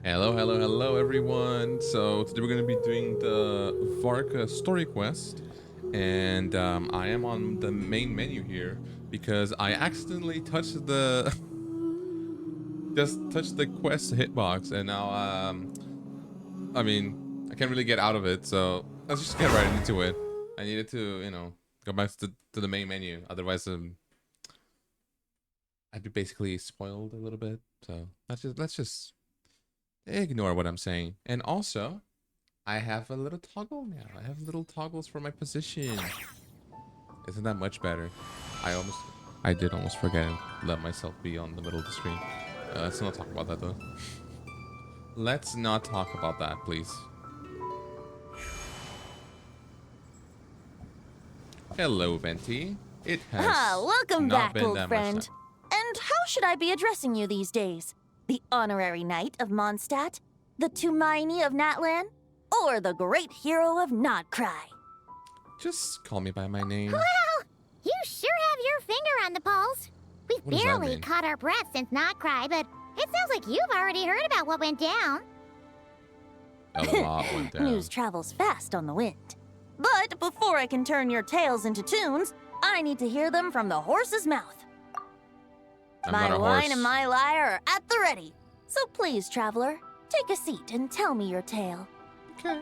Hello, hello, hello, everyone. So today we're going to be doing the Varka Story Quest, and I am on the main menu here because I accidentally touched the just touched the quest hitbox, and now I mean I can't really get out of it. So let's just get right into it. I needed to, go back to the main menu. Otherwise, I'd be basically spoiled a little bit. So let's just ignore what I'm saying. And also, I have a little toggle now. I have little toggles for my position. Isn't that much better? I did almost forget and let myself be on the middle of the screen. Let's not talk about that though. Let's not talk about that, please. Hello, Venti. It has welcome not back, been old that much friend. time. And how should I be addressing you these days? The honorary knight of Mondstadt? The Tumaini of Natlan? Or the great hero of Nodcry? Just call me by my name. Well, you sure have your finger on the pulse. We've What does that barely mean? caught our breath since Notcry, but it sounds like you've already heard about what went down. A lot went down. News travels fast on the wind. But before I can turn your tales into tunes, I need to hear them from the horse's mouth. I'm My not a wine horse. and my lyre are at the ready. So please, traveler, take a seat and tell me your tale. Okay.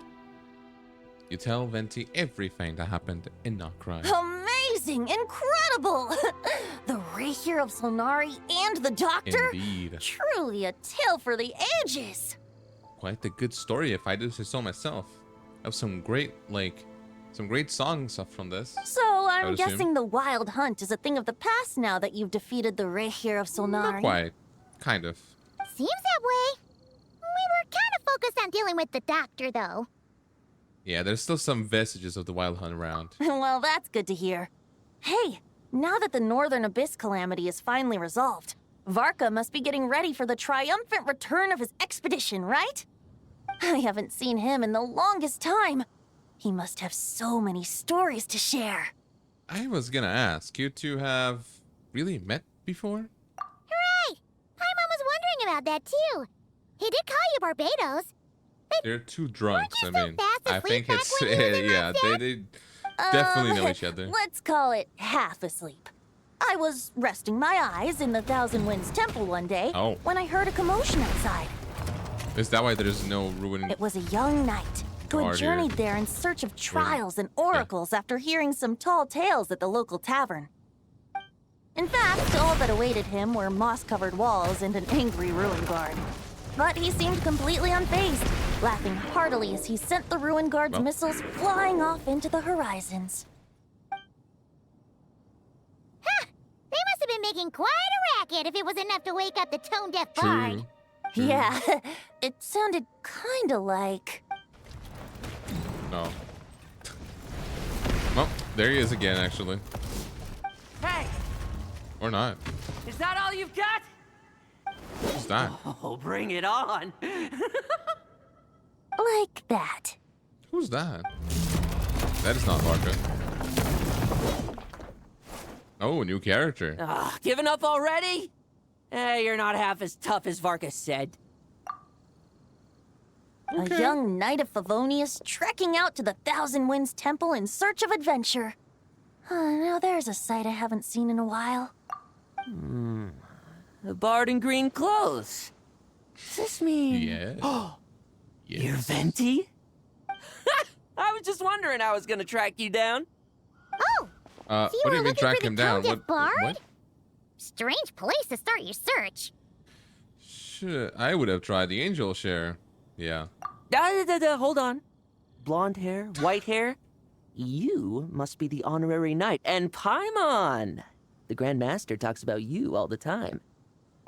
You tell Venti everything that happened in Notcry. Amazing! Incredible! The Rahier of Solnari and the Doctor? Indeed. Truly a tale for the ages! Quite a good story if I do say so myself. I have some great songs up from this. So I I'm would assume. guessing the Wild Hunt is a thing of the past now that you've defeated the Rahier of Solnari. Not quite. Kind of. Seems that way. We were kind of focused on dealing with the Doctor, though. Yeah, there's still some vestiges of the Wild Hunt around. Well, that's good to hear. Hey, now that the Northern Abyss calamity is finally resolved, Varka must be getting ready for the triumphant return of his expedition, right? I haven't seen him in the longest time. He must have so many stories to share. I was gonna ask, you two have really met before? Hooray! Paimon was wondering about that, too. He did call you Barbados. They're two drunks. you I so mean, fast I asleep think back it's when you was in yeah. They definitely know each other. Let's call it half asleep. I was resting my eyes in the Thousand Winds Temple one day when I heard a commotion outside. Is that why there's no ruin? It was a young knight who had Guard here. journeyed there in search of trials and oracles after hearing some tall tales at the local tavern. In fact, all that awaited him were moss-covered walls and an angry ruin guard. But he seemed completely unfazed, laughing heartily as he sent the ruin guard's missiles flying off into the horizons. Ha! They must have been making quite a racket if it was enough to wake up the tone-deaf bard. True. Yeah, it sounded kinda like... No. Well, there he is again, actually. Hey, Or not. is that all you've got? Who's that? Oh, bring it on. like that. Who's that? That is not Varka. Oh, a new character. Giving up already? You're not half as tough as Varka said. A young knight of Favonius trekking out to the Thousand Winds Temple in search of adventure. Now there's a sight I haven't seen in a while. A bard in green clothes. Does this mean... Yeah. You're Venti? I was just wondering how I was gonna track you down. Oh, What so you do were you mean looking track for the him down? tone-deaf bard? What? Strange place to start your search. Shit, I would have tried the angel share. Yeah. Hold on. Blonde hair, white hair. You must be the honorary knight. And Paimon! The Grand Master talks about you all the time.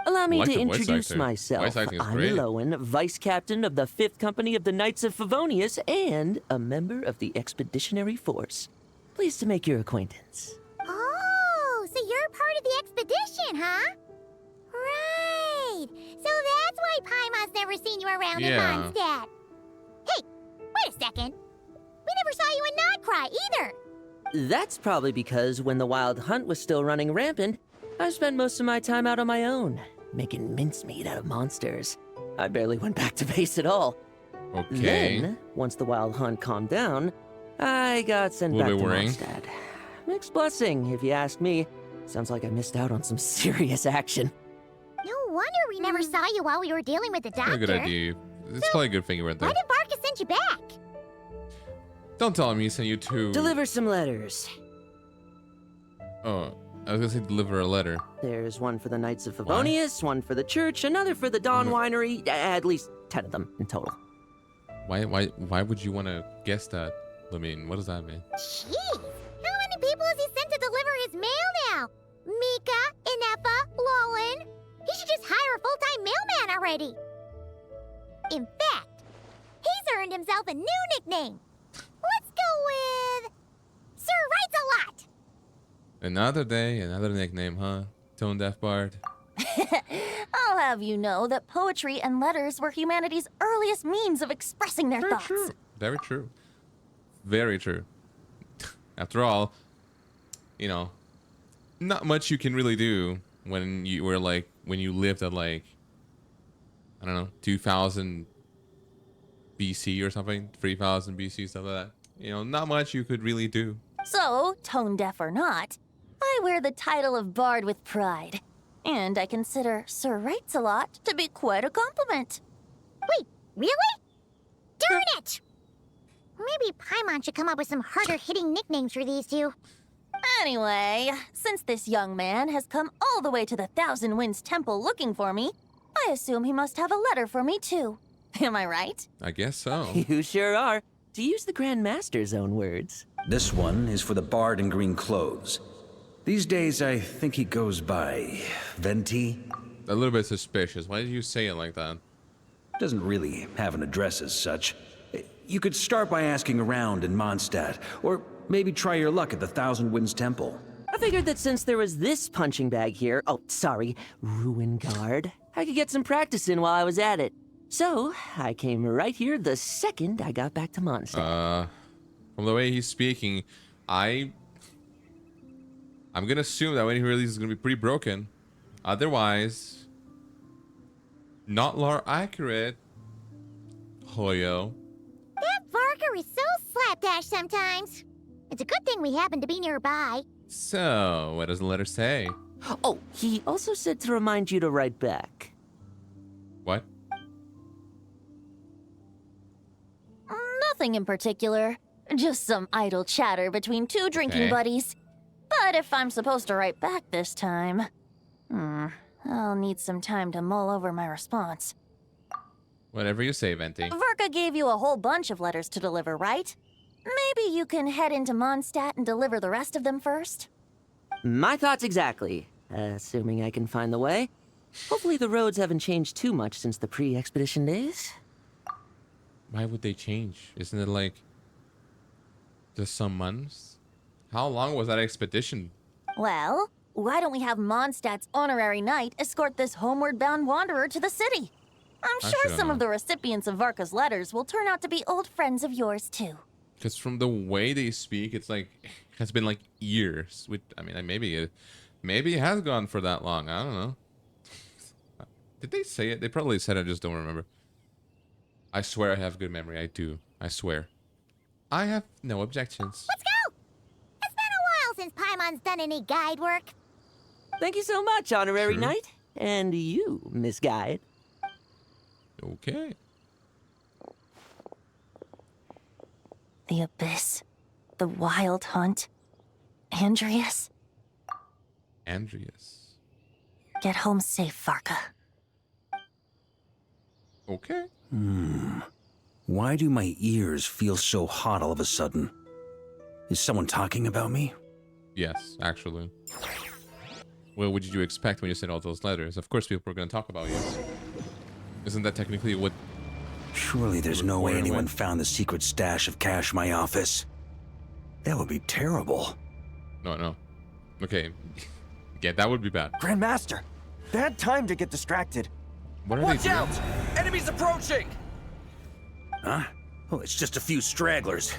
Allow me like to the voice introduce actor. myself. Voice acting is I'm great. Lowen, Vice Captain of the 5th Company of the Knights of Favonius and a member of the Expeditionary Force. Pleased to make your acquaintance. Oh, so you're part of the expedition, huh? Right. So that's why Paimon's never seen you around in Yeah. Mondstadt. Hey, wait a second. We never saw you in Nodcry either. That's probably because when the Wild Hunt was still running rampant, I spent most of my time out on my own, making mincemeat out of monsters. I barely went back to base at all. Okay. Then, once the wild hunt calmed down, I got sent A back little to bit worrying. Mondstadt. Mixed blessing, if you ask me. Sounds like I missed out on some serious action. No wonder we never saw you while we were dealing with the Probably doctor. a good idea. It's probably a good thing you went there. Why did Varka send you back? Don't tell him he sent you to... Deliver some letters. Oh, I was gonna say deliver a letter. There's one for the Knights of Favonius, one for the church, another for the Dawn Winery. At least 10 of them in total. Why would you want to guess that? I mean, what does that mean? Jeez, how many people has he sent to deliver his mail now? Mika, Inefa, Lolan. He should just hire a full-time mailman already. In fact, he's earned himself a new nickname. Let's go with Sir Writes-A-Lot. Another day, another nickname, huh? Tone Deaf Bard. I'll have you know that poetry and letters were humanity's earliest means of expressing their Very thoughts. true. Very true. Very true. After all, you know, not much you can really do when you were like, when you lived at like, I don't know, 2000 BC or something, 3000 BC, stuff like that. You know, not much you could really do. So, tone deaf or not, I wear the title of Bard with pride. And I consider Sir Writes-A-Lot to be quite a compliment. Wait, really? Darn it! Maybe Paimon should come up with some harder-hitting nicknames for these two. Anyway, since this young man has come all the way to the Thousand Winds Temple looking for me, I assume he must have a letter for me too. Am I right? I guess so. You sure are. To use the Grand Master's own words. This one is for the bard in green clothes. These days, I think he goes by Venti. A little bit suspicious. Why did you say it like that? Doesn't really have an address as such. You could start by asking around in Mondstadt, or maybe try your luck at the Thousand Winds Temple. I figured that since there was this punching bag here, Ruin Guard, I could get some practice in while I was at it. So, I came right here the second I got back to Mondstadt. From the way he's speaking, I'm gonna assume that when he releases, is gonna be pretty broken. Otherwise, not lore accurate. Hoyo. That Varka is so slapdash sometimes. It's a good thing we happen to be nearby. So, what does the letter say? Oh, he also said to remind you to write back. What? Nothing in particular. Just some idle chatter between two drinking buddies. But if I'm supposed to write back this time, I'll need some time to mull over my response. Whatever you say, Venti. Varka gave you a whole bunch of letters to deliver, right? Maybe you can head into Mondstadt and deliver the rest of them first? My thoughts exactly, assuming I can find the way. Hopefully the roads haven't changed too much since the pre-expedition days. Why would they change? Isn't it like just some months? How long was that expedition? Well, why don't we have Mondstadt's honorary knight escort this homeward-bound wanderer to the city? I'm Actually, sure I don't some know. of the recipients of Varka's letters will turn out to be old friends of yours, too. Because from the way they speak, it's like it has been like years. I mean, maybe it has gone for that long. I don't know. Did they say it? They probably said it. I just don't remember. I swear I have good memory. I do. I swear. I have no objections. Let's go! It's been a while since Paimon's done any guide work. Thank you so much, honorary Sure. knight. And you, Miss Guide. Okay. The Abyss. The Wild Hunt. Andreas. Andreas. Get home safe, Varka. Okay. Why do my ears feel so hot all of a sudden? Is someone talking about me? Yes, actually. What would you expect when you sent all those letters? Of course people are going to talk about you. Isn't that technically what... Surely there's no way Reported anyone when? found the secret stash of cash in my office. That would be terrible. No. Okay. Yeah, that would be bad. Grandmaster, bad time to get distracted. What are Watch they doing? out! Enemies approaching! Huh? Oh, it's just a few stragglers.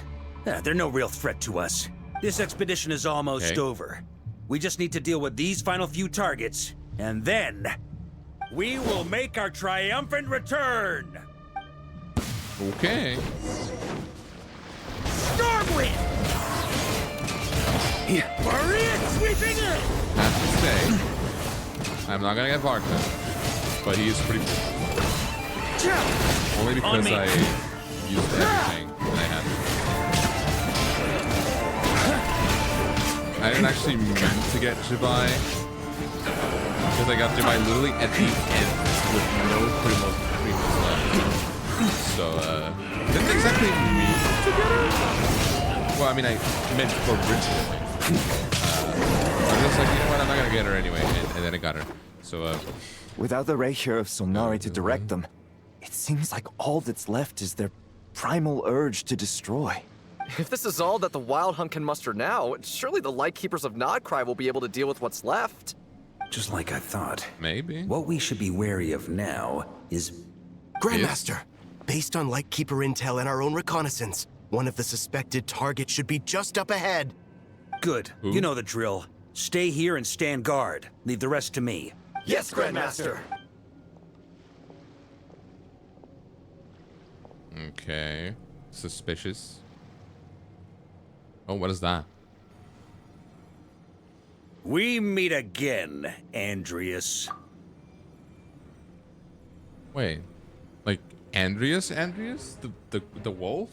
They're no real threat to us. This expedition is almost Okay. over. We just need to deal with these final few targets, and then we will make our triumphant return! Okay. Stormwind! Maria sweeping in! Have to say, I'm not gonna get Varka, but he is pretty cool. Only because I used everything that I had. I didn't actually mean to get Jibai, because I got Jibai literally at the end with no previous left. So, didn't exactly mean to get her. Well, I mean, I meant originally. I was just like, you know what, I'm not gonna get her anyway, and then I got her. So, Without the Raher of Solnari to direct them, it seems like all that's left is their primal urge to destroy. If this is all that the Wild Hunt can muster now, surely the Lightkeepers of Nodcry will be able to deal with what's left. Just like I thought. maybe. What we should be wary of now is... Grandmaster, based on Lightkeeper intel and our own reconnaissance, one of the suspected targets should be just up ahead. Good. You know the drill. Stay here and stand guard. Leave the rest to me. Yes, Grandmaster. Okay. Suspicious. Oh, what is that? We meet again, Andreas. Wait. Like, Andreas? The wolf?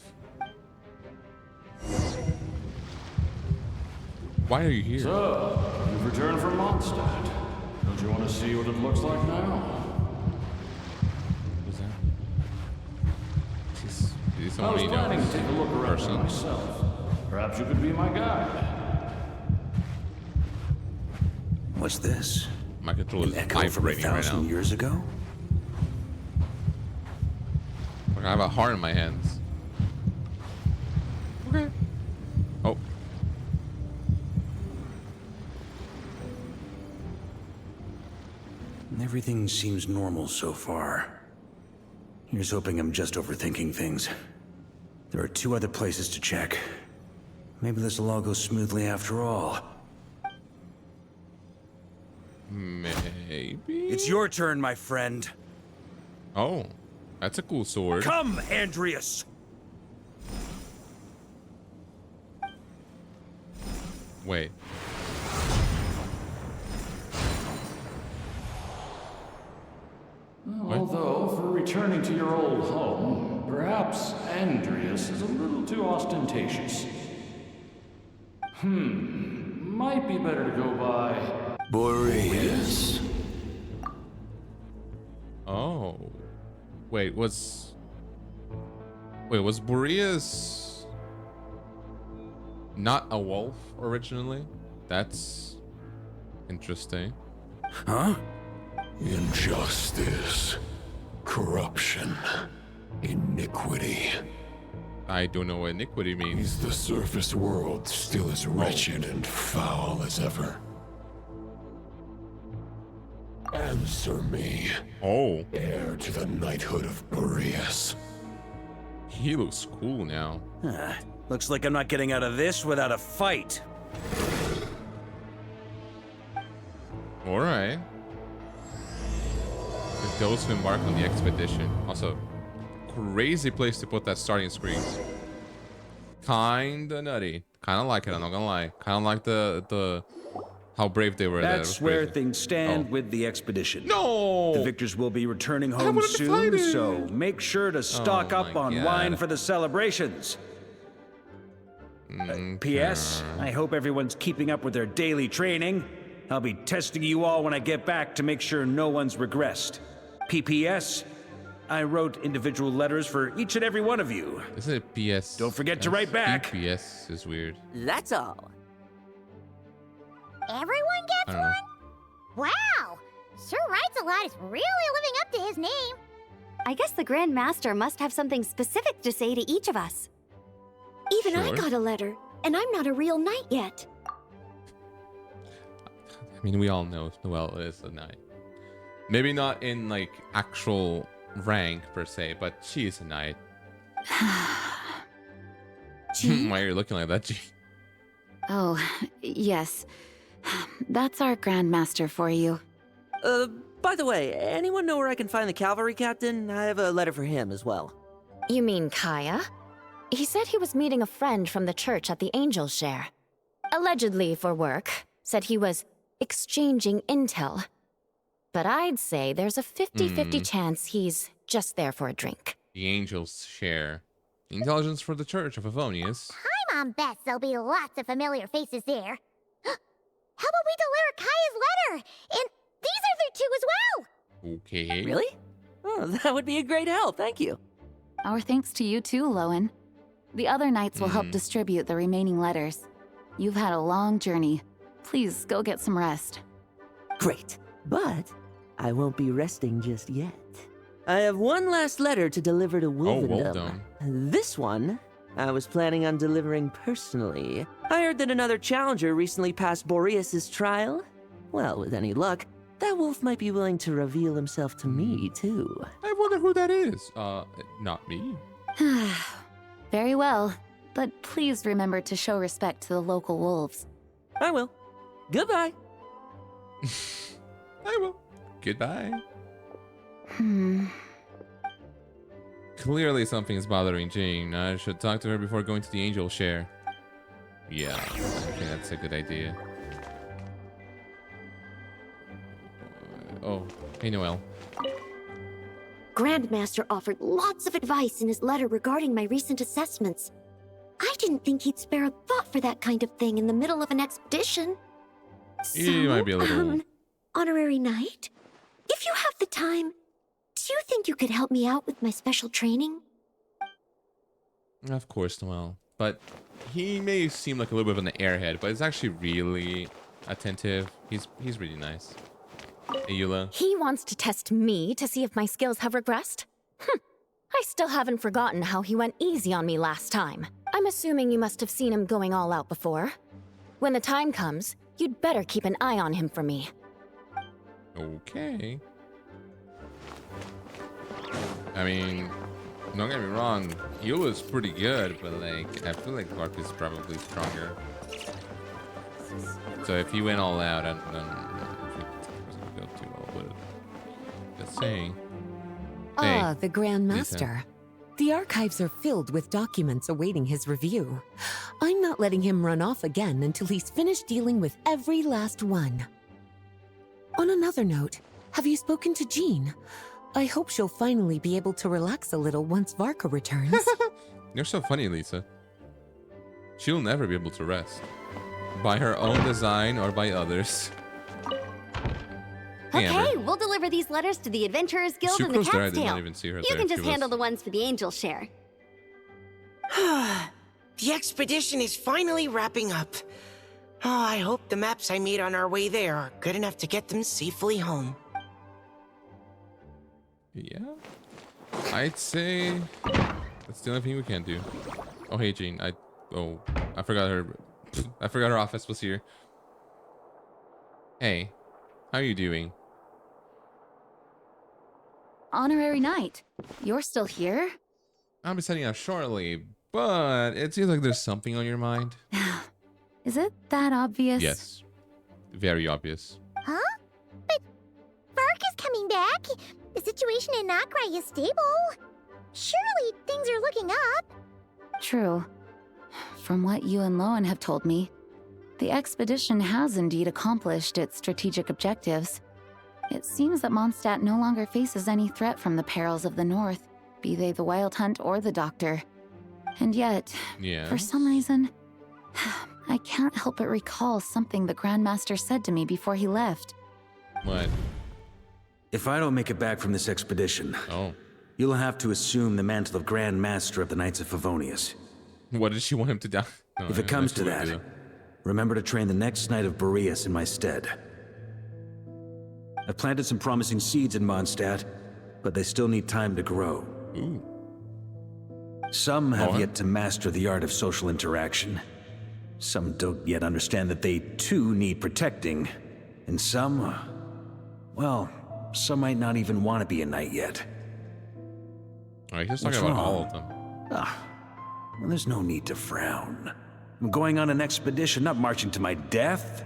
Why are you here? So, you've returned from Mondstadt. Don't you want to see what it looks like now? Who's that? He's I was only planning to take a look around person. there myself. Perhaps you could be my guide. What's this? My controller An is echo from vibrating right 1,000 now. years ago? Like, I have a heart in my hands. Okay. Oh. Everything seems normal so far. Here's hoping I'm just overthinking things. There are 2 other places to check. Maybe this will all go smoothly after all. Maybe? It's your turn, my friend. Oh. That's a cool sword. Come, Andreas! Wait. Although, for returning to your old home, perhaps Andreas is a little too ostentatious. Might be better to go by Boreas. Oh. Wait, was Boreas not a wolf originally? That's interesting. Huh? Injustice, corruption, iniquity. I don't know what iniquity means. Is the surface world still as wretched and foul as ever? Answer me, Oh, heir to the knighthood of Boreas. he looks cool now. Looks like I'm not getting out of this without a fight. All right. With those who embark on the expedition. Also, crazy place to put that starting screen. Kinda nutty. Kinda like it, I'm not gonna lie. Kinda like the how brave they were. That's that where crazy. things stand Oh. with the expedition. No! The victors will be returning home wanted to fight soon, it. so make sure to stock Oh up my on God. wine for the celebrations. P.S. I hope everyone's keeping up with their daily training. I'll be testing you all when I get back to make sure no one's regressed. P.P.S. I wrote individual letters for each and every one of you. This is a PS. Don't forget to write back. PS is weird. That's all. Everyone I gets don't know. one? Wow! Sir Writes-A-Lot is really living up to his name. I guess the Grand Master must have something specific to say to each of us. Even I Sure. got a letter, and I'm not a real knight yet. I mean, we all know Noelle is a knight. Maybe not in like actual rank per se, but she is a knight. G? Why are you looking like that, G? Oh, yes. That's our Grand Master for you. By the way, anyone know where I can find the cavalry captain? I have a letter for him as well. You mean Kaya? He said he was meeting a friend from the church at the Angel Share. Allegedly for work. Said he was exchanging intel. But I'd say there's a 50-50 chance he's just there for a drink. The angels share. Intelligence for the Church of Favonius. Paimon bets there'll be lots of familiar faces there. How about we deliver Kaya's letter? And these are there too as well! Okay. Really? Oh, that would be a great help, thank you. Our thanks to you too, Lowen. The other knights will help distribute the remaining letters. You've had a long journey. Please go get some rest. Great, but I won't be resting just yet. I have one last letter to deliver to Wolvendom. This one, I was planning on delivering personally. I heard that another challenger recently passed Boreas's trial. Well, with any luck, that wolf might be willing to reveal himself to me, too. I wonder who that is. Not me. Very well, but please remember to show respect to the local wolves. I will. Goodbye. I will. Goodbye. Clearly something is bothering Jean. I should talk to her before going to the angel share. Yeah, I think that's a good idea. Oh, hey Noelle. Grandmaster offered lots of advice in his letter regarding my recent assessments. I didn't think he'd spare a thought for that kind of thing in the middle of an expedition. He might be a little... Honorary Knight, if you have the time, do you think you could help me out with my special training? Of course, Noelle. But he may seem like a little bit of an airhead, but he's actually really attentive. He's really nice. Hey, Eula. He wants to test me to see if my skills have regressed? I still haven't forgotten how he went easy on me last time. I'm assuming you must have seen him going all out before. When the time comes, you'd better keep an eye on him for me. Okay. I mean, don't get me wrong, Eula's pretty good, but like, I feel like Varka's probably stronger. So if he went all out, I don't know if it would go too well, but just saying. Ah, Hey, the Grand Lisa. Master. The archives are filled with documents awaiting his review. I'm not letting him run off again until he's finished dealing with every last one. On another note, have you spoken to Jean? I hope she'll finally be able to relax a little once Varka returns. You're so funny, Lisa. She'll never be able to rest. By her own design or by others. Hey, Okay, Amber. we'll deliver these letters to the Adventurers Guild and the Sucro's there, I Cat's did not Tail. even see her You there. can She just was- handle the ones for the Angel Share. The expedition is finally wrapping up. Oh, I hope the maps I made on our way there are good enough to get them safely home. Yeah. I'd say that's the only thing we can do. Oh, hey, Jean. I forgot her office was here. Hey, how are you doing? Honorary Knight, you're still here? I'll be setting out shortly, but it seems like there's something on your mind. Is it that obvious? Yes. Very obvious. Huh? But Varka's coming back. The situation in Nakrai is stable. Surely things are looking up. True. From what you and Lowen have told me, the expedition has indeed accomplished its strategic objectives. It seems that Mondstadt no longer faces any threat from the perils of the North, be they the Wild Hunt or the Doctor. And yet, for some reason, I can't help but recall something the Grandmaster said to me before he left. What? If I don't make it back from this expedition, you'll have to assume the mantle of Grand Master of the Knights of Favonius. What did she want him to do? No, If it comes to that's that, what we do. remember to train the next Knight of Boreas in my stead. I've planted some promising seeds in Mondstadt, but they still need time to grow. Ooh. Some have yet to master the art of social interaction. Some don't yet understand that they too need protecting. And some, well, some might not even want to be a knight yet. Alright, he's What's talking about wrong? all of them. Well, there's no need to frown. I'm going on an expedition, not marching to my death.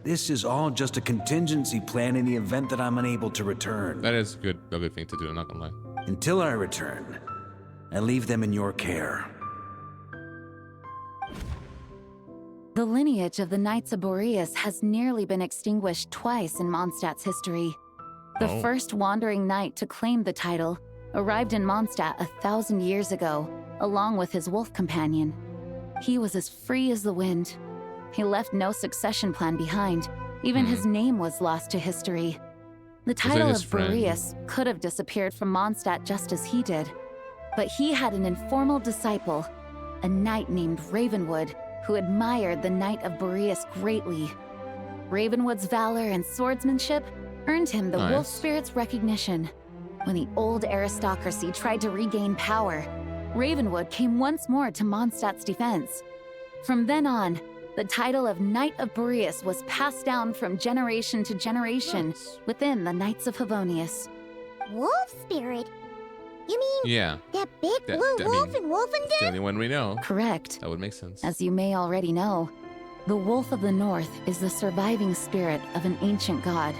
This is all just a contingency plan in the event that I'm unable to return. That is a good thing to do, I'm not gonna lie. Until I return, I leave them in your care. The lineage of the Knights of Boreas has nearly been extinguished twice in Mondstadt's history. The first wandering knight to claim the title arrived in Mondstadt 1,000 years ago, along with his wolf companion. He was as free as the wind. He left no succession plan behind. Even his name was lost to history. The title of Boreas could have disappeared from Mondstadt just as he did. But he had an informal disciple, a knight named Ravenwood, who admired the Knight of Boreas greatly. Ravenwood's valor and swordsmanship earned him the Wolf Spirit's recognition. When the old aristocracy tried to regain power, Ravenwood came once more to Mondstadt's defense. From then on, the title of Knight of Boreas was passed down from generation to generation within the Knights of Favonius. Wolf spirit? You mean that big blue wolf in Wolfenden? The only one we know. Correct. That would make sense. As you may already know, the Wolf of the North is the surviving spirit of an ancient god.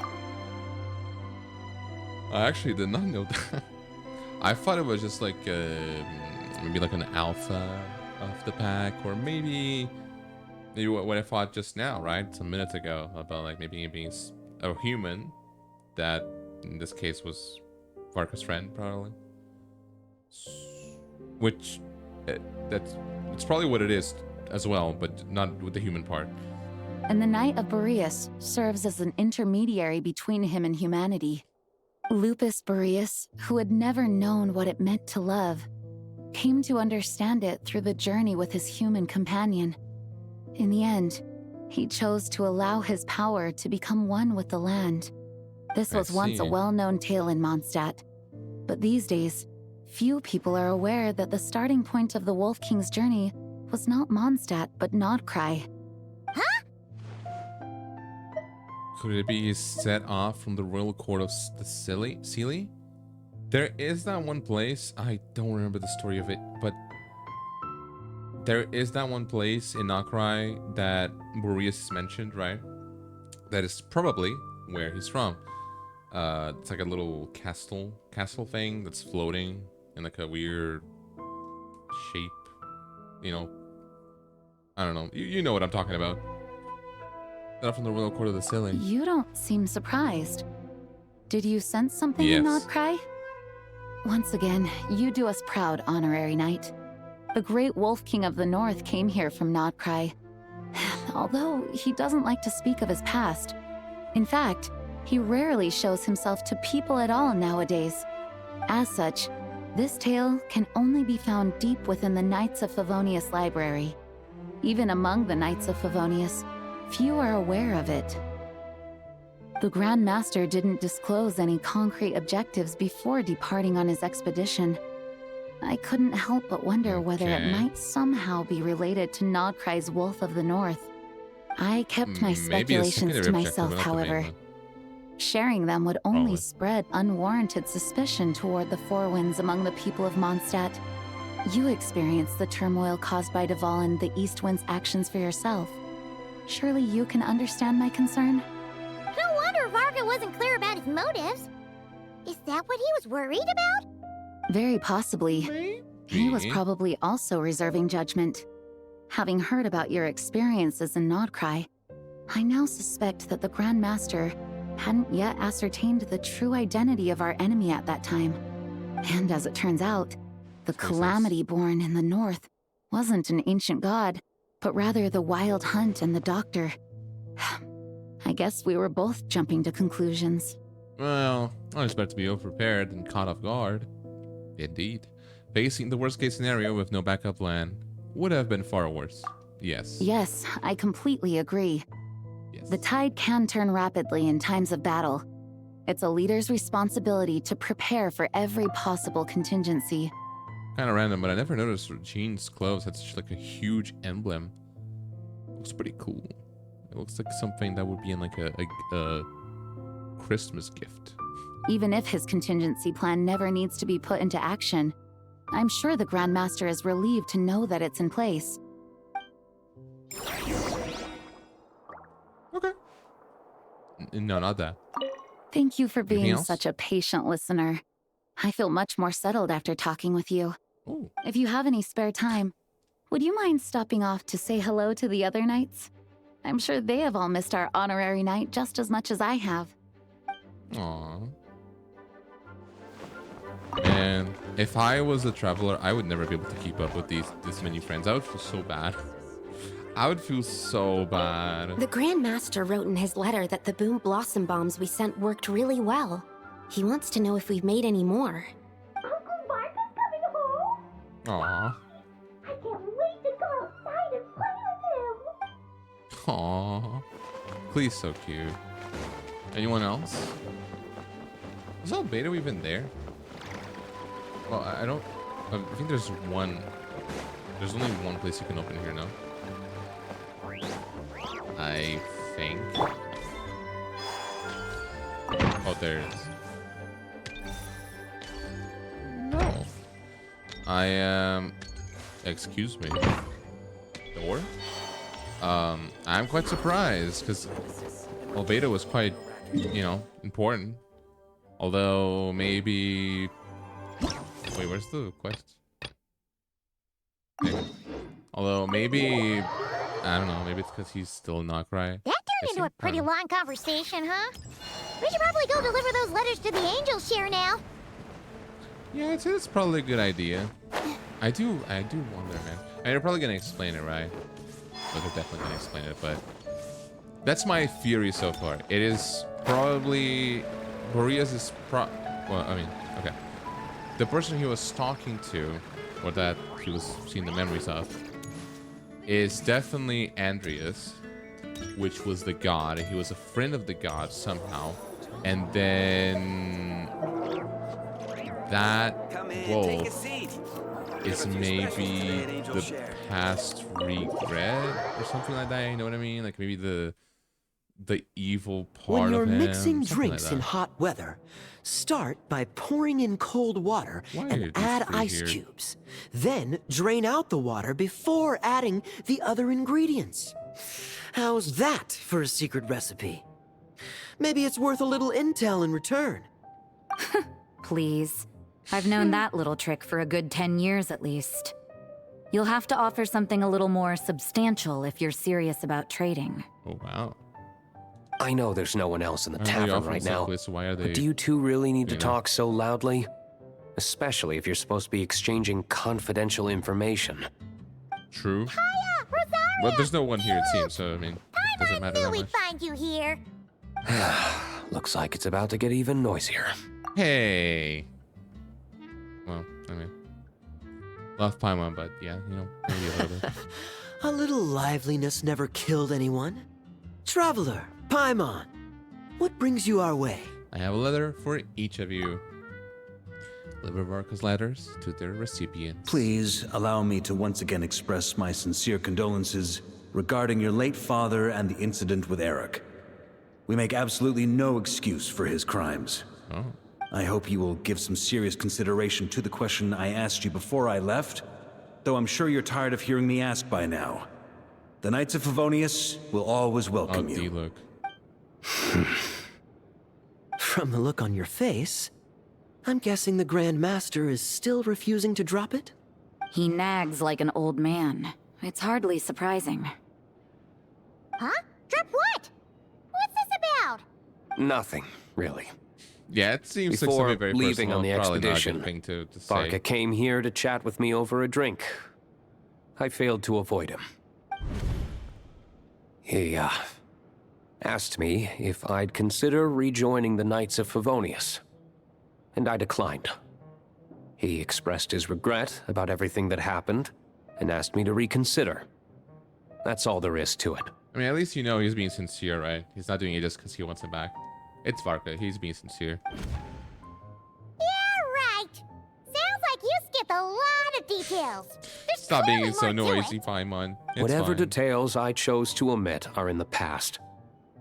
I actually did not know that. I thought it was just like maybe like an alpha of the pack, or maybe what I thought just now, right? Some minutes ago, about like maybe it being a human that in this case was Varka's friend, probably. Which that's probably what it is as well, but not with the human part. And the Knight of Boreas serves as an intermediary between him and humanity. Lupus Boreas, who had never known what it meant to love, came to understand it through the journey with his human companion. In the end, he chose to allow his power to become one with the land. This was once a well-known tale in Mondstadt, but these days, few people are aware that the starting point of the Wolf King's journey was not Mondstadt, but Nodcry. Could it be he's set off from the royal court of the Sealy? There is that one place, I don't remember the story of it, but there is that one place in Nodcry that Boreas is mentioned, right? That is probably where he's from. It's like a little castle thing that's floating in like a weird shape, you know. I don't know. You know what I'm talking about. Not from the royal court of the Sealy. You don't seem surprised. Did you sense something in Nodcry? Once again, you do us proud, Honorary Knight. The great Wolf King of the North came here from Nodcry. Although he doesn't like to speak of his past. In fact, he rarely shows himself to people at all nowadays. As such, this tale can only be found deep within the Knights of Favonius library. Even among the Knights of Favonius, few are aware of it. The Grand Master didn't disclose any concrete objectives before departing on his expedition. I couldn't help but wonder whether it might somehow be related to Nodcry's Wolf of the North. I kept my speculations to myself, however. Sharing them would only spread unwarranted suspicion toward the Four Winds among the people of Mondstadt. You experienced the turmoil caused by Dvalin the East Wind's actions for yourself. Surely you can understand my concern? No wonder Varka wasn't clear about his motives. Is that what he was worried about? Very possibly. He was probably also reserving judgment. Having heard about your experiences in Nodcry, I now suspect that the Grand Master hadn't yet ascertained the true identity of our enemy at that time. And as it turns out, the Calamity born in the north wasn't an ancient god, but rather the Wild Hunt and the Doctor. I guess we were both jumping to conclusions. Well, I was about to be ill-prepared and caught off guard. Indeed. Facing the worst-case scenario with no backup plan would have been far worse. Yes. Yes, I completely agree. Yes. The tide can turn rapidly in times of battle. It's a leader's responsibility to prepare for every possible contingency. Kind of random, but I never noticed Jean's clothes had such like a huge emblem. Looks pretty cool. It looks like something that would be in like a Christmas gift. Even if his contingency plan never needs to be put into action, I'm sure the Grand Master is relieved to know that it's in place. Okay. No, not that. Thank you for Anything being else? such a patient listener. I feel much more settled after talking with you. Ooh. If you have any spare time, would you mind stopping off to say hello to the other knights? I'm sure they have all missed our honorary knight just as much as I have. Aww. And if I was a traveler, I would never be able to keep up with this many friends. I would feel so bad. I would feel so bad. The Grand Master wrote in his letter that the Boom Blossom bombs we sent worked really well. He wants to know if we've made any more. Uncle Varka's coming home. Aww. I can't wait to go outside and play with him. Aww. Please, so cute. Anyone else? Was Albedo even there? Well, I don't. I think there's one. There's only one place you can open here now. I think. Oh, there it is. No. I am. Excuse me. Door? I'm quite surprised because Albedo was quite, you know, important. Although maybe. Wait, where's the quest? Maybe. Although maybe. I don't know. Maybe it's because he's still not right. That turned into a pretty long conversation, huh? We should probably go deliver those letters to the angel share now. Yeah, I'd say that's probably a good idea. I do wonder, man. I mean, they're probably gonna explain it, right? But they're definitely gonna explain it. But that's my theory so far. It is probably Boreas is well, I mean, okay. The person he was talking to, or that he was seeing the memories of, is definitely Andreas, which was the god. He was a friend of the god somehow. And then that wolf is maybe the past regret or something like that. You know what I mean? Like maybe the evil part When you're of him. mixing something drinks like in that. hot weather, start by pouring in cold water Why are and these add three ice here? cubes. Then drain out the water before adding the other ingredients. How's that for a secret recipe? Maybe it's worth a little intel in return. Please. I've known that little trick for a good 10 years at least. You'll have to offer something a little more substantial if you're serious about trading. Oh, wow. I know there's no one else in the Are they tavern offering right now, something, so why are they, but do you two really need to you know? talk so loudly? Especially if you're supposed to be exchanging confidential information. True. Hiya, Rosaria! But there's no one here, it seems, so I mean, it doesn't matter Knew that we'd much. find you here. Looks like it's about to get even noisier. Hey. Well, I mean, love Paimon, but yeah, you know, maybe a little bit. A little liveliness never killed anyone. Traveler, Paimon, what brings you our way? I have a letter for each of you. Deliver Varka's letters to their recipients. Please allow me to once again express my sincere condolences regarding your late father and the incident with Eric. We make absolutely no excuse for his crimes. Oh. I hope you will give some serious consideration to the question I asked you before I left, though I'm sure you're tired of hearing me ask by now. The Knights of Favonius will always welcome you. Look. From the look on your face, I'm guessing the Grand Master is still refusing to drop it? He nags like an old man. It's hardly surprising. Huh? Drop what? What's this about? Nothing, really. Yeah, it seems like Before something very leaving personal. on the Probably not a good expedition, thing to say. Varka came here to chat with me over a drink. I failed to avoid him. He, asked me if I'd consider rejoining the Knights of Favonius, and I declined. He expressed his regret about everything that happened, and asked me to reconsider. That's all there is to it. I mean, at least you know he's being sincere, right? He's not doing it just because he wants him back. It's Varka. He's being sincere. Yeah, right. Sounds like you skipped a lot of details. There's Stop being clearly so more to noisy, it. Paimon. It's Whatever fine. details I chose to omit are in the past.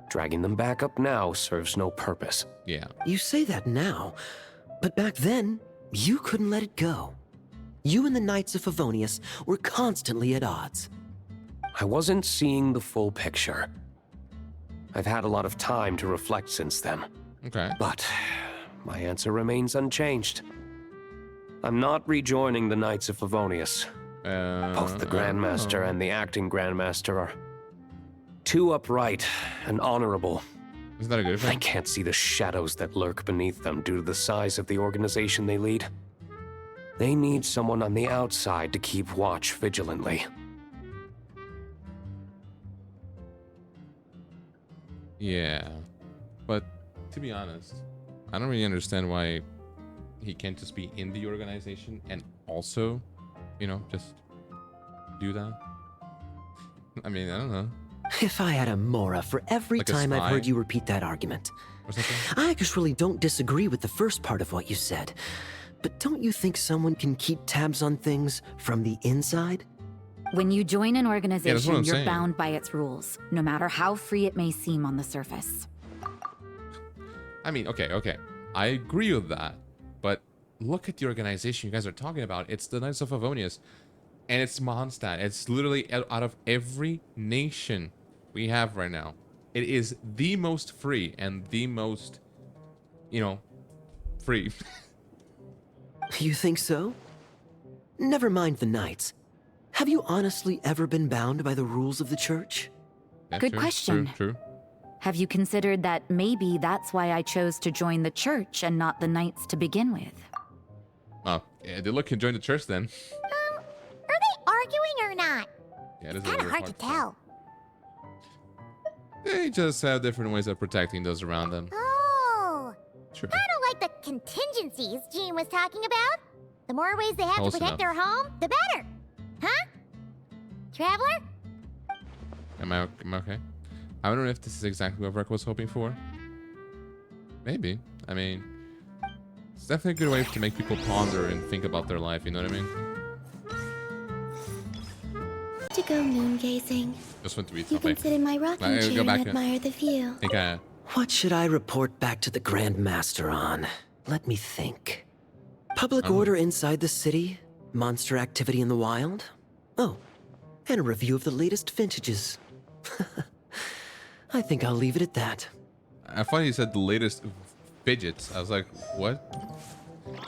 Dragging them back up now serves no purpose. Yeah. You say that now, but back then, you couldn't let it go. You and the Knights of Favonius were constantly at odds. I wasn't seeing the full picture. I've had a lot of time to reflect since then. Okay. But my answer remains unchanged. I'm not rejoining the Knights of Favonius. Both the Grandmaster and the acting Grandmaster are too upright and honorable. Isn't that a good thing? I can't see the shadows that lurk beneath them due to the size of the organization they lead. They need someone on the outside to keep watch vigilantly. Yeah. But to be honest, I don't really understand why he can't just be in the organization and also, you know, just do that. I mean, I don't know. If I had a Mora for every Like a time I've spy? heard you repeat that argument. Or something? I actually don't disagree with the first part of what you said. But don't you think someone can keep tabs on things from the inside? When you join an organization, I'm you're saying. bound by its rules, no matter how free it may seem on the surface. I mean, okay. I agree with that. But look at the organization you guys are talking about. It's the Knights of Favonius. And it's Mondstadt. It's literally out of every nation we have right now. It is the most free and the most, you know, free. You think so? Never mind the knights. Have you honestly ever been bound by the rules of the church? Yeah, Good true, question. True. Have you considered that maybe that's why I chose to join the church and not the knights to begin with? Oh, yeah, they look can join the church then. Are they arguing or not? Yeah, it is Kind of hard to tell. They just have different ways of protecting those around them. Oh. Sure. Kind of like the contingencies Jean was talking about. The more ways they have Close to protect enough. their home, the better. Huh? Traveler? Am I okay? I don't know if this is exactly what Varka was hoping for. Maybe. I mean, it's definitely a good way to make people ponder and think about their life, you know what I mean? To go moon gazing. Just went to eat You something. can sit in my rocking Go chair back and in. admire the view. Okay. What should I report back to the Grand Master on? Let me think. Public order inside the city, monster activity in the wild. Oh, and a review of the latest vintages. I think I'll leave it at that. I thought you said the latest fidgets. I was like, what?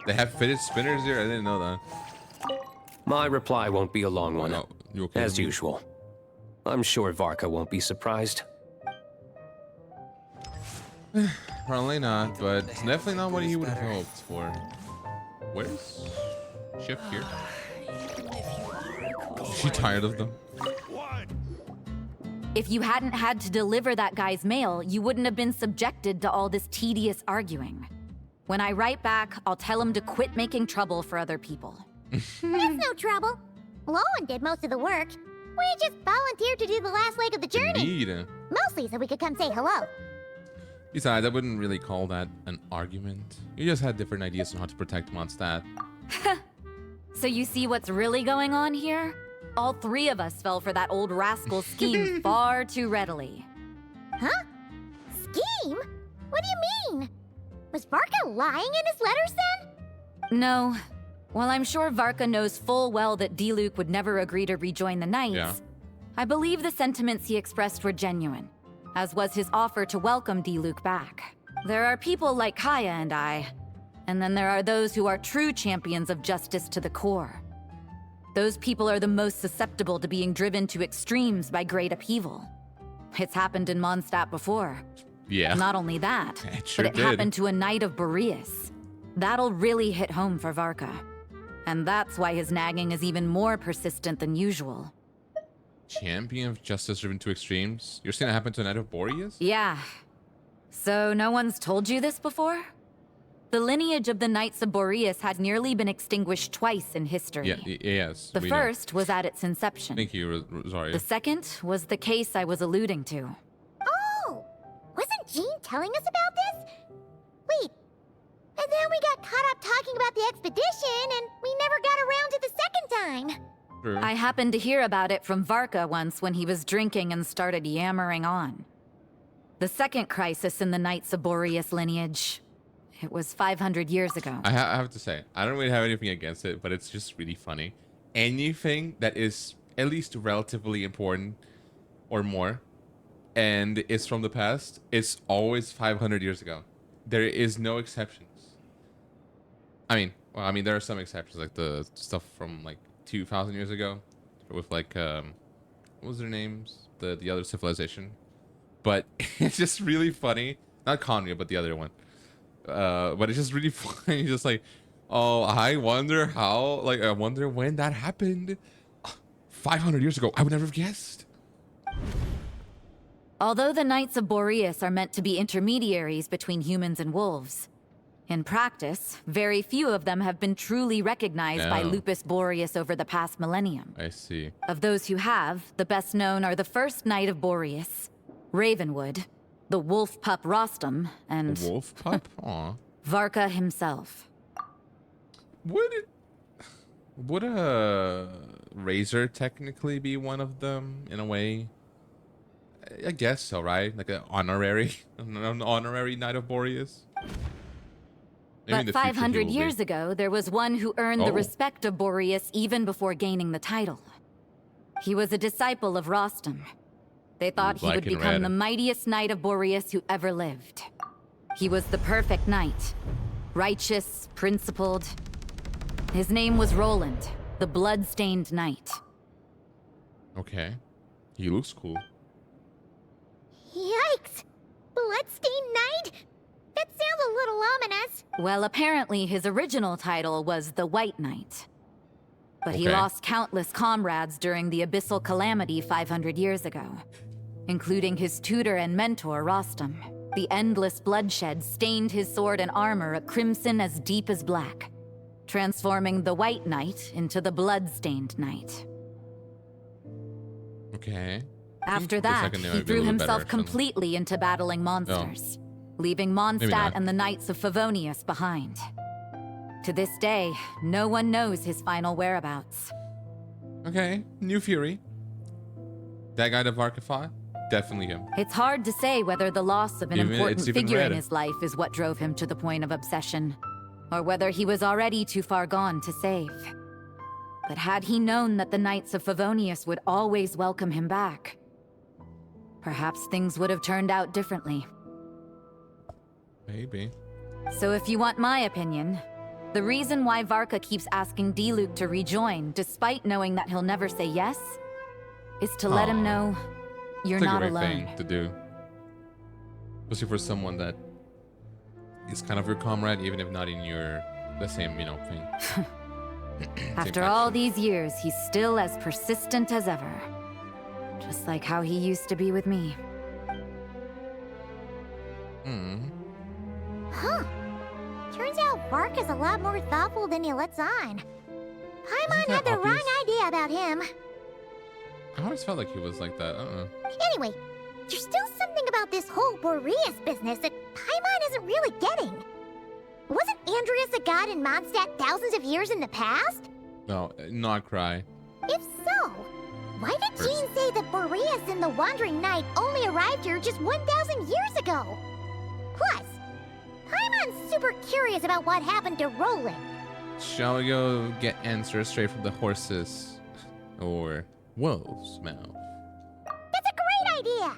They have fidget spinners here? I didn't know that. My reply won't be a long one, Oh, you okay as with me? usual. I'm sure Varka won't be surprised. Probably not, but it's definitely not what he would have hoped for. Where's Chef here? Is she tired of them? If you hadn't had to deliver that guy's mail, you wouldn't have been subjected to all this tedious arguing. When I write back, I'll tell him to quit making trouble for other people. That's no trouble. Lowen did most of the work. We just volunteered to do the last leg of the journey. Indeed. Mostly so we could come say hello. Besides, I wouldn't really call that an argument. You just had different ideas on how to protect Mondstadt. So you see what's really going on here? All three of us fell for that old rascal's scheme far too readily. Huh? Scheme? What do you mean? Was Varka lying in his letters then? No. While I'm sure Varka knows full well that D-Luke would never agree to rejoin the Knights, Yeah. I believe the sentiments he expressed were genuine, as was his offer to welcome D-Luke back. There are people like Kaya and I, and then there are those who are true champions of justice to the core. Those people are the most susceptible to being driven to extremes by great upheaval. It's happened in Mondstadt before. Yeah. Not only that, It sure but it did. happened to a Knight of Boreas. That'll really hit home for Varka. And that's why his nagging is even more persistent than usual. Champion of justice driven to extremes? You're saying that happened to a Knight of Boreas? Yeah. So no one's told you this before? The lineage of the Knights of Boreas had nearly been extinguished twice in history. Yeah, yes. The we know. first was at its inception. Thank you, Rosario. The second was the case I was alluding to. Oh! Wasn't Jean telling us about this? Wait. And then we got caught up talking about the expedition, and we never got around to the second time. True. I happened to hear about it from Varka once when he was drinking and started yammering on. The second crisis in the Knights of Boreas lineage. It was 500 years ago. I have to say, I don't really have anything against it, but it's just really funny. Anything that is at least relatively important or more and it's from the past, it's always 500 years ago. There is no exceptions. I mean, there are some exceptions, like the stuff from like 2,000 years ago, with like what was their names? The other civilization. But it's just really funny. Not Conria, but the other one. But it's just really funny. Just like, oh, I wonder how. Like, I wonder when that happened. 500 years ago, I would never have guessed. Although the Knights of Boreas are meant to be intermediaries between humans and wolves, in practice, very few of them have been truly recognized by Lupus Boreas over the past millennium. I see. Of those who have, the best known are the first Knight of Boreas, Ravenwood, the wolf pup Rostam, and... Wolf pup? Aw. Varka himself. Would a Razor technically be one of them, in a way? I guess so, right? Like an honorary Knight of Boreas? Maybe But 500 years ago, there was one who earned the respect of Boreas even before gaining the title. He was a disciple of Rostam. They thought he would become the mightiest Knight of Boreas who ever lived. He was the perfect knight. Righteous, principled. His name was Roland, the blood-stained knight. Okay. He looks cool. Yikes! Bloodstained Knight? That sounds a little ominous. Well, apparently his original title was the White Knight. But he lost countless comrades during the Abyssal Calamity 500 years ago, including his tutor and mentor, Rostam. The endless bloodshed stained his sword and armor a crimson as deep as black, transforming the White Knight into the Blood-Stained Knight. Okay. After that, he threw himself completely into battling monsters, leaving Mondstadt and the Knights of Favonius behind. To this day, no one knows his final whereabouts. Okay, New Fury. That guy to Varkify? Definitely him. It's hard to say whether the loss of an important figure in his life is what drove him to the point of obsession, or whether he was already too far gone to save. But had he known that the Knights of Favonius would always welcome him back, perhaps things would have turned out differently. Maybe. So if you want my opinion, the reason why Varka keeps asking Diluc to rejoin, despite knowing that he'll never say yes, is to let him know you're not alone. It's a great thing to do. Especially for someone that is kind of your comrade, even if not in the same, thing. After all these years, he's still as persistent as ever. Just like how he used to be with me. Huh. Turns out Varka's a lot more thoughtful than he lets on. Paimon had the wrong idea about him. I always felt like he was like that. I don't know. Anyway, there's still something about this whole Boreas business that Paimon isn't really getting. Wasn't Andreas a god in Mondstadt thousands of years in the past? No, not cry. If so, why did Jean say that Boreas and the Wandering Knight only arrived here just 1,000 years ago? Plus, Paimon's super curious about what happened to Roland. Shall we go get answers straight from the horses? Or wolf's mouth? That's a great idea!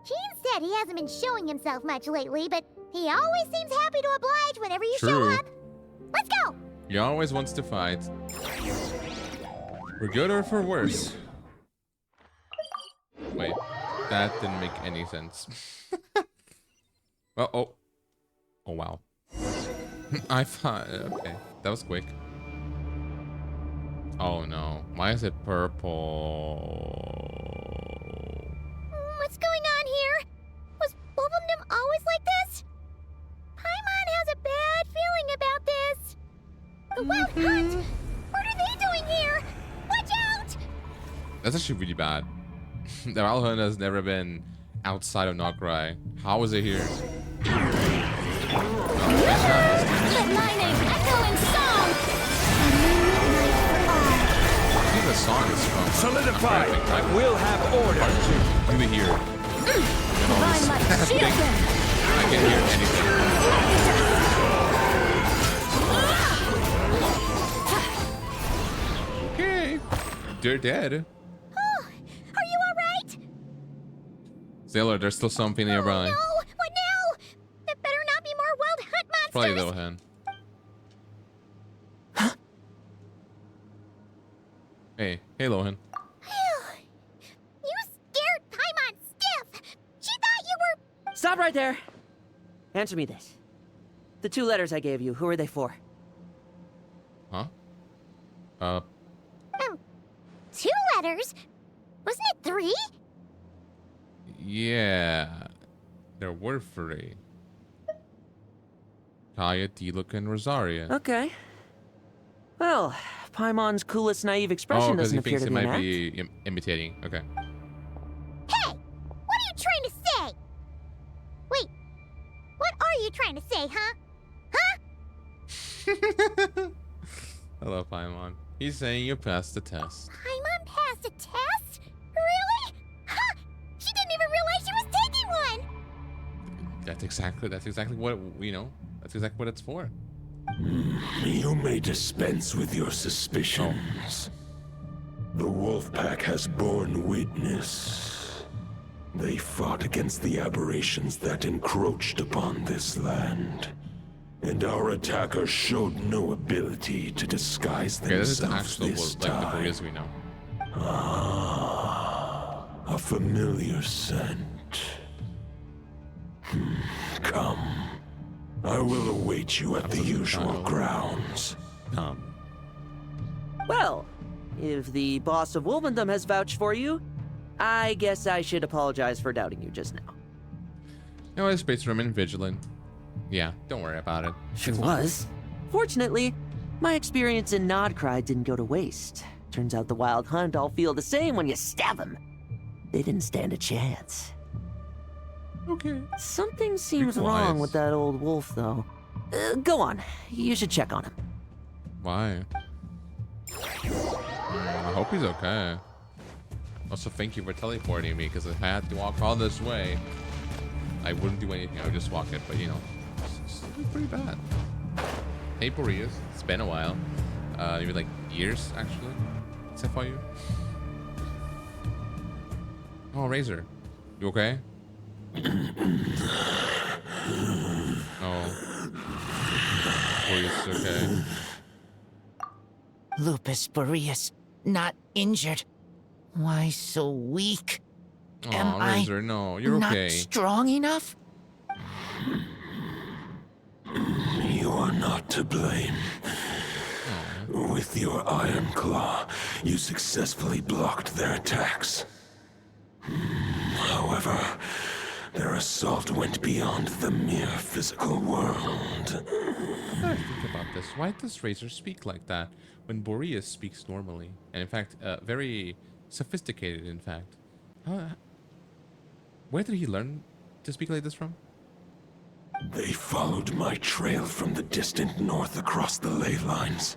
Jean said he hasn't been showing himself much lately, but he always seems happy to oblige whenever you show up. Let's go! He always wants to fight. For good or for worse. Wait, that didn't make any sense. Oh wow. I thought, okay, that was quick. Oh no, why is it purple? What's going on here? Was Wolfendom always like this? Paimon has a bad feeling about this. The Wild Hunt! What are they doing here? Watch out! That's actually really bad. The Wild Hunt has never been outside of Nokrai. How is it here? Let my name echo in song! I think the song is from Solidify! I will have order! Do we hear? Divine light, shield them! I can't hear anything. Okay. They're dead. Oh, are you alright? Sailor, there's still something nearby. Oh no! What now? There better not be more wild hunt monsters! Probably Lohan. Hey, Lohan. You scared Paimon stiff! She thought you were... Stop right there! Answer me this. The 2 letters I gave you, who are they for? Huh? 2 letters? Wasn't it 3? Yeah. There were 3. Kaya, Diluc, and Rosaria. Okay. Well, Paimon's coolest naive expression doesn't appear to be an act. He might be imitating. Okay. Hey! What are you trying to say? Wait. What are you trying to say, huh? Huh? I love Paimon. He's saying you passed the test. Paimon passed a test? Really? Huh! She didn't even realize she was taking one! That's exactly what, you know, that's exactly what it's for. You may dispense with your suspicions. The Wolfpack has borne witness. They fought against the aberrations that encroached upon this land. And our attackers showed no ability to disguise themselves this time. Like the Buddhas we know. Ah, a familiar scent. Come. I will await you at the usual grounds. Well, if the boss of Wolvendom has vouched for you, I guess I should apologize for doubting you just now. No, it's Space Remain vigilant. Yeah, don't worry about it. Sure was. Fortunately, my experience in Nodcry didn't go to waste. Turns out the Wild Hunt all feel the same when you stab them. They didn't stand a chance. Okay. Something seems wrong with that old wolf, though. Go on. You should check on him. Why? I hope he's okay. Also, thank you for teleporting me, because if I had to walk all this way, I wouldn't do anything. I would just walk it, but you know, it's pretty bad. Hey, Boreas. It's been a while. Maybe like years, actually. Except for you. Oh, Razor. You okay? Oh. Boreas, okay. Lupus Boreas, not injured. Why so weak? Am Razor, I no, you're not okay. strong enough? You are not to blame. With your Iron Claw, you successfully blocked their attacks. However, their assault went beyond the mere physical world. I think about this. Why does Razor speak like that when Boreas speaks normally? And in fact, very sophisticated, in fact. Where did he learn to speak like this from? They followed my trail from the distant north across the ley lines.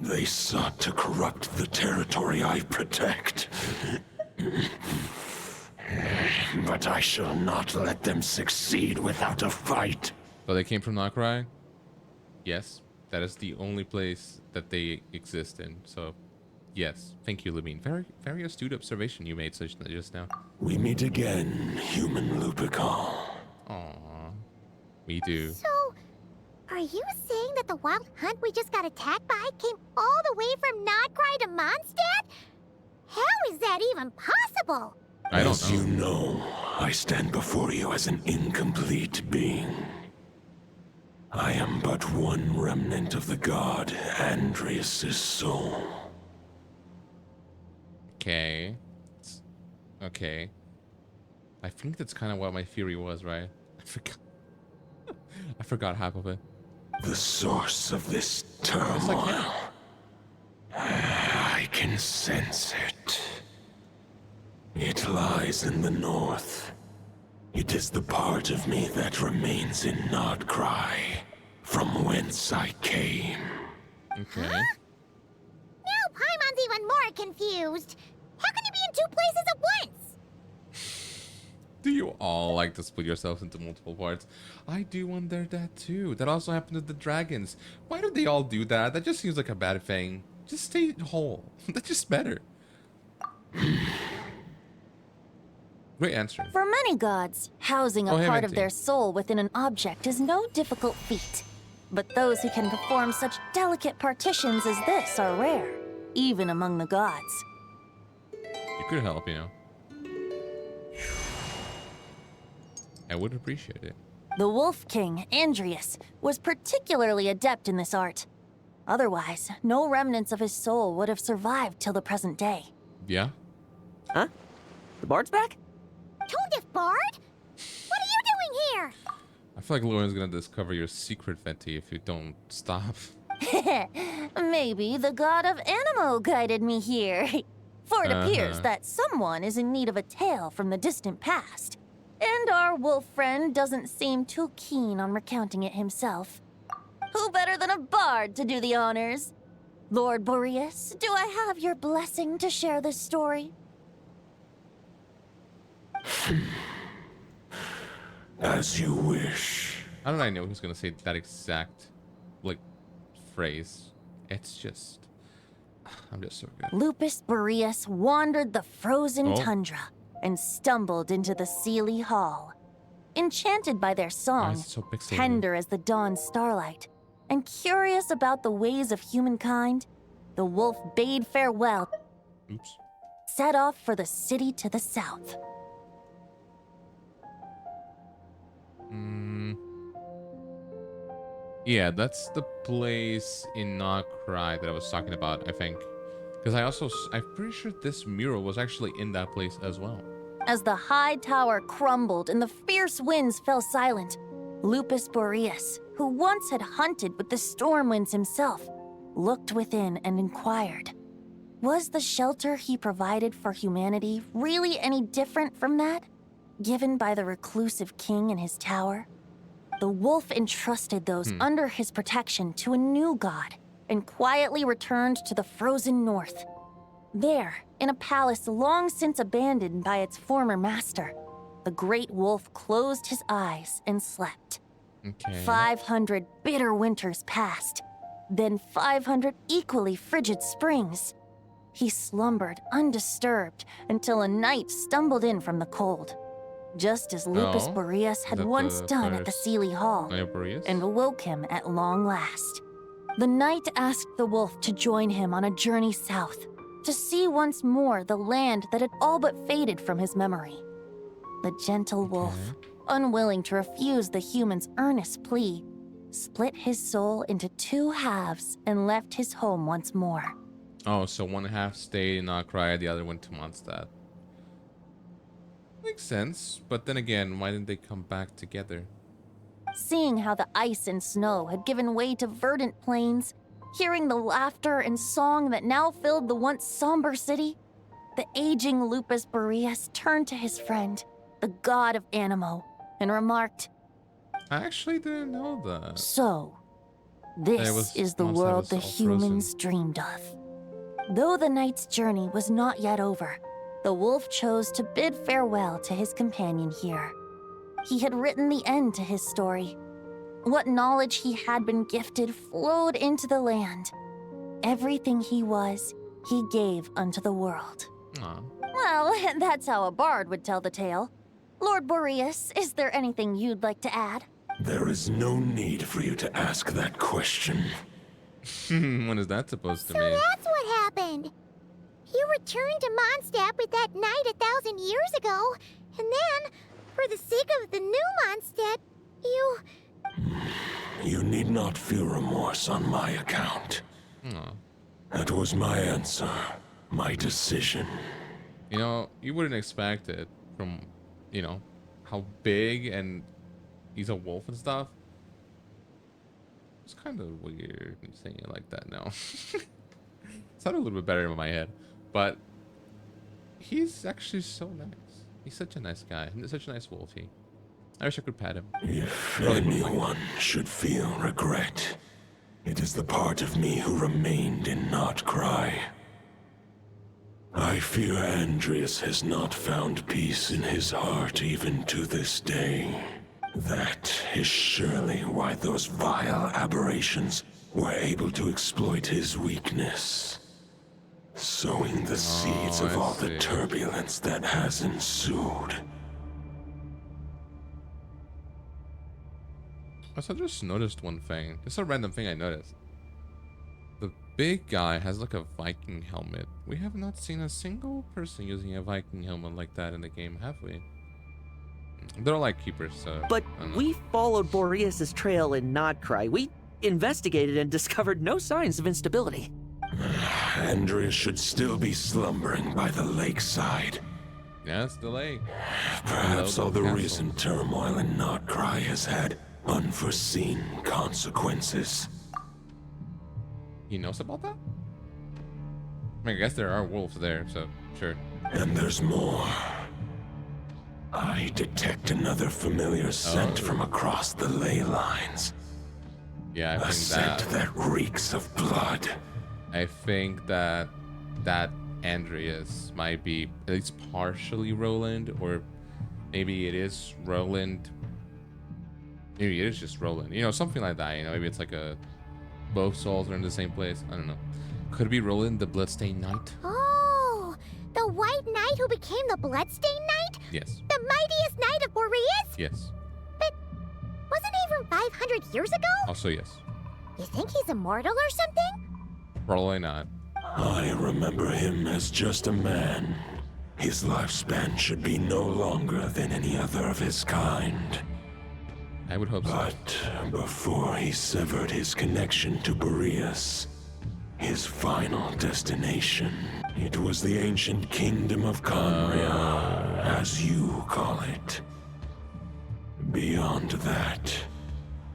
They sought to corrupt the territory I protect. But I shall not let them succeed without a fight. So they came from Nokrai? Yes, that is the only place that they exist in. So, yes, thank you, Lamine. Very astute observation you made just now. We meet again, human Lupical. Aww, me too. So, are you saying that the Wild Hunt we just got attacked by came all the way from Nodcry to Mondstadt? How is that even possible? I don't know. As you know, I stand before you as an incomplete being. I am but one remnant of the god Andrias' soul. Okay. Okay. I think that's kind of what my theory was, right? I forgot half of it. The source of this turmoil. I can sense it. It lies in the north. It is the part of me that remains in Nodcry, from whence I came. Okay. Now Paimon's even more confused. How can you be in 2 places at once? Do you all like to split yourselves into multiple parts? I do wonder that too. That also happened to the dragons. Why do they all do that? That just seems like a bad thing. Just stay whole. That's just better. Great answer. For many gods, housing a Oh, hey, part of Venti. their soul within an object is no difficult feat. But those who can perform such delicate partitions as this are rare, even among the gods. You could help, you know. I would appreciate it. The Wolf King, Andrius, was particularly adept in this art. Otherwise, no remnants of his soul would have survived till the present day. Yeah? Huh? The bard's back? Toadif Bard? What are you doing here? I feel like Lauren's gonna discover your secret, Venti, if you don't stop. Maybe the god of Animo guided me here. For it appears that someone is in need of a tale from the distant past. And our wolf friend doesn't seem too keen on recounting it himself. Who better than a bard to do the honors? Lord Boreas, do I have your blessing to share this story? As you wish. How did I know he was gonna say that exact, like, phrase? It's just... I'm just so good. Lupus Boreas wandered the frozen tundra and stumbled into the Sealy Hall. Enchanted by their song, so pixelated. tender as the dawn starlight, and curious about the ways of humankind, the wolf bade farewell, set off for the city to the south. Yeah, that's the place in Not Cry that I was talking about, I think. Because I'm pretty sure this mural was actually in that place as well. As the high tower crumbled and the fierce winds fell silent, Lupus Boreas, who once had hunted with the storm winds himself, looked within and inquired, was the shelter he provided for humanity really any different from that, given by the reclusive king in his tower? The wolf entrusted those under his protection to a new god and quietly returned to the frozen north. There, in a palace long since abandoned by its former master, the great wolf closed his eyes and slept. Okay. 500 bitter winters passed, then 500 equally frigid springs. He slumbered undisturbed until a night stumbled in from the cold, just as Lupus Boreas had once done at the Sealy Hall, and awoke him at long last. The knight asked the wolf to join him on a journey south, to see once more the land that had all but faded from his memory. The gentle wolf, unwilling to refuse the human's earnest plea, split his soul into two halves and left his home once more. Oh, so one half stayed in Not Cry, the other went to Mondstadt. Makes sense, but then again, why didn't they come back together? Seeing how the ice and snow had given way to verdant plains, hearing the laughter and song that now filled the once somber city, the aging Lupus Boreas turned to his friend, the god of Animo, and remarked, I actually didn't know that. So, this is the world the humans dreamed of. Though the knight's journey was not yet over, the wolf chose to bid farewell to his companion here. He had written the end to his story. What knowledge he had been gifted flowed into the land. Everything he was, he gave unto the world. Well, that's how a bard would tell the tale. Lord Boreas, is there anything you'd like to add? There is no need for you to ask that question. What is that supposed to So mean? that's what happened. You returned to Mondstadt with that knight 1,000 years ago, and then, for the sake of the new Mondstadt, you... You need not feel remorse on my account. That was my answer, my decision. You know, you wouldn't expect it from, you know, how big and he's a wolf and stuff. It's kind of weird saying it like that now. It sounded a little bit better in my head. But he's actually so nice. He's such a nice guy. Such a nice wolfie. I wish I could pet him. If anyone should feel regret, it is the part of me who remained in Not Cry. I fear Andrius has not found peace in his heart even to this day. That is surely why those vile aberrations were able to exploit his weakness, sowing the seeds of all the turbulence that has ensued. Also, I just noticed one thing. Just a random thing I noticed. The big guy has like a Viking helmet. We have not seen a single person using a Viking helmet like that in the game, have we? They're like keepers, so... But we followed Boreas' trail in Nodcry. We investigated and discovered no signs of instability. Andreas should still be slumbering by the lakeside. Yeah, it's the lake. Perhaps all the castle. recent turmoil in Nodcry has had unforeseen consequences. He knows about that? I mean, I guess there are wolves there, so sure. And there's more. I detect another familiar scent from across the ley lines. Yeah, I think a scent that reeks of blood. I think that Andreas might be at least partially Roland, or maybe it is Roland. Maybe it is just Roland. You know, something like that. You know, maybe it's like a both souls are in the same place. I don't know. Could it be Roland, the Bloodstained Knight? Oh, the White Knight who became the Bloodstained Knight? Yes. The mightiest knight of Boreas? Yes. But wasn't he from 500 years ago? Also yes. You think he's immortal or something? Probably not. I remember him as just a man. His lifespan should be no longer than any other of his kind. I would hope so. But before he severed his connection to Boreas, his final destination, it was the ancient kingdom of Conria, as you call it. Beyond that,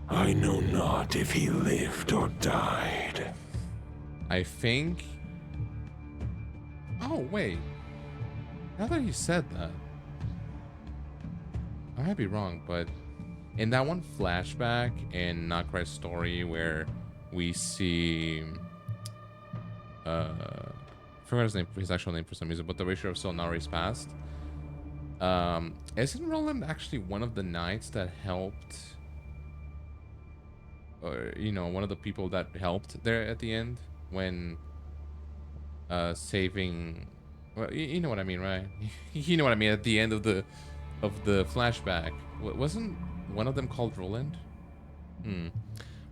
I know not if he lived or died. I think... Oh, wait. Now that you said that, I might be wrong, but in that one flashback in Nodcry's story where we see... I forgot his name, his actual name for some reason, but the Erasure of Solnari's past. Isn't Roland actually one of the knights that helped, or you know, one of the people that helped there at the end when saving? Well, you know what I mean, right? You know what I mean. At the end of the flashback, wasn't one of them called Roland?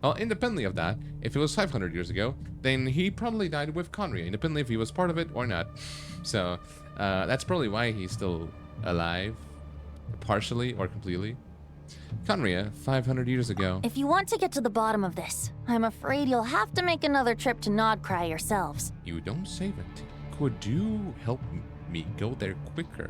Well, independently of that, if it was 500 years ago, then he probably died with Conria, independently if he was part of it or not. So that's probably why he's still alive, partially or completely. Conria, 500 years ago. If you want to get to the bottom of this, I'm afraid you'll have to make another trip to Nodcry yourselves. You don't say that. Could you help me go there quicker?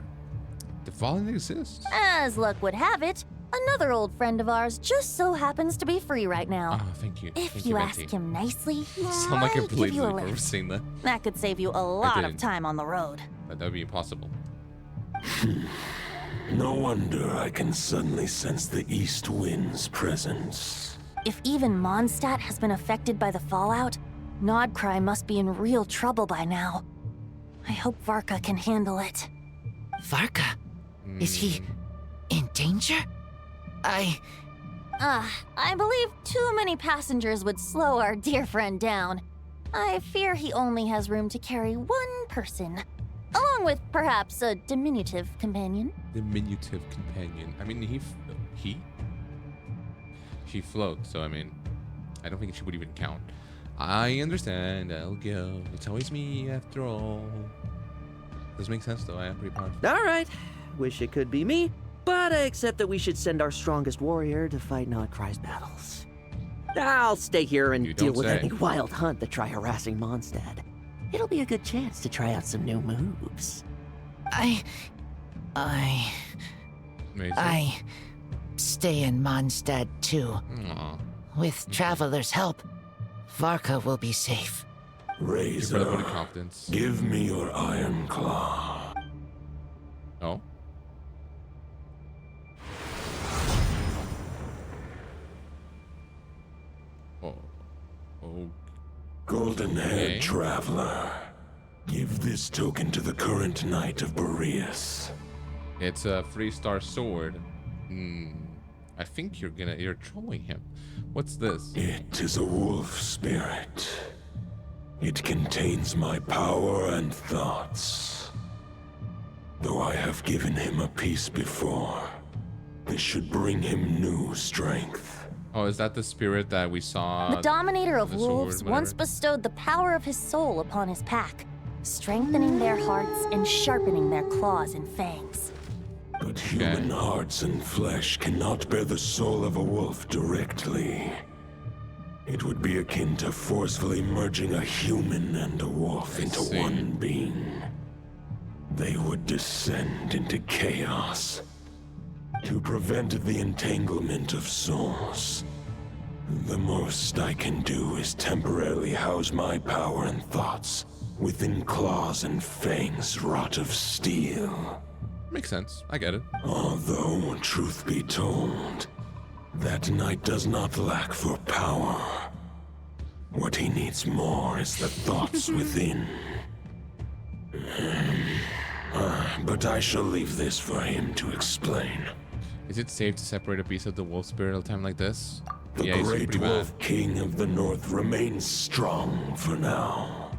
The Fallen exists. As luck would have it, another old friend of ours just so happens to be free right now. Oh, thank you. If Thank you Venti. ask him nicely, he Sound like I might give completely you a lift. overseen that. That could save you a lot of didn't. time on the road. That would be impossible. No wonder I can suddenly sense the east wind's presence. If even Mondstadt has been affected by the fallout, Nodcry must be in real trouble by now. I hope Varka can handle it. Varka? Is he in danger? I believe too many passengers would slow our dear friend down. I fear he only has room to carry one person, along with perhaps a diminutive companion. Diminutive companion. I mean, she floats, so I mean, I don't think she would even count. I understand. I'll go. It's always me after all. Does make sense though. I am pretty powerful. All right. Wish it could be me, but I accept that we should send our strongest warrior to fight Nodcry's battles. I'll stay here and deal with say. any wild hunt that try harassing Mondstadt. It'll be a good chance to try out some new moves. I stay in Mondstadt too. Aww. With Traveler's help, Varka will be safe. Razor, give me your iron claw. Oh? Oh. Golden-haired traveler, give this token to the current knight of Boreas. It's a 3-star sword. I think you're trolling him. What's this? It is a wolf spirit. It contains my power and thoughts. Though I have given him a piece before, this should bring him new strength. Oh, is that the spirit that we saw? The Dominator of the sword, Wolves once whatever? bestowed the power of his soul upon his pack, strengthening their hearts and sharpening their claws and fangs. But human hearts and flesh cannot bear the soul of a wolf directly. It would be akin to forcefully merging a human and a wolf into one being. They would descend into chaos. To prevent the entanglement of souls, the most I can do is temporarily house my power and thoughts within claws and fangs wrought of steel. Makes sense. I get it. Although, truth be told, that knight does not lack for power. What he needs more is the thoughts within. But I shall leave this for him to explain. Is it safe to separate a piece of the wolf spirit at a time like this? The Yeah, he's great pretty wolf king of the north remains strong for now.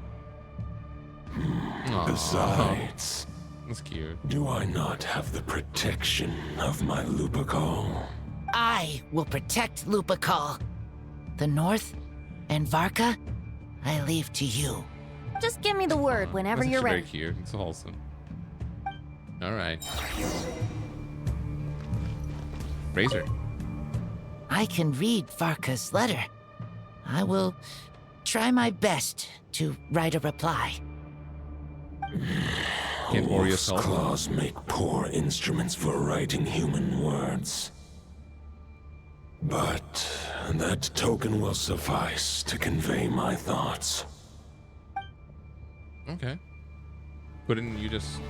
Aw. Besides, That's cute. do I not have the protection of my Lupical? I will protect Lupakal. The North and Varka, I leave to you. Just give me the word whenever That's you're actually ready. very cute. It's wholesome. All right. Razor. I can read Varka's letter. I will try my best to write a reply. Can Wolf's Oreo help? claws make poor instruments for writing human words. But that token will suffice to convey my thoughts. Okay. Couldn't you just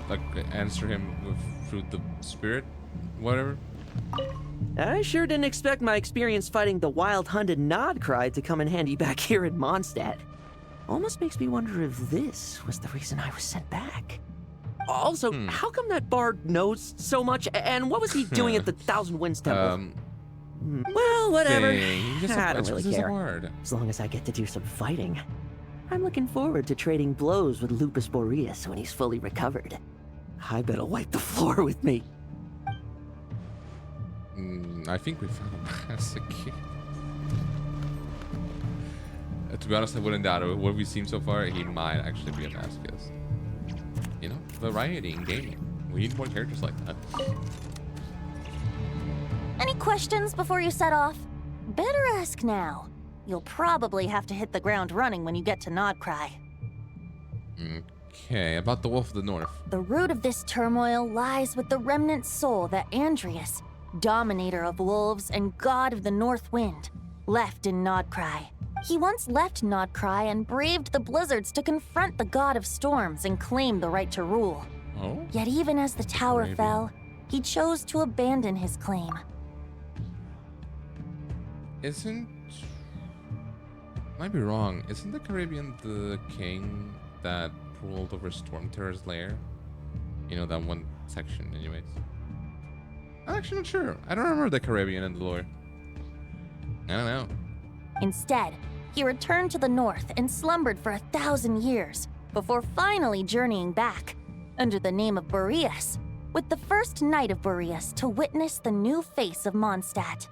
like answer him through the spirit, whatever? I sure didn't expect my experience fighting the wild-hunted Nodcry to come in handy back here in Mondstadt. Almost makes me wonder if this was the reason I was sent back. Also, how come that bard knows so much, and what was he doing at the Thousand Winds Temple? Well, whatever. He's just I a- don't really he's just a care. bard. As long as I get to do some fighting. I'm looking forward to trading blows with Lupus Boreas when he's fully recovered. I bet he'll wipe the floor with me. I think we found a masochist. To be honest, I wouldn't doubt it. What we've seen so far, he might actually be a masochist. You know, variety in gaming. We need more characters like that. Any questions before you set off? Better ask now. You'll probably have to hit the ground running when you get to Nodcry. Okay, about the Wolf of the North. The root of this turmoil lies with the remnant soul that Andreas, Dominator of Wolves and God of the North Wind, left in Nodcry. He once left Nodcry and braved the blizzards to confront the God of Storms and claim the right to rule. Oh? Yet even as the tower Maybe. fell, he chose to abandon his claim. Isn't... Might be wrong. Isn't the Caribbean the king that ruled over Storm Terror's lair? You know, that one section, anyways. I'm actually not sure. I don't remember the Caribbean in the lore. I don't know. Instead, he returned to the north and slumbered for 1,000 years before finally journeying back, under the name of Boreas, with the first knight of Boreas to witness the new face of Mondstadt.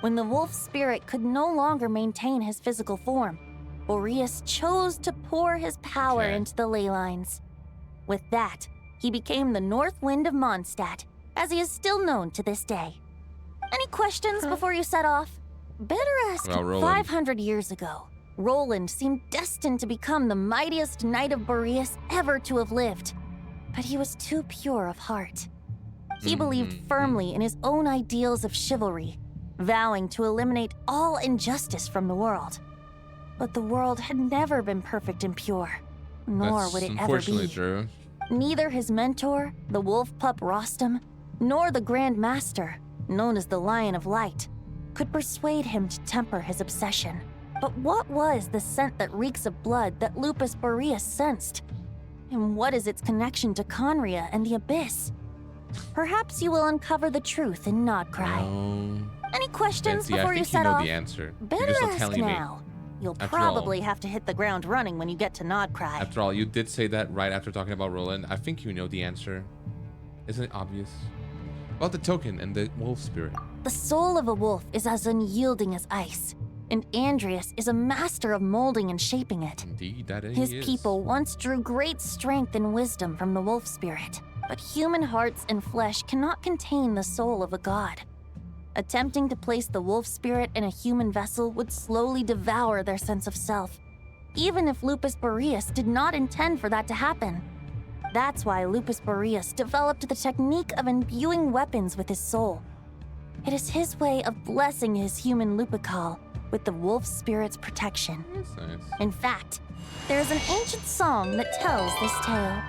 When the wolf spirit could no longer maintain his physical form, Boreas chose to pour his power into the ley lines. With that, he became the North Wind of Mondstadt, as he is still known to this day. Any questions before you set off? Better ask. Well, Roland. 500 years ago, Roland seemed destined to become the mightiest knight of Boreas ever to have lived. But he was too pure of heart. He believed firmly in his own ideals of chivalry, vowing to eliminate all injustice from the world. But the world had never been perfect and pure, nor That's would it ever unfortunately be. true. Neither his mentor, the wolf pup Rostam, nor the Grand Master, known as the Lion of Light, could persuade him to temper his obsession. But what was the scent that reeks of blood that Lupus Boreas sensed? And what is its connection to Conria and the Abyss? Perhaps you will uncover the truth in Nodcry. No. Any questions Betsy, before I you think you set know off? the answer. You're Better just not ask telling me. now. You'll After probably all. have to hit the ground running when you get to Nodcry. After all, you did say that right after talking about Roland. I think you know the answer. Isn't it obvious? About the token and the wolf spirit. The soul of a wolf is as unyielding as ice, and Andreas is a master of molding and shaping it. Indeed, that is. His people once drew great strength and wisdom from the wolf spirit, but human hearts and flesh cannot contain the soul of a god. Attempting to place the wolf spirit in a human vessel would slowly devour their sense of self, even if Lupus Boreas did not intend for that to happen. That's why Lupus Boreas developed the technique of imbuing weapons with his soul. It is his way of blessing his human Lupical with the wolf spirit's protection. That's nice. In fact, there is an ancient song that tells this tale.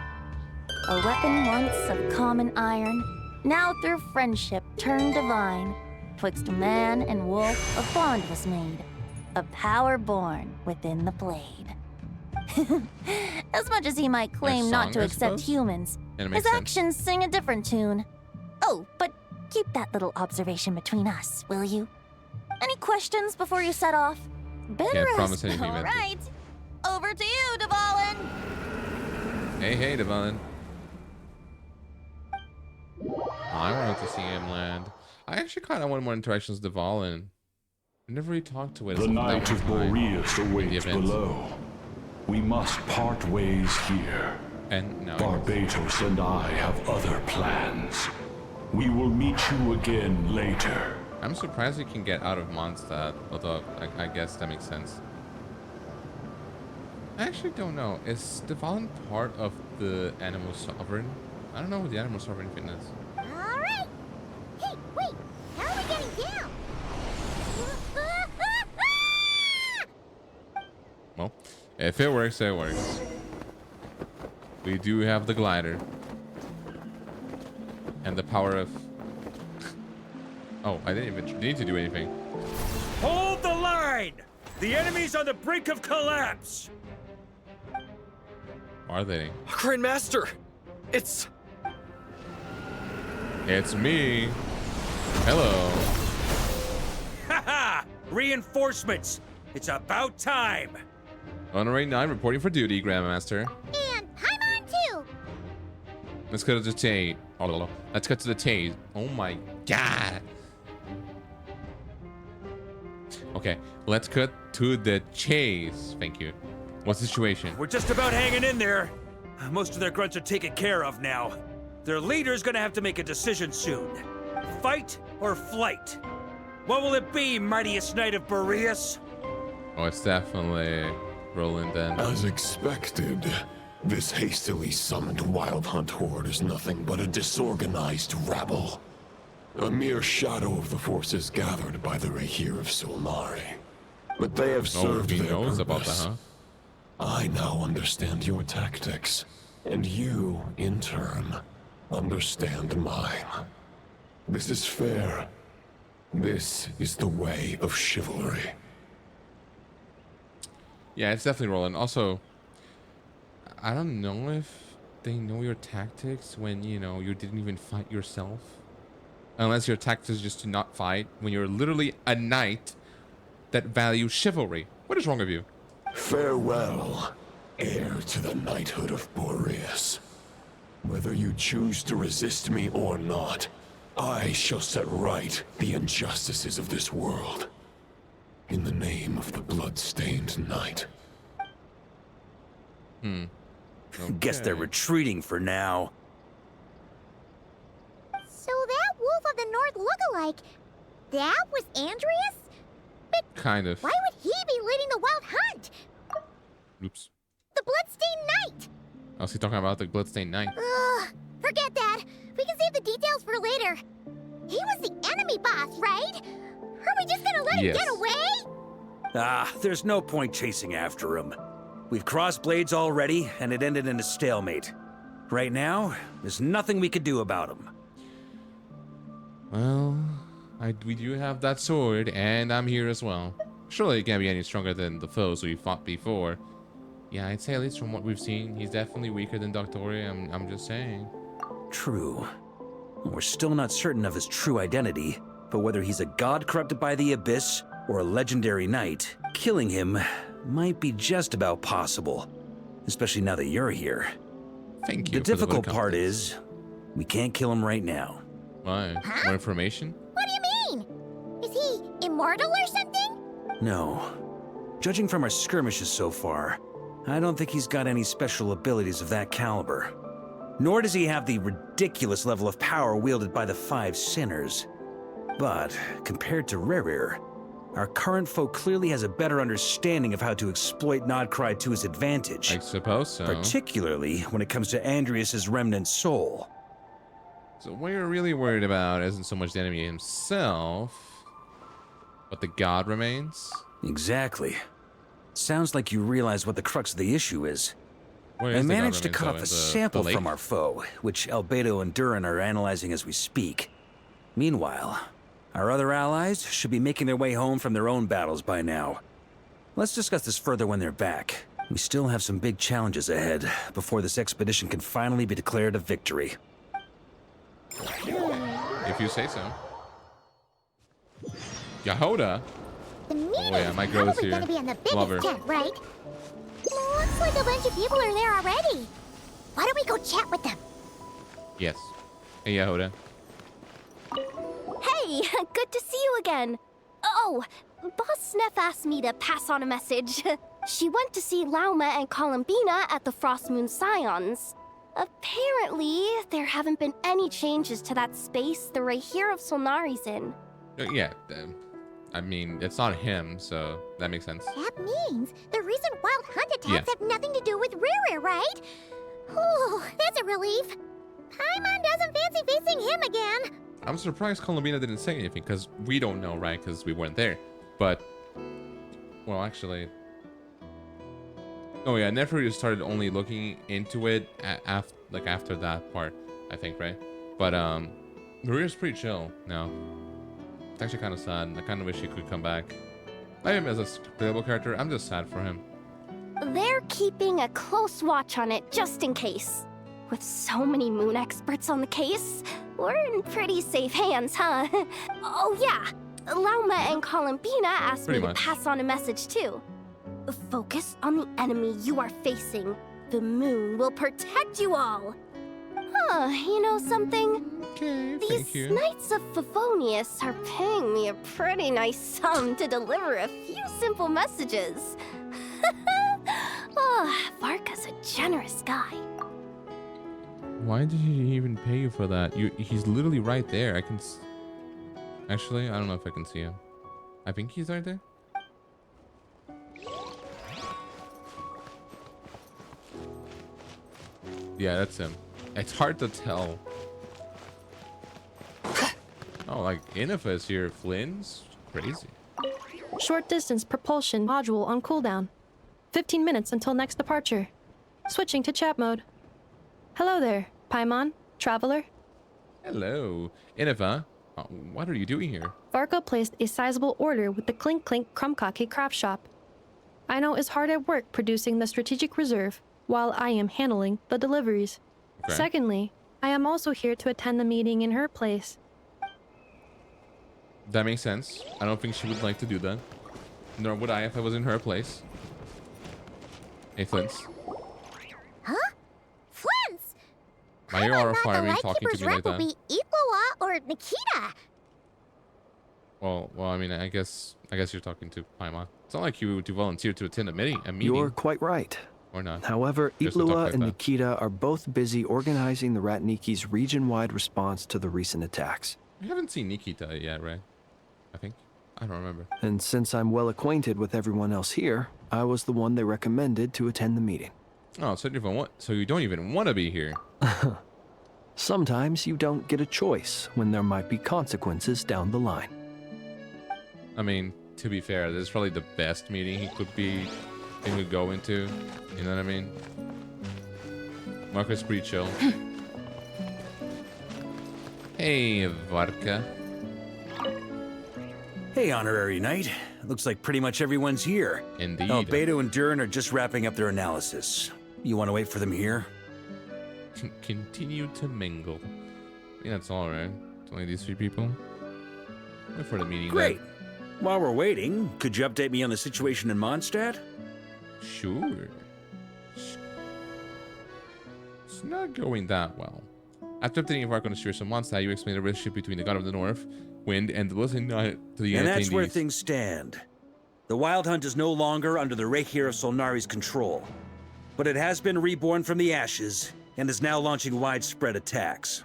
A weapon once of common iron, now through friendship turned divine. Twixt man and wolf a bond was made, a power born within the blade. As much as he might claim not to accept humans, his actions sing a different tune. Oh, but keep that little observation between us, will you? Any questions before you set off? Can't promise anything. All right, over to you, Dvalin. Hey, Dvalin. I wanted to see him land. I actually kind of want more interactions with Dvalin. I never really talked to it. The Knight of Boreas awaits below. We must part ways here. And no, Barbatos and I have other plans. We will meet you again later. I'm surprised you can get out of Mondstadt, although I guess that makes sense. I actually don't know. Is Dvalin part of the Animal Sovereign? I don't know what the Animal Sovereign is. Alright! Hey, wait! How are we getting down? Well, if it works, it works. We do have the glider. And the power of... Oh, I didn't even need to do anything. Hold the line! The enemy's on the brink of collapse! Are they? Grandmaster! It's me. Hello. Haha! Reinforcements! It's about time! Honorary 9 reporting for duty, Grandmaster. And Paimon too! Let's go to the Tay. Let's get to the Tay. Oh my god. Okay, let's cut to the chase. Thank you. What's the situation? We're just about hanging in there. Most of their grunts are taken care of now. Their leader's gonna have to make a decision soon. Fight or flight? What will it be, mightiest knight of Boreas? Oh, it's definitely Roland then. As expected, this hastily summoned Wild Hunt horde is nothing but a disorganized rabble. A mere shadow of the forces gathered by the Rahir of Solnari. But they have served their purpose. About that, huh? I now understand your tactics, and you, in turn, understand mine. This is fair. This is the way of chivalry. Yeah, it's definitely Roland. Also, I don't know if they know your tactics when, you know, you didn't even fight yourself. Unless your tactics is just to not fight when you're literally a knight that values chivalry. What is wrong with you? Farewell, heir to the knighthood of Boreas. Whether you choose to resist me or not, I shall set right the injustices of this world. In the name of the blood-stained knight. Okay. Guess they're retreating for now. So that Wolf of the North lookalike, that was Andreas? But kind of. why would he be leading the Wild Hunt? Oops. The Bloodstained Knight! I was he talking about the Bloodstained Knight? Ugh, forget that. We can save the details for later. He was the enemy boss, right? Are we just gonna let him get away? Ah, there's no point chasing after him. We've crossed blades already, and it ended in a stalemate. Right now, there's nothing we could do about him. Well, we do have that sword, and I'm here as well. Surely it can't be any stronger than the foes we fought before. Yeah, I'd say at least from what we've seen, he's definitely weaker than Doctori. I'm just saying. True. We're still not certain of his true identity, but whether he's a god corrupted by the Abyss or a legendary knight, killing him might be just about possible, especially now that you're here. Thank you. The difficult part is, we can't kill him right now. Why? More information? What do you mean? immortal or something? No. Judging from our skirmishes so far, I don't think he's got any special abilities of that caliber. Nor does he have the ridiculous level of power wielded by the Five Sinners. But, compared to Rerir, our current foe clearly has a better understanding of how to exploit Nodcry to his advantage. I suppose so. Particularly when it comes to Andrias's remnant soul. So what you're really worried about isn't so much the enemy himself, but the god remains? Exactly. Sounds like you realize what the crux of the issue is. I managed to cut off a sample from our foe, which Albedo and Durin are analyzing as we speak. Meanwhile, our other allies should be making their way home from their own battles by now. Let's discuss this further when they're back. We still have some big challenges ahead before this expedition can finally be declared a victory. If you say so. Yahoda? The meeting's yeah, my girl is probably here. gonna be in the biggest Love her. tent, right? Looks like a bunch of people are there already. Why don't we go chat with them? Yes. Hey, Yahoda. Hey, good to see you again. Oh, Boss Sneff asked me to pass on a message. She went to see Lauma and Columbina at the Frostmoon Scions. Apparently, there haven't been any changes to that space the Rahir of Solnari's in. Yeah, I mean, it's not him, so that makes sense. That means the recent wild hunt attacks Yeah. have nothing to do with Rerir, right? Whew, that's a relief. Paimon doesn't fancy facing him again. I'm surprised Columbina didn't say anything, because we don't know, right? Because we weren't there. But, well, actually... Oh yeah, Neferu started only looking into it after that part, I think, right? But, Maria's pretty chill now. It's actually kind of sad. I kind of wish he could come back. I am as a playable character. I'm just sad for him. They're keeping a close watch on it just in case. With so many moon experts on the case, we're in pretty safe hands, huh? Oh yeah, Lauma and Columbina asked Pretty me much. to pass on a message too. Focus on the enemy you are facing. The moon will protect you all. Huh, you know something? Okay, These thank you. Knights of Favonius are paying me a pretty nice sum to deliver a few simple messages. Oh, Varka's a generous guy. Why did he even pay you for that? He's literally right there. I can... Actually, I don't know if I can see him. I think he's right there. Yeah, that's him. It's hard to tell. Oh, like Innifa is here. Flynn's crazy. Short distance propulsion module on cooldown. 15 minutes until next departure. Switching to chat mode. Hello there, Paimon, traveler. Hello, Innifa. What are you doing here? Varka placed a sizable order with the Clink Clink Krumkake craft shop. Aino is hard at work producing the strategic reserve, while I am handling the deliveries. Okay. Secondly, I am also here to attend the meeting in her place. That makes sense. I don't think she would like to do that. Nor would I if I was in her place. Hey, Flint's. Huh? Flint's? Why you are The farming talking to Lightkeeper's me like rep will that? be Iqua or Nikita. Well, I mean, I guess you're talking to Paimon. It's not like you would volunteer to attend a meeting. You're quite right. Or not. However, Just to talk Itlua like and that. Nikita are both busy organizing the Ratniki's region-wide response to the recent attacks. We haven't seen Nikita yet, right? I think. I don't remember. And since I'm well acquainted with everyone else here, I was the one they recommended to attend the meeting. Oh, so you don't even want to be here. Sometimes you don't get a choice when there might be consequences down the line. I mean, to be fair, this is probably the best meeting he could go into. You know what I mean? Marco's pretty chill. Hey, Varka. Hey, Honorary Knight. Looks like pretty much everyone's here. Indeed. Albedo and Durin are just wrapping up their analysis. You want to wait for them here? Continue to mingle. I think that's all, right? It's only these three people. Wait for the meeting. Great. While we're waiting, could you update me on the situation in Mondstadt? Sure. It's not going that well. After updating Varka on the situation of Mondstadt, you explain the relationship between the God of the North wind and the blessing night to the And that's where attendees. things stand. The Wild Hunt is no longer under the Rakier of Solnari's control, but it has been reborn from the ashes and is now launching widespread attacks.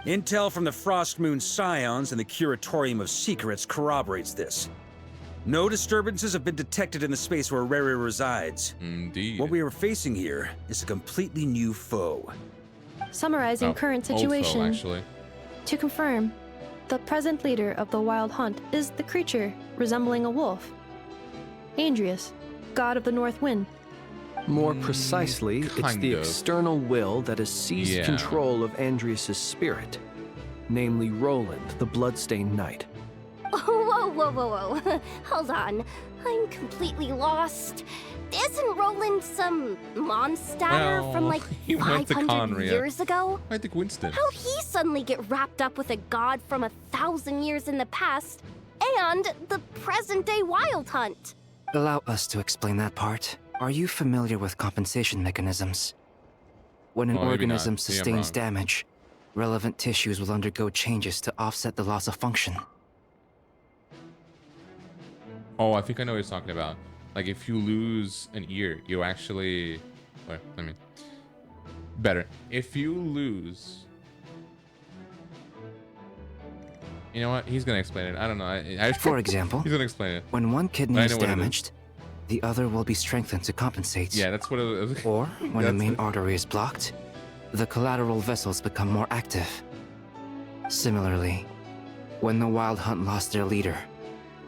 Intel from the Frostmoon Scions and the Curatorium of Secrets corroborates this. No disturbances have been detected in the space where Rere resides. Indeed. What we are facing here is a completely new foe. Summarizing current old foe, situation. actually. To confirm, the present leader of the Wild Hunt is the creature resembling a wolf. Andrius, god of the North Wind. More precisely, it's kind the of. external will that has seized Yeah. control of Andrius' spirit, namely Roland, the Bloodstained Knight. Whoa, whoa, whoa, whoa. Hold on. I'm completely lost. Isn't Roland some monster from like he went to 500 Conria. years ago? I think Winston. How'd he suddenly get wrapped up with a god from 1,000 years in the past and the present-day Wild Hunt? Allow us to explain that part. Are you familiar with compensation mechanisms? When an Well, maybe not. organism Maybe I'm sustains wrong. damage, relevant tissues will undergo changes to offset the loss of function. Oh, I think I know what you're talking about. Like, if you lose an ear, you actually... better. If you lose... You know what? He's gonna explain it. I don't know. For example, he's gonna explain it. when one kidney I is know what it is. damaged, the other will be strengthened to compensate. Yeah, that's what it was. Or, when a That's main it. artery is blocked, the collateral vessels become more active. Similarly, when the Wild Hunt lost their leader,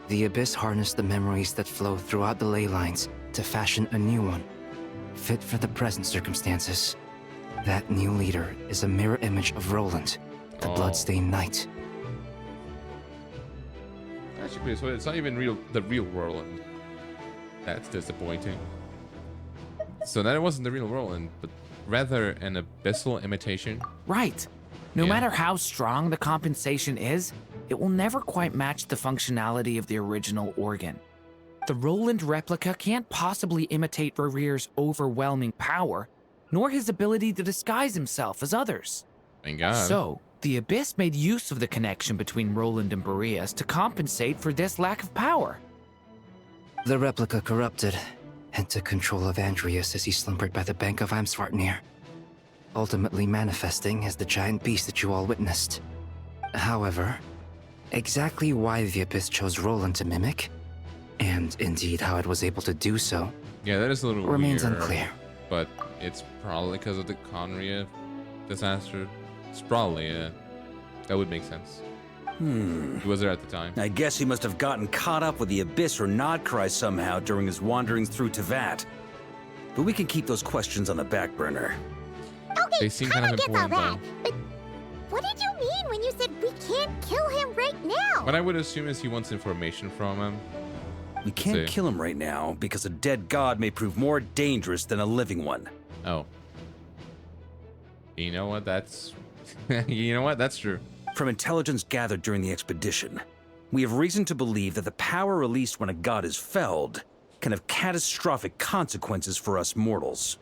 the Abyss harnessed the memories that flow throughout the ley lines to fashion a new one, fit for the present circumstances. That new leader is a mirror image of Roland, the Oh. Bloodstained Knight. Actually, so it's not even the real Roland. That's disappointing. So that it wasn't the real Roland, but rather an abyssal imitation. Right. No Yeah. matter how strong the compensation is, it will never quite match the functionality of the original organ. The Roland replica can't possibly imitate Rarere's overwhelming power, nor his ability to disguise himself as others. Thank God. So, the Abyss made use of the connection between Roland and Boreas to compensate for this lack of power. The replica corrupted and took control of Andrius as he slumbered by the bank of Amsvartnir, ultimately manifesting as the giant beast that you all witnessed. However, exactly why the Abyss chose Roland to mimic, and indeed how it was able to do so, Yeah, that is a little remains weird, unclear. But it's probably because of the Conria disaster. It's probably, that would make sense. He was there at the time. I guess he must have gotten caught up with the Abyss or Nodcry somehow during his wanderings through Tevat. But we can keep those questions on the back burner. They seem kind of Gets all important, that, though. but what did you mean when you said we can't kill him right now? What I would assume is he wants information from him. We can't see. kill him right now because a dead god may prove more dangerous than a living one. Oh. You know what? That's... you know what? That's true. From intelligence gathered during the expedition, we have reason to believe that the power released when a god is felled can have catastrophic consequences for us mortals.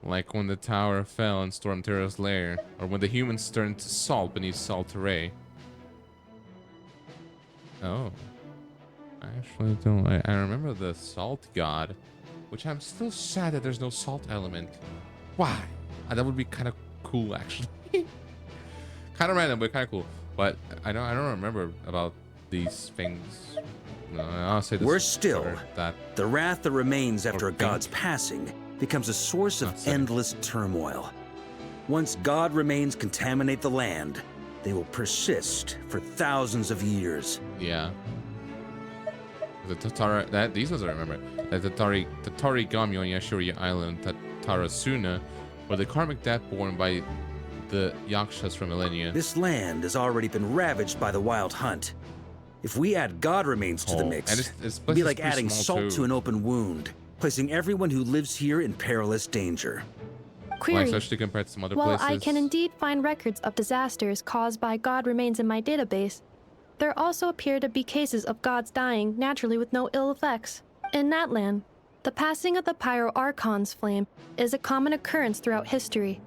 Like when the tower fell in Storm Terra's lair, or when the humans turned to salt beneath Salteray. Oh. I actually don't... I remember the salt god, which I'm still sad that there's no salt element. Why? That would be kind of cool, actually. Kind of random, but kind of cool. But I don't remember about these things. No, I'll say this. Worse still, that the wrath that remains after a god's passing becomes a source of endless turmoil. Once god remains contaminate the land, they will persist for thousands of years. Yeah. The Tatara, these ones I remember. The Tatari Gami on Yashuri Island, Tatarasuna, were the karmic death born by the Yakshas from millennia. This land has already been ravaged by the Wild Hunt. If we add god remains to the mix, and it's it'd be like pretty adding small, salt too. to an open wound, placing everyone who lives here in perilous danger. Query. Like, especially compared to some other While places. I can indeed find records of disasters caused by god remains in my database, there also appear to be cases of gods dying naturally with no ill effects. In that land, the passing of the Pyro Archon's flame is a common occurrence throughout history,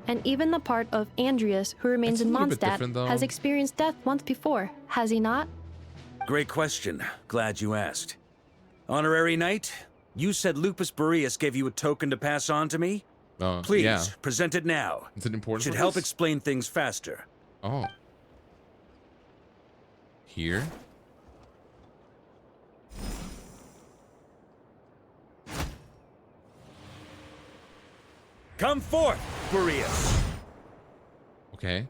And even the part of Andreas who remains in a little bit Mondstadt different, though. has experienced death once before, has he not? Great question. Glad you asked. Honorary Knight, you said Lupus Boreas gave you a token to pass on to me? Please, yeah. present it now. Is it important? Should for help this? explain things faster. Oh. Here? Come forth, Boreas. Okay.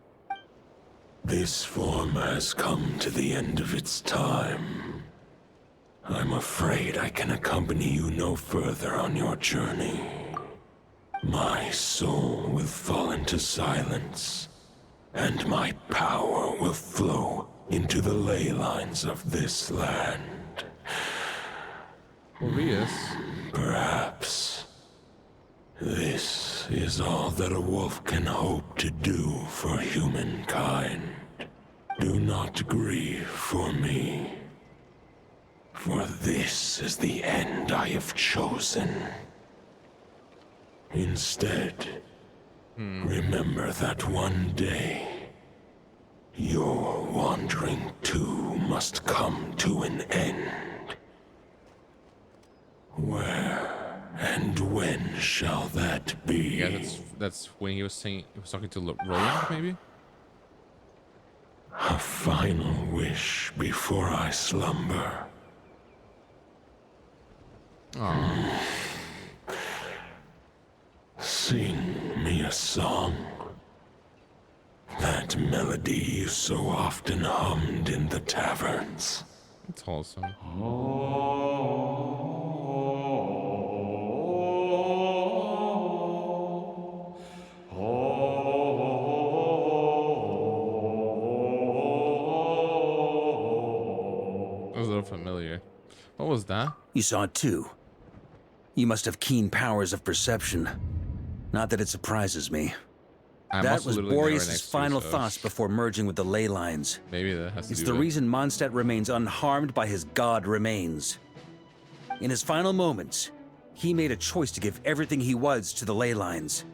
This form has come to the end of its time. I'm afraid I can accompany you no further on your journey. My soul will fall into silence, and my power will flow into the ley lines of this land. Boreas. Perhaps this is all that a wolf can hope to do for humankind. Do not grieve for me, for this is the end I have chosen. Instead, remember that one day, your wandering too must come to an end. Where and when shall that be? Yeah, that's when he was saying he was talking to Roland, maybe. A final wish before I slumber. Aww. Sing me a song. That melody you so often hummed in the taverns. It's wholesome. That was a little familiar. What was that? You saw it too. You must have keen powers of perception. Not that it surprises me. That was Boreas' final thoughts before merging with the ley lines. Maybe that has to It's do the with it. reason Mondstadt remains unharmed by his god remains. In his final moments, he made a choice to give everything he was to the ley lines.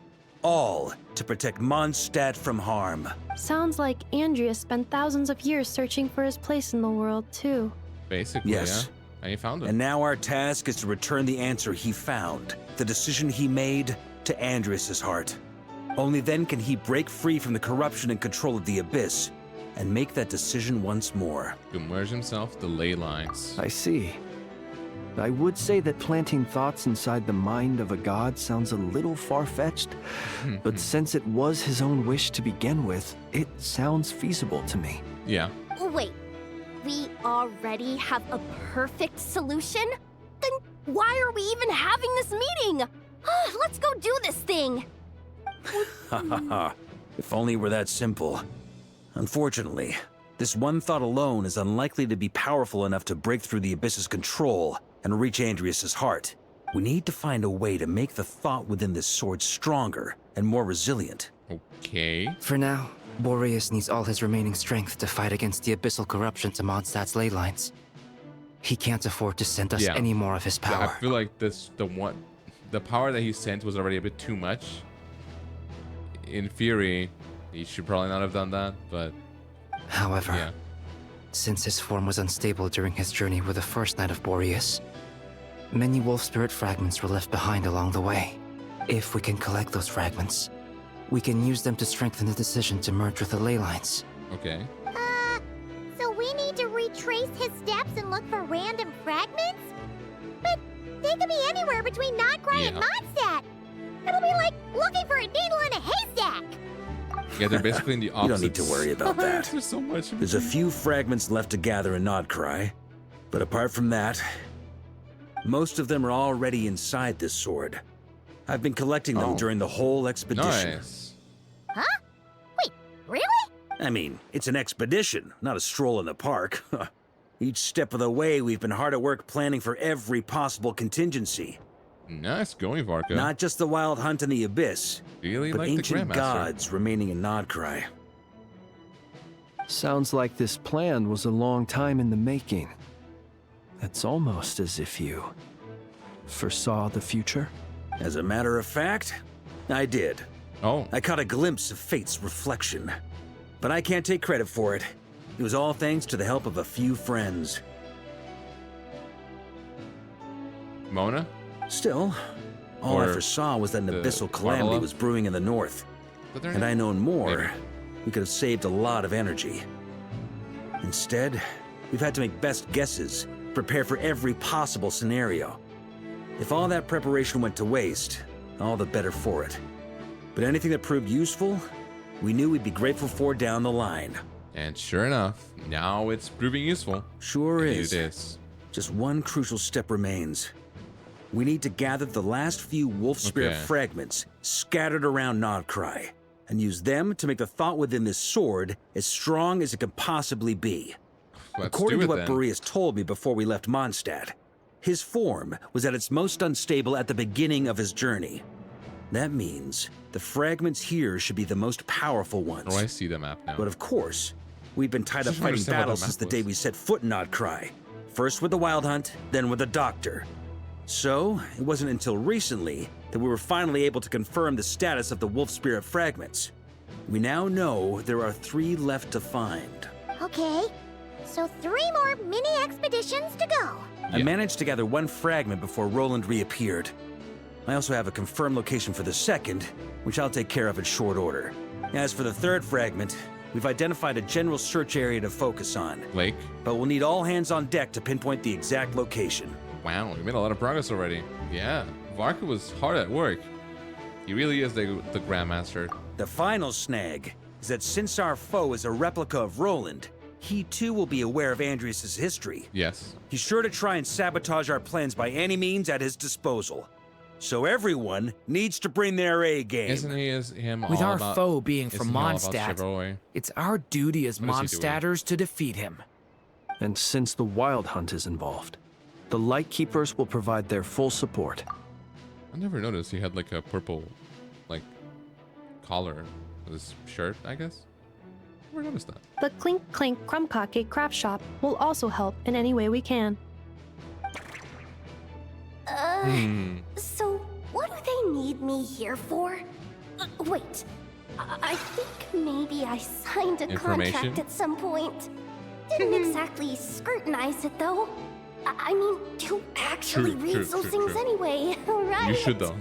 All to protect Mondstadt from harm. Sounds like Andreas spent thousands of years searching for his place in the world, too. Basically, Yes. yeah. And he found it. And now our task is to return the answer he found, the decision he made, to Andreas' heart. Only then can he break free from the corruption and control of the Abyss, and make that decision once more. To merge himself, the ley lines. I see. I would say that planting thoughts inside the mind of a god sounds a little far-fetched, but since it was his own wish to begin with, it sounds feasible to me. Yeah. Wait, we already have a perfect solution? Then why are we even having this meeting? Let's go do this thing! Ha ha ha. If only it were that simple. Unfortunately, this one thought alone is unlikely to be powerful enough to break through the Abyss's control and reach Andreas' heart. We need to find a way to make the thought within this sword stronger and more resilient. Okay. For now, Boreas needs all his remaining strength to fight against the abyssal corruption to Mondstadt's ley lines. He can't afford to send us any more of his Yeah, power. I feel like the power that he sent was already a bit too much. In theory, he should probably not have done that, but However, since his form was unstable during his journey with the first Knight of Boreas, many wolf spirit fragments were left behind along the way. If we can collect those fragments, we can use them to strengthen the decision to merge with the ley lines. Okay. So we need to retrace his steps and look for random fragments? But they could be anywhere between Notcry and Mondstadt. It'll be like looking for a needle in a haystack. Yeah, they're basically in the opposite. You don't need to worry about that. There's so much. There's a few fragments left to gather in Notcry, but apart from that, most of them are already inside this sword. I've been collecting them during the whole expedition. Nice. Huh? Wait, really? I mean, it's an expedition, not a stroll in the park. Each step of the way, we've been hard at work planning for every possible contingency. Nice going, Varka. Not just the wild hunt in the Abyss, Really but like the ancient Grandmaster. gods remaining in Notcry. Sounds like this plan was a long time in the making. It's almost as if you foresaw the future. As a matter of fact, I did. Oh. I caught a glimpse of fate's reflection. But I can't take credit for it. It was all thanks to the help of a few friends. Mona? Still, all I foresaw was that an abyssal calamity was brewing in the north. Had I known more, we could have saved a lot of energy. Instead, we've had to make best guesses, prepare for every possible scenario. If all that preparation went to waste, all the better for it. But anything that proved useful, we knew we'd be grateful for down the line. And sure enough, now it's proving useful. Sure It is. is. Just one crucial step remains. We need to gather the last few wolf spirit fragments scattered around Nodcry, and use them to make the thought within this sword as strong as it can possibly be. According to what Boreas told me before we left Mondstadt, his form was at its most unstable at the beginning of his journey. That means the fragments here should be the most powerful ones. Oh, I see the map now. But of course, we've been tied up fighting battles since the day we set foot in Nodcry. First with the Wild Hunt, then with the Doctor. So, it wasn't until recently that we were finally able to confirm the status of the wolf spirit fragments. We now know there are 3 left to find. Okay, so 3 more mini expeditions to go. I managed to gather 1 fragment before Roland reappeared. I also have a confirmed location for the second, which I'll take care of in short order. As for the 3rd fragment, we've identified a general search area to focus on. Lake? But we'll need all hands on deck to pinpoint the exact location. Wow, we made a lot of progress already. Yeah, Varka was hard at work. He really is the Grandmaster. The final snag is that since our foe is a replica of Roland, he too will be aware of Andrias' history. Yes. He's sure to try and sabotage our plans by any means at his disposal. So everyone needs to bring their A game. Isn't he him With all our about, foe being from isn't he all about Mondstadt, chivalry? it's our duty as What is he doing? Mondstadters to defeat him. And since the Wild Hunt is involved, the Lightkeepers will provide their full support. I never noticed he had like a purple, like, collar with his shirt, I guess. Never noticed that. The Clink Clink Krumkake craft shop will also help in any way we can. So what do they need me here for? Wait, I think maybe I signed a contract at some point. Didn't exactly scrutinize it though. I mean, who actually reads those things anyway, right? You should though.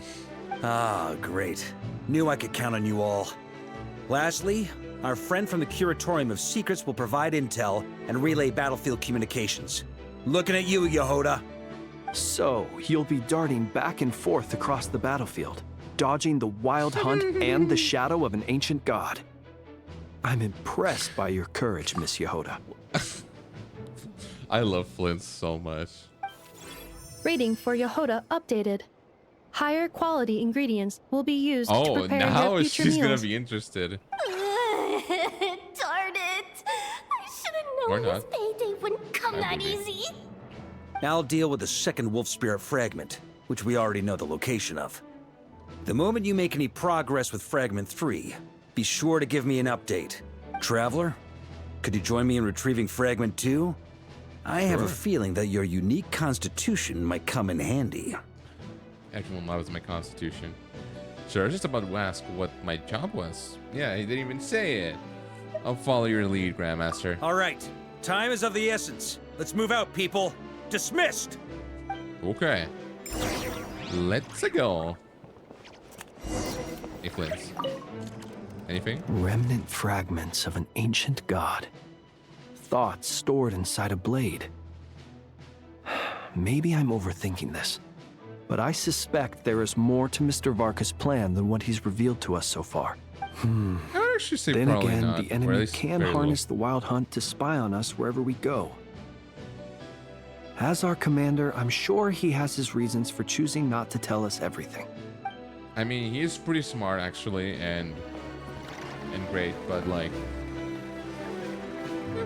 Ah, great. Knew I could count on you all. Lastly, our friend from the Curatorium of Secrets will provide intel and relay battlefield communications. Looking at you, Yehoda. So, you'll be darting back and forth across the battlefield, dodging the Wild Hunt and the shadow of an ancient god. I'm impressed by your courage, Miss Yehoda. I love Flint so much. Rating for Yehoda updated. Higher quality ingredients will be used to Oh, prepare now their future she's meals. gonna be interested. Darn it! I should have Or known not. this payday wouldn't come that Maybe. easy. I'll deal with the second wolf spirit fragment, which we already know the location of. The moment you make any progress with Fragment 3, be sure to give me an update. Traveler, could you join me in retrieving Fragment 2? I have a feeling that your unique constitution might come in handy. Everyone loves my constitution. Sure, I was just about to ask what my job was. Yeah, he didn't even say it. I'll follow your lead, Grandmaster. All right, time is of the essence. Let's move out, people. Dismissed! Okay. Let's go. Hey, Flint. Anything? Remnant fragments of an ancient god. Thoughts stored inside a blade. Maybe I'm overthinking this, but I suspect there is more to Mr. Varka's plan than what he's revealed to us so far. I would actually say Then probably again, not, the or at enemy least can very harness the Wild Hunt to spy on us wherever we go. As our commander, I'm sure he has his reasons for choosing not to tell us everything. I mean, he is pretty smart actually, and great, but like, I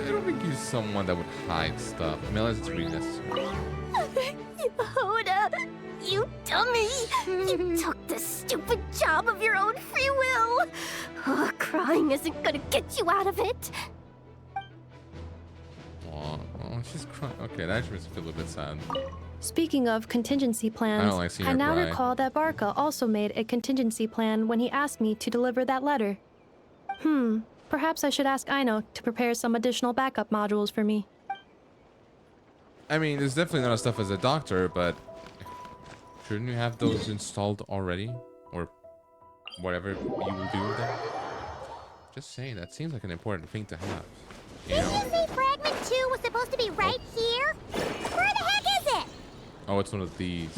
don't think he's someone that would hide stuff. I mean, unless it's really necessary. Yehoda, you dummy! You took the stupid job of your own free will! Oh, crying isn't gonna get you out of it! Oh, she's crying. Okay, that actually makes me feel a bit sad. Speaking of contingency plans, like seeing I her now cry. recall that Varka also made a contingency plan when he asked me to deliver that letter. Perhaps I should ask Aino to prepare some additional backup modules for me. I mean, there's definitely not stuff as a doctor, but shouldn't you have those installed already? Or whatever you will do with them? Just saying, that seems like an important thing to have. You Didn't know? you say Fragment 2 was supposed to be right here? Where the heck is it? Oh, it's one of these.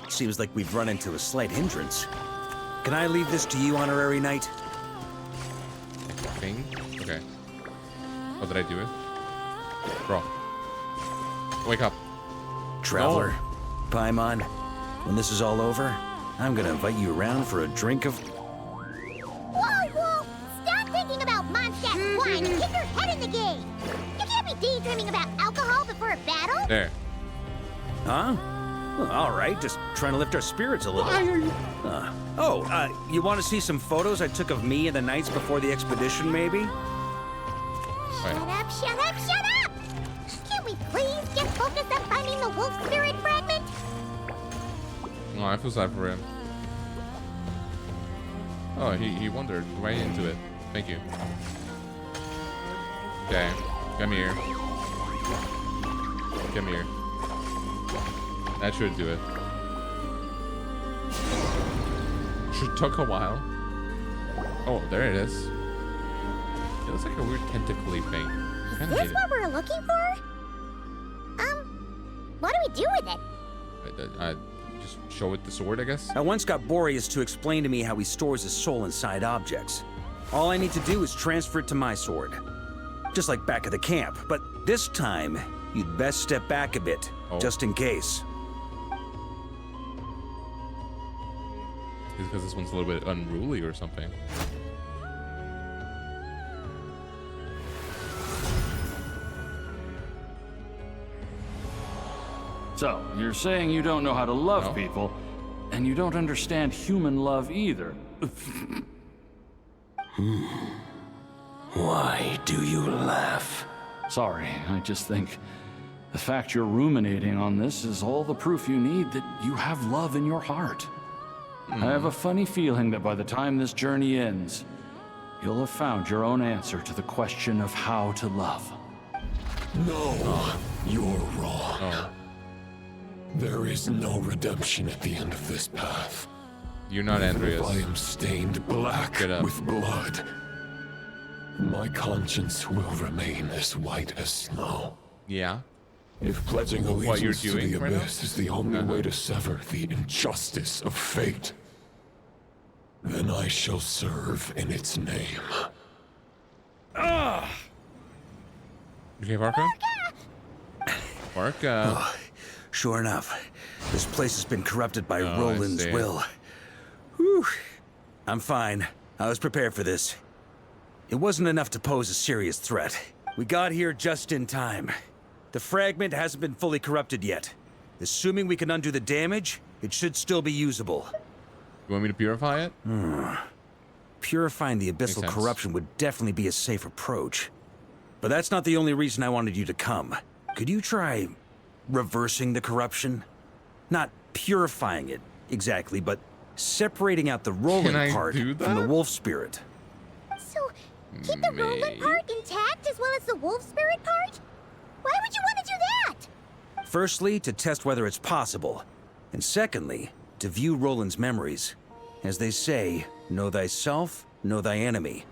Seems like we've run into a slight hindrance. Can I leave this to you, Honorary Knight? Thing? Okay. Oh, did I do it? Bro. Wake up. Traveler, Paimon, when this is all over, I'm gonna invite you around for a drink of... Whoa, whoa! Stop thinking about Mondstadt wine and get your head in the game! You can't be daydreaming about alcohol before a battle! There. Huh? Well, all right, just trying to lift our spirits a little. You want to see some photos I took of me and the knights before the expedition, maybe? Shut up, shut up, shut up! Can we please get focused on finding the wolf spirit fragment? Oh, I feel sad for him. Oh, he wandered right into it. Thank you. Okay, come here. Come here. That should do it. Should took a while. Oh, there it is. It looks like a weird tentacly thing. Is this what we're looking for? What do we do with it? Just show it the sword, I guess? I once got Boreas to explain to me how he stores his soul inside objects. All I need to do is transfer it to my sword. Just like back at the camp, but this time, you'd best step back a bit, just in case. Is it because this one's a little bit unruly or something? So, you're saying you don't know how to love people, and you don't understand human love either. Why do you laugh? Sorry, I just think the fact you're ruminating on this is all the proof you need that you have love in your heart. I have a funny feeling that by the time this journey ends, you'll have found your own answer to the question of how to love. No, you're wrong. There is no redemption at the end of this path. You're not Andreas. If I am stained black with blood, my conscience will remain as white as snow. Yeah. If pledging What you're allegiance to doing the right now? abyss is the only way to sever the injustice of fate, then I shall serve in its name. Okay, Varka? Varka. Sure enough, this place has been corrupted by I Roland's see. will. Whew. I'm fine. I was prepared for this. It wasn't enough to pose a serious threat. We got here just in time. The fragment hasn't been fully corrupted yet. Assuming we can undo the damage, it should still be usable. You want me to purify it? Purifying the Makes abyssal sense. corruption would definitely be a safe approach. But that's not the only reason I wanted you to come. Could you try reversing the corruption? Not purifying it, exactly, but separating out the Roland I part do from the that? wolf spirit. So, keep the Roland part intact as well as the wolf spirit part? Why would you want to do that? Firstly, to test whether it's possible. And secondly, to view Roland's memories. As they say, know thyself, know thy enemy.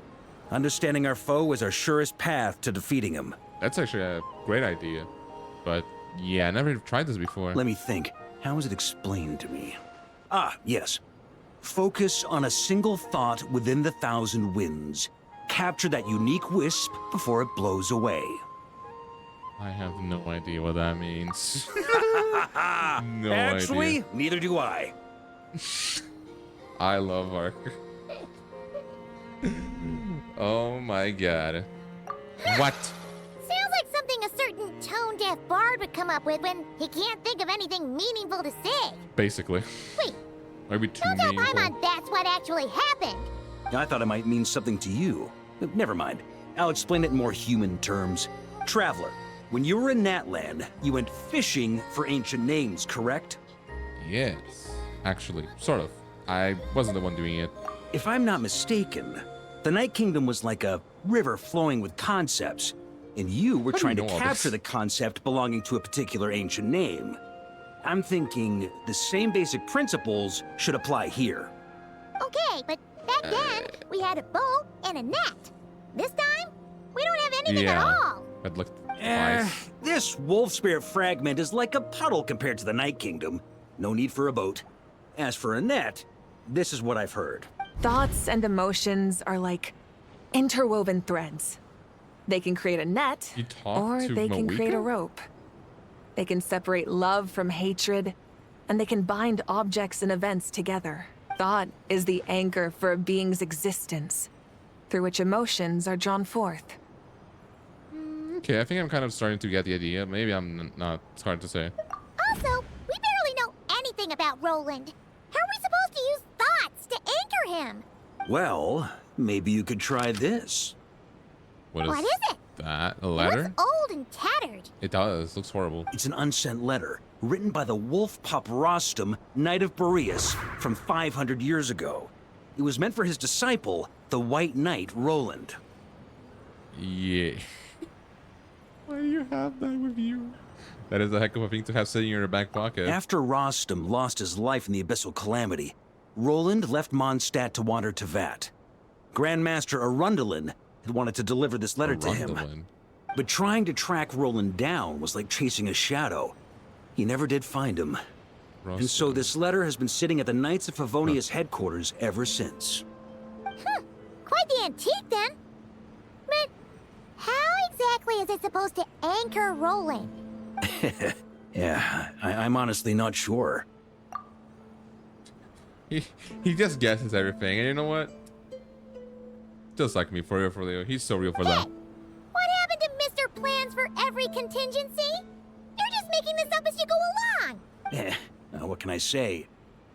Understanding our foe is our surest path to defeating him. That's actually a great idea. But yeah, I never tried this before. Let me think. How was it explained to me? Ah, yes. Focus on a single thought within the 1,000 winds. Capture that unique wisp before it blows away. I have no idea what that means. No Actually, idea. neither do I. I love Varka. Oh my god. What? Sounds like something a certain tone-deaf bard would come up with when he can't think of anything meaningful to say. Basically. Wait, Maybe too don't tell meaningful. Paimon that's what actually happened. I thought it might mean something to you. Never mind. I'll explain it in more human terms. Traveler, when you were in Natland, you went fishing for ancient names, correct? Yes. Actually, sort of. I wasn't the one doing it. If I'm not mistaken, the Night Kingdom was like a river flowing with concepts, and you were How do trying you to know all capture this? the concept belonging to a particular ancient name. I'm thinking the same basic principles should apply here. Okay, but back then, we had a boat and a net. This time, we don't have anything at all. I'd look This wolf spirit fragment is like a puddle compared to the Night Kingdom. No need for a boat. As for a net, this is what I've heard. Thoughts and emotions are like interwoven threads. They can create a net, You talk or to they can create a Moeka? rope. They can separate love from hatred, and they can bind objects and events together. Thought is the anchor for a being's existence, through which emotions are drawn forth. Okay, I think I'm kind of starting to get the idea. Maybe I'm not. It's hard to say. Also, we barely know anything about Roland. How are we supposed to use thoughts to anchor him? Well, maybe you could try this. What What is it? that? A letter? It looks old and tattered. It does. Looks horrible. It's an unsent letter, written by the wolf pup Rostam, Knight of Boreas, from 500 years ago. It was meant for his disciple, the White Knight Roland. Yeah. Why do you have that with you? That is a heck of a thing to have sitting in your back pocket. After Rostam lost his life in the Abyssal Calamity, Roland left Mondstadt to wander to Vat. Grandmaster Arundelen had wanted to deliver this letter to him. But trying to track Roland down was like chasing a shadow. He never did find him. And so this letter has been sitting at the Knights of Favonius headquarters ever since. Quite the antique, then. But how exactly is it supposed to anchor Roland? Yeah, I'm honestly not sure. He just guesses everything, and you know what? Just like me, for real. He's so real for that. What happened to Mr. Plans for every contingency? You're just making this up as you go along. Now, what can I say?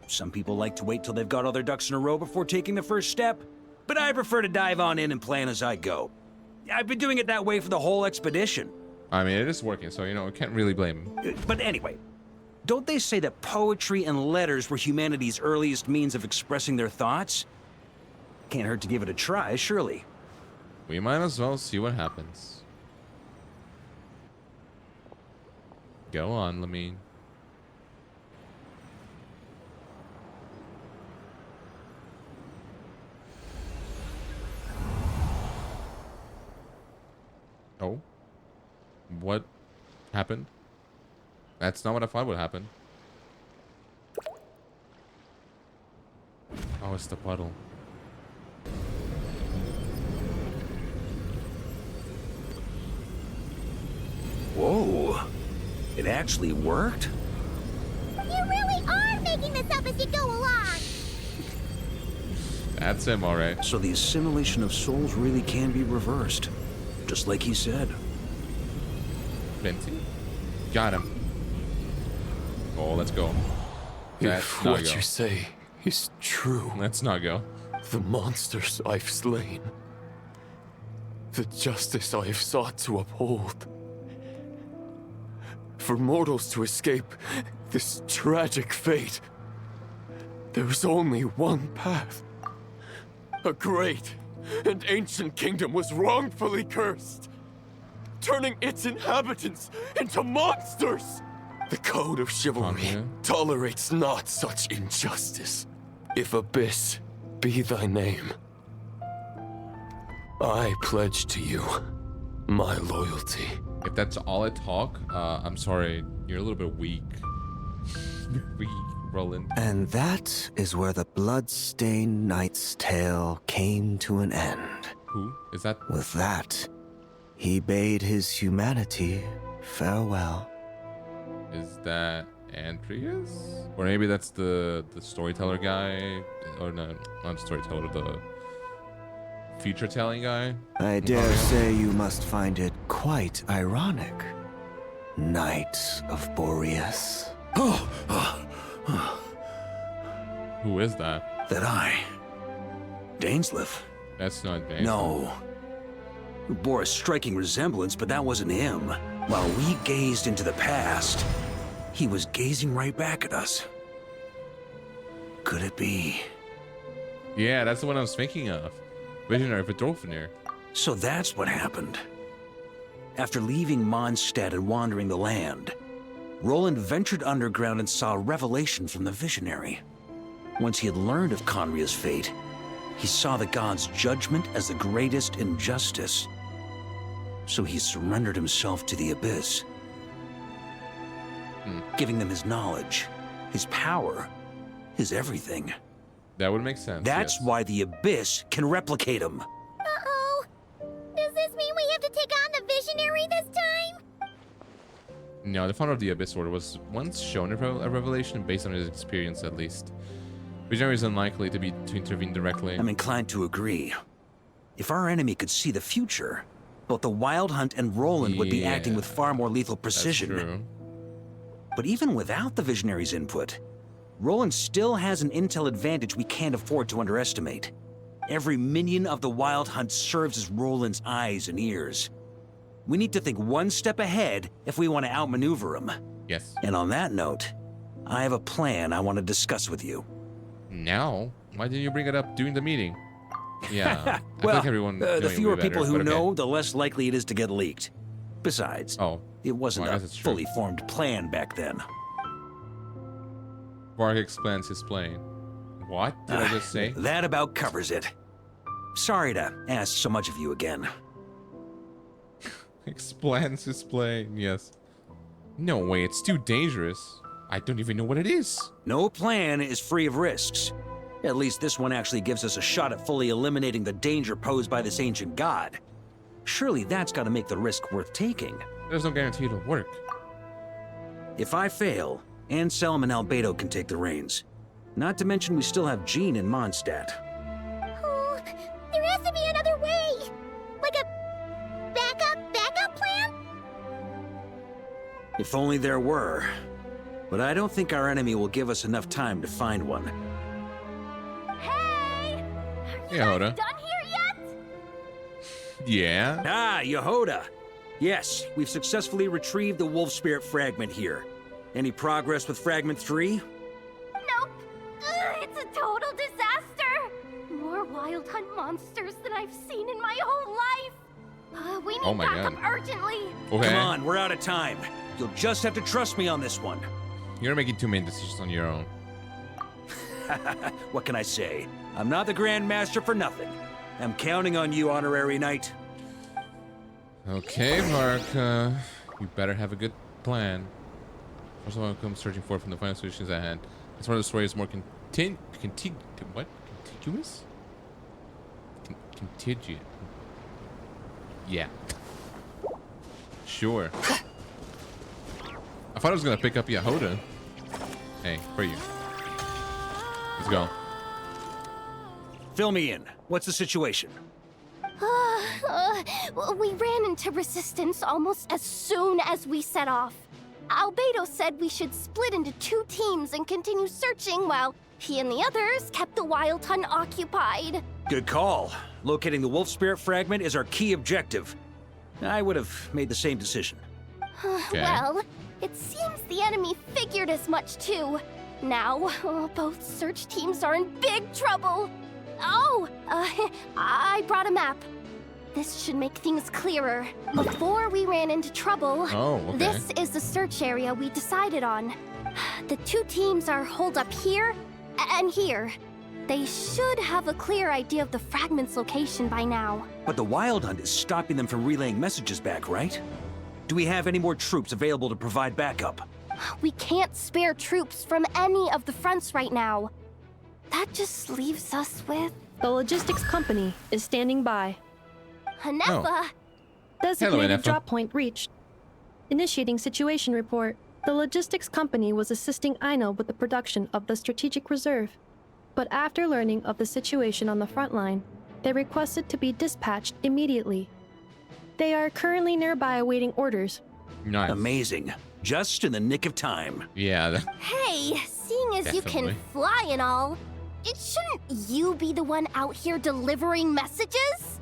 Some people like to wait till they've got all their ducks in a row before taking the first step, but I prefer to dive on in and plan as I go. I've been doing it that way for the whole expedition. I mean, it is working, so, you know, can't really blame him. But anyway, don't they say that poetry and letters were humanity's earliest means of expressing their thoughts? Can't hurt to give it a try, surely. We might as well see what happens. Go on, Lamine. Oh? What happened? That's not what I thought would happen. Oh, it's the puddle. Whoa. It actually worked? You really are making this up as you go along. That's him, alright. So the assimilation of souls really can be reversed. Just like he said. Vinci? Got him. Oh, let's go. If not what go. you say is true, let's not go. The monsters I've slain, the justice I have sought to uphold, for mortals to escape this tragic fate, there's only one path. A great and ancient kingdom was wrongfully cursed, turning its inhabitants into monsters. The code of chivalry tolerates not such injustice. If Abyss be thy name, I pledge to you my loyalty. If that's all I talk, I'm sorry, you're a little bit weak. Weak, Roland. And that is where the blood-stained knight's tale came to an end. Who is that? With that, he bade his humanity farewell. Is that Andreas? Or maybe that's the storyteller guy? Or no, not the storyteller, the future telling guy? I dare say you must find it quite ironic, Knight of Boreas. Who is that? That I. Dainsleif. That's not Dainsleif. No. It bore a striking resemblance, but that wasn't him. While we gazed into the past, he was gazing right back at us. Could it be? Yeah, that's the one I was thinking of. Visionary Vidrofnir. So that's what happened. After leaving Mondstadt and wandering the land, Roland ventured underground and saw a revelation from the Visionary. Once he had learned of Conria's fate, he saw the gods' judgment as the greatest injustice. So he surrendered himself to the Abyss, giving them his knowledge, his power, his everything. That would make sense. That's yes. why the Abyss can replicate him. Uh-oh. Does this mean we have to take on the Visionary this time? No, the founder of the Abyss Order was once shown a revelation based on his experience, at least. Visionary is unlikely to intervene directly. I'm inclined to agree. If our enemy could see the future, both the Wild Hunt and Roland would be acting with far more lethal precision. That's true. But even without the Visionary's input, Roland still has an intel advantage we can't afford to underestimate. Every minion of the Wild Hunt serves as Roland's eyes and ears. We need to think one step ahead if we want to outmaneuver him. Yes. And on that note, I have a plan I want to discuss with you. Now? Why didn't you bring it up during the meeting? Yeah. I Well, think everyone the fewer people who but okay. know, the less likely it is to get leaked. Besides, it wasn't well, I a guess it's true. fully formed plan back then. Varka explains his plane. What did I just say? That about covers it. Sorry to ask so much of you again. Explains his plane, yes. No way, it's too dangerous. I don't even know what it is. No plan is free of risks. At least this one actually gives us a shot at fully eliminating the danger posed by this ancient god. Surely that's got to make the risk worth taking. There's no guarantee it'll work. If I fail, Anselm and Albedo can take the reins. Not to mention we still have Jean in Mondstadt. Oh, there has to be another way. Like a backup plan? If only there were. But I don't think our enemy will give us enough time to find one. Hey! Hey, Hoda. Done here yet? Yeah? Ah, Yehoda! Yes, we've successfully retrieved the Wolf Spirit fragment here. Any progress with Fragment 3? Nope. It's a total disaster. More Wild Hunt monsters than I've seen in my whole life. We need Oh my backup God. urgently. Okay. Come on, we're out of time. You'll just have to trust me on this one. You're making too many decisions on your own. What can I say? I'm not the Grand Master for nothing. I'm counting on you, Honorary Knight. Okay, Varka. You better have a good plan. First of all, come searching for it from the final solutions at hand. This one of the story is more contiguous? Contingent. Yeah. Sure. I thought I was gonna pick up Yehoda. Hey, for you. Let's go. Fill me in. What's the situation? We ran into resistance almost as soon as we set off. Albedo said we should split into 2 teams and continue searching while he and the others kept the Wild Hunt occupied. Good call. Locating the Wolf Spirit fragment is our key objective. I would have made the same decision. Well, it seems the enemy figured as much too. Now, both search teams are in big trouble. Oh, I brought a map. This should make things clearer. Before we ran into trouble, this is the search area we decided on. The 2 teams are holed up here and here. They should have a clear idea of the fragment's location by now. But the Wild Hunt is stopping them from relaying messages back, right? Do we have any more troops available to provide backup? We can't spare troops from any of the fronts right now. That just leaves us with... The logistics company is standing by. Hanefa! Designated Hanefa. drop point reached. Initiating situation report. The logistics company was assisting Aino with the production of the strategic reserve. But after learning of the situation on the front line, they requested to be dispatched immediately. They are currently nearby awaiting orders. Nice. Amazing. Just in the nick of time. Yeah. Hey, seeing as you Definitely. can fly and all, shouldn't you be the one out here delivering messages?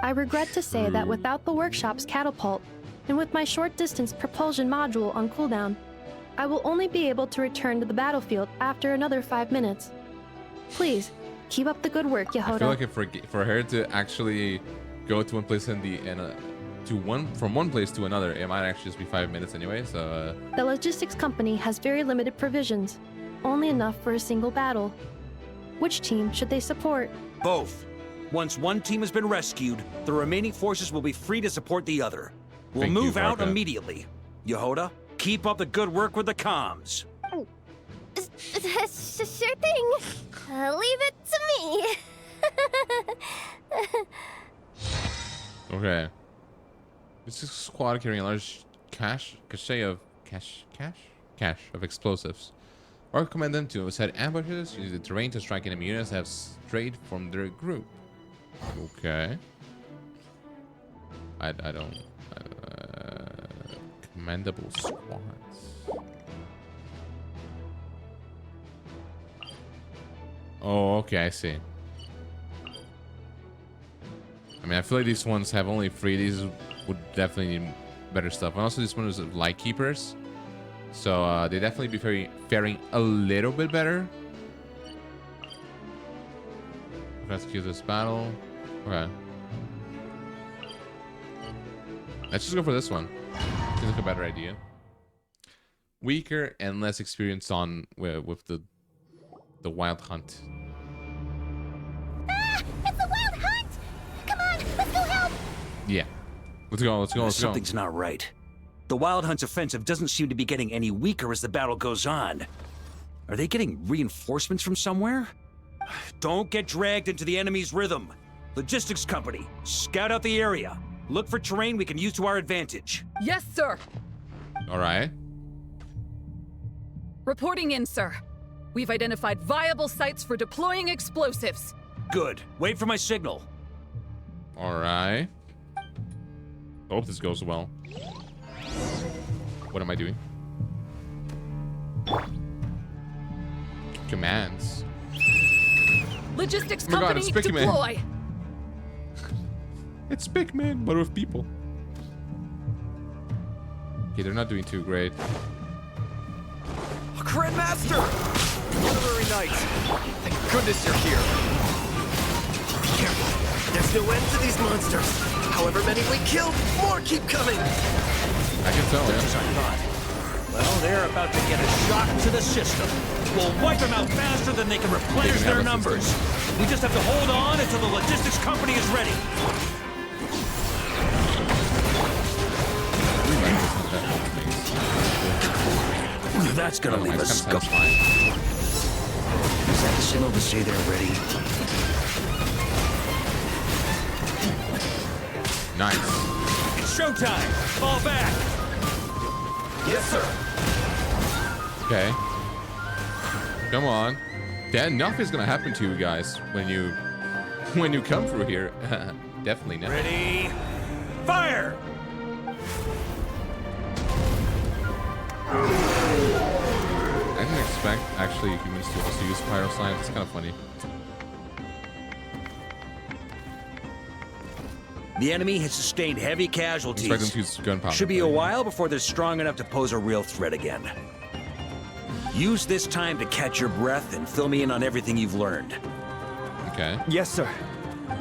I regret to say that without the workshop's catapult, and with my short-distance propulsion module on cooldown, I will only be able to return to the battlefield after another 5 minutes. Please, keep up the good work, Yehoda. I feel like if for her to actually go to one place from one place to another, it might actually just be 5 minutes anyway. So The logistics company has very limited provisions, only enough for a single battle. Which team should they support? Both. Once one team has been rescued, the remaining forces will be free to support the other. We'll move out immediately. Yehoda, keep up the good work with the comms. Sure thing. Leave it to me. okay. This is a squad carrying a large cache of explosives. Or command them to set ambushes, use the terrain to strike enemy units that have strayed from their group. Okay. I don't. Commendable squads. Oh, okay, I see. I mean, I feel like these ones have only 3. These would definitely need better stuff. And also, this one is light keepers, so they definitely be faring a little bit better. Let's queue this battle. Okay. Let's just go for this one. Seems like a better idea. Weaker and less experience on with the wild hunt. Ah! It's a wild hunt! Come on, let's go help! Yeah. Let's go. Something's not right. The Wild Hunt's offensive doesn't seem to be getting any weaker as the battle goes on. Are they getting reinforcements from somewhere? Don't get dragged into the enemy's rhythm. Logistics company, scout out the area. Look for terrain we can use to our advantage. Yes, sir. All right. Reporting in, sir. We've identified viable sites for deploying explosives. Good. Wait for my signal. All right. Hope this goes well. What am I doing? Commands. Logistics Oh my God, company, it's Pikmin. deploy. It's Pikmin, but with people. Okay, they're not doing too great. Grandmaster! Honorary Knight! Thank goodness you're here. Be careful. There's no end to these monsters. However many we kill, more keep coming. I can tell, yeah. As I thought. Well, they're about to get a shock to the system. We'll wipe them out faster than they can replenish their numbers. We just have to hold on until the logistics company is ready. That's gonna leave us scuffed. Is that a signal to say they're ready? Nice. It's showtime! Fall back! Yes, sir. Okay. Come on. Then nothing's gonna happen to you guys when you come through here. Definitely not. Ready? Fire! I didn't expect actually humans to also use pyro science. It's kind of funny. The enemy has sustained heavy casualties. Expect them to use gunpowder. Should be a while before they're strong enough to pose a real threat again. Use this time to catch your breath and fill me in on everything you've learned. Okay. Yes, sir.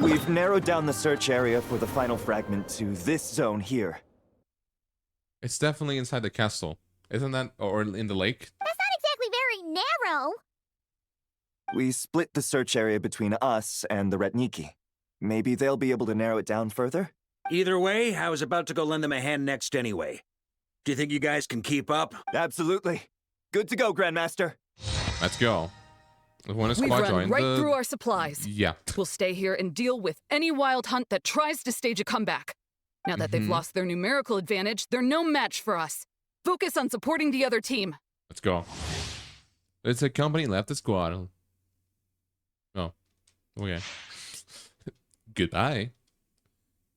We've narrowed down the search area for the final fragment to this zone here. It's definitely inside the castle. Isn't that, or in the lake? That's not exactly very narrow. We split the search area between us and the Retniki. Maybe they'll be able to narrow it down further? Either way, I was about to go lend them a hand next anyway. Do you think you guys can keep up? Absolutely. Good to go, Grandmaster. Let's go. When a We've squad run joined, right through our supplies. Yeah. We'll stay here and deal with any wild hunt that tries to stage a comeback. Now that they've lost their numerical advantage, they're no match for us. Focus on supporting the other team. Let's go. It's a company left the squad. Oh. Okay. Goodbye.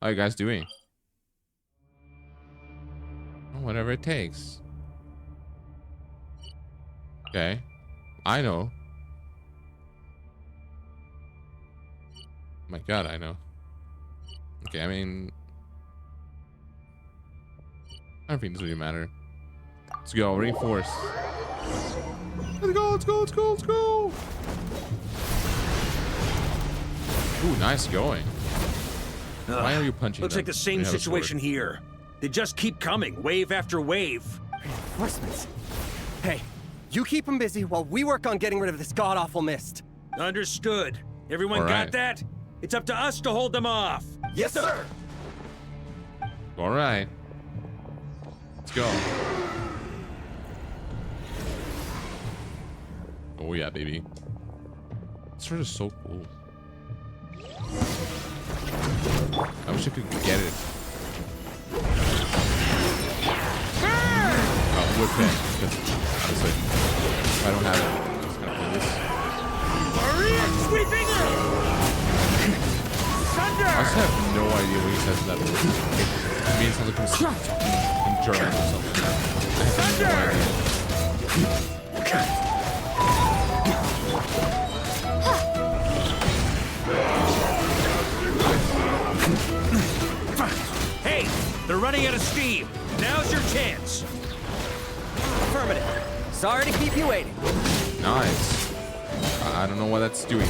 How you guys doing? Oh, whatever it takes. Okay. I know. My God, I know. Okay, I mean... I don't think this really matter. Let's go, reinforce. Let's go, let's go, let's go, let's go. Ooh, nice going. Why are you punching Looks them? like the same They have a situation sword. here. They just keep coming, wave after wave. Reinforcements. Hey, you keep them busy while we work on getting rid of this god-awful mist. Understood. Everyone All got right. that? It's up to us to hold them off. Yes, sir. All right. Let's go. Oh yeah, baby. This sword is so cool. I wish I could get it. Oh, whip it. Because honestly, if I don't have it, I'm just gonna play this. Sweeping! Thunder! I just have no idea what he says in that word. It means something in German or something. I have no idea. Hey, they're running out of steam. Now's your chance. Affirmative. Sorry to keep you waiting. Nice. I don't know what that's doing.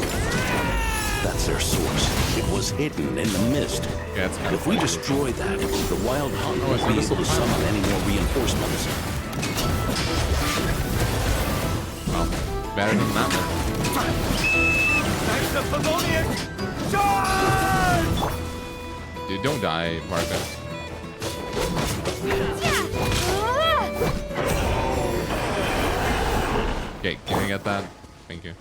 That's their source. It was hidden in the mist. Yeah, it's kind if we destroy that, the Wild Hunt won't be able to summon any more reinforcements. Well, better than that one. Knights of Favonius! Charge! Dude, don't die, Varka. Okay, can I get that? Thank you.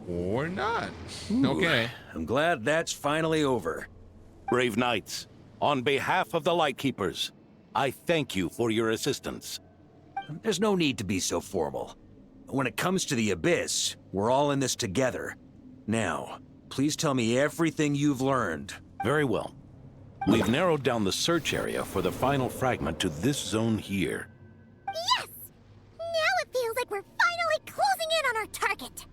Or not. Okay. I'm glad that's finally over. Brave Knights, on behalf of the Lightkeepers, I thank you for your assistance. There's no need to be so formal. When it comes to the Abyss, we're all in this together. Now, please tell me everything you've learned. Very well. We've narrowed down the search area for the final fragment to this zone here. Yes! Now it feels like we're finally closing in on our target.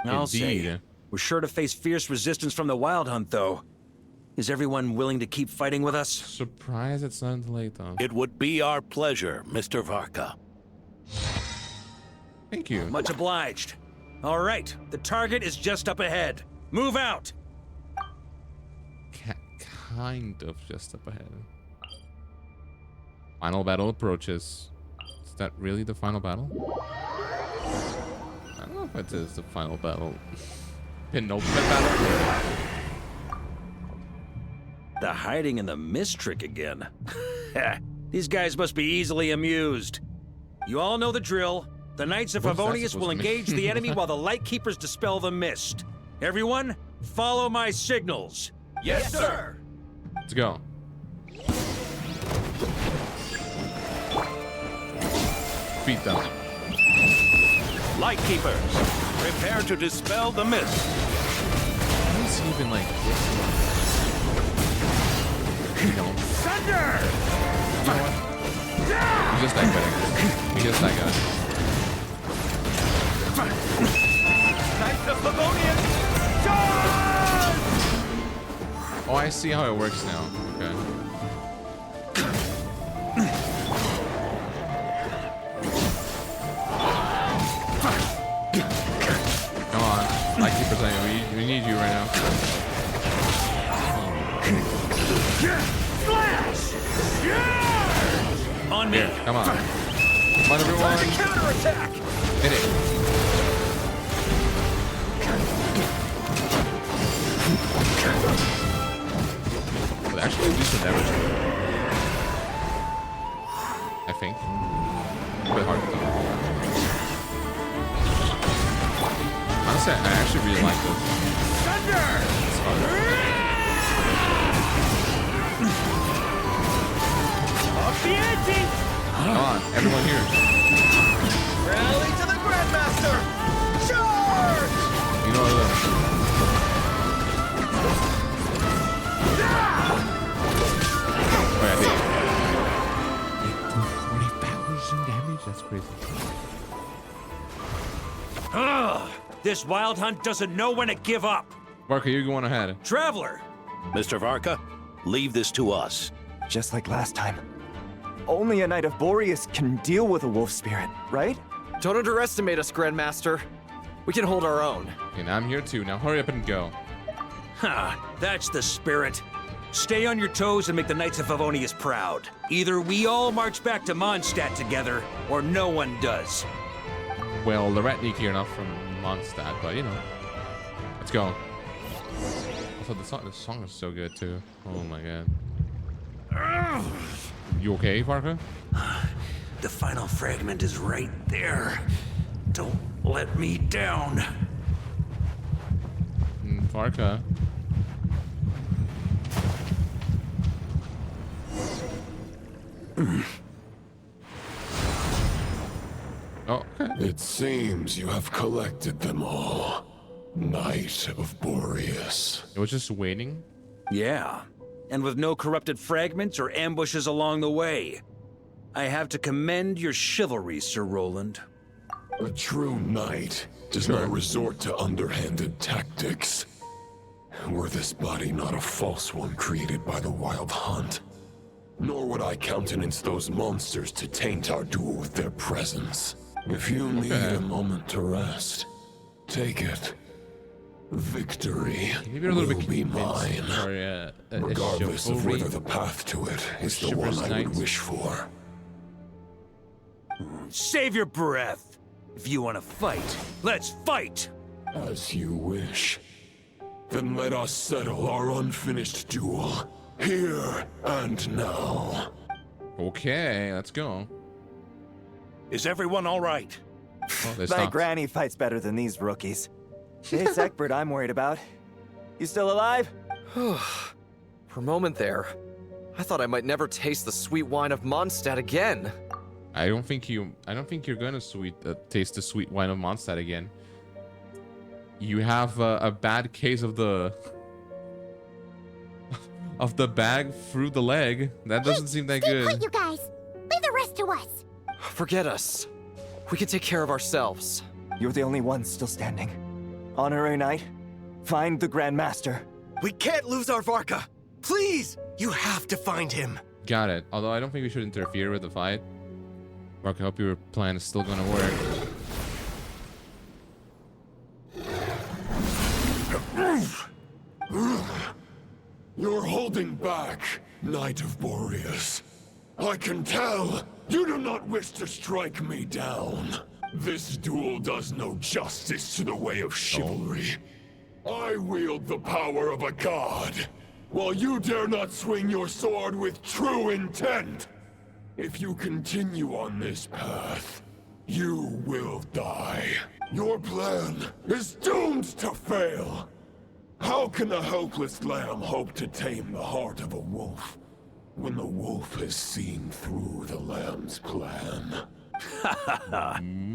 I'll say. We're sure to face fierce resistance from the Wild Hunt, though. Is everyone willing to keep fighting with us? Surprised it's not late, though. It would be our pleasure, Mr. Varka. Thank you. Much obliged. All right, the target is just up ahead. Move out! Kind of just up ahead. Final battle approaches. Is that really the final battle? I don't know if it is the final battle. Penultimate battle? The hiding in the mist trick again. These guys must be easily amused. You all know the drill. The Knights of What's that Favonius will supposed to mean? engage the enemy while the Lightkeepers dispel the mist. Everyone, follow my signals. Yes, sir. Let's go. Beat them. Lightkeepers, prepare to dispel the mist. How is he even like this? You know, Thunder! he's just that good. He's just that guy. Knights of Favonius, charge! Oh, I see how it works now. Okay. Come on, Lightkeepers, we need you right now. Flash! On me! Here, come on. Come on, everyone. Counterattack! Hit it. Well, actually, do some damage. I think. A bit hard though. Honestly, I actually really like this. Thunder! It's fun. Off the ante! Come on, everyone here. Rally to the Grandmaster! Charge! You know what? Oh, yeah, 40,000 damage? That's crazy. Ugh! This Wild Hunt doesn't know when to give up. Varka, you're going ahead. Traveler! Mr. Varka, leave this to us. just like last time. Only a Knight of Boreas can deal with a wolf spirit, right? Don't underestimate us, Grandmaster. We can hold our own. And I'm here too. Now hurry up and go. Ha! That's the spirit. Stay on your toes and make the Knights of Favonius proud. Either we all march back to Mondstadt together, or no one does. Well, the Ratniki are not from Mondstadt, but you know. Let's go. Also, the song is so good too. Oh my god. You okay, Varka? The final fragment is right there. Don't let me down. Varka. Oh, okay. It seems you have collected them all. Knight of Boreas. It was just waiting? Yeah, and with no corrupted fragments or ambushes along the way. I have to commend your chivalry, Sir Roland. A true knight does not resort to underhanded tactics. Were this body not a false one created by the Wild Hunt, nor would I countenance those monsters to taint our duel with their presence. If you need a moment to rest, take it. Victory will be mine, regardless of whether the path to it is the one I would wish for. Save your breath. If you want to fight, let's fight! As you wish. Then let us settle our unfinished duel, here and now. Okay, let's go. Is everyone all right? Oh, My granny fights better than these rookies. It's Egbert I'm worried about. You still alive? For a moment there, I thought I might never taste the sweet wine of Mondstadt again. I don't think you're gonna taste the sweet wine of Mondstadt again. You have a bad case of the bag through the leg. That doesn't seem that good. Put you guys. Leave the rest to us. Forget us. We can take care of ourselves. You're the only one still standing. Honorary Knight, find the Grand Master. We can't lose our Varka. Please, you have to find him. Got it. Although I don't think we should interfere with the fight. Mark, I hope your plan is still gonna work. You're holding back, Knight of Boreas. I can tell you do not wish to strike me down. This duel does no justice to the way of chivalry. I wield the power of a god, while you dare not swing your sword with true intent. If you continue on this path, you will die. Your plan is doomed to fail. How can a helpless lamb hope to tame the heart of a wolf when the wolf has seen through the lamb's plan?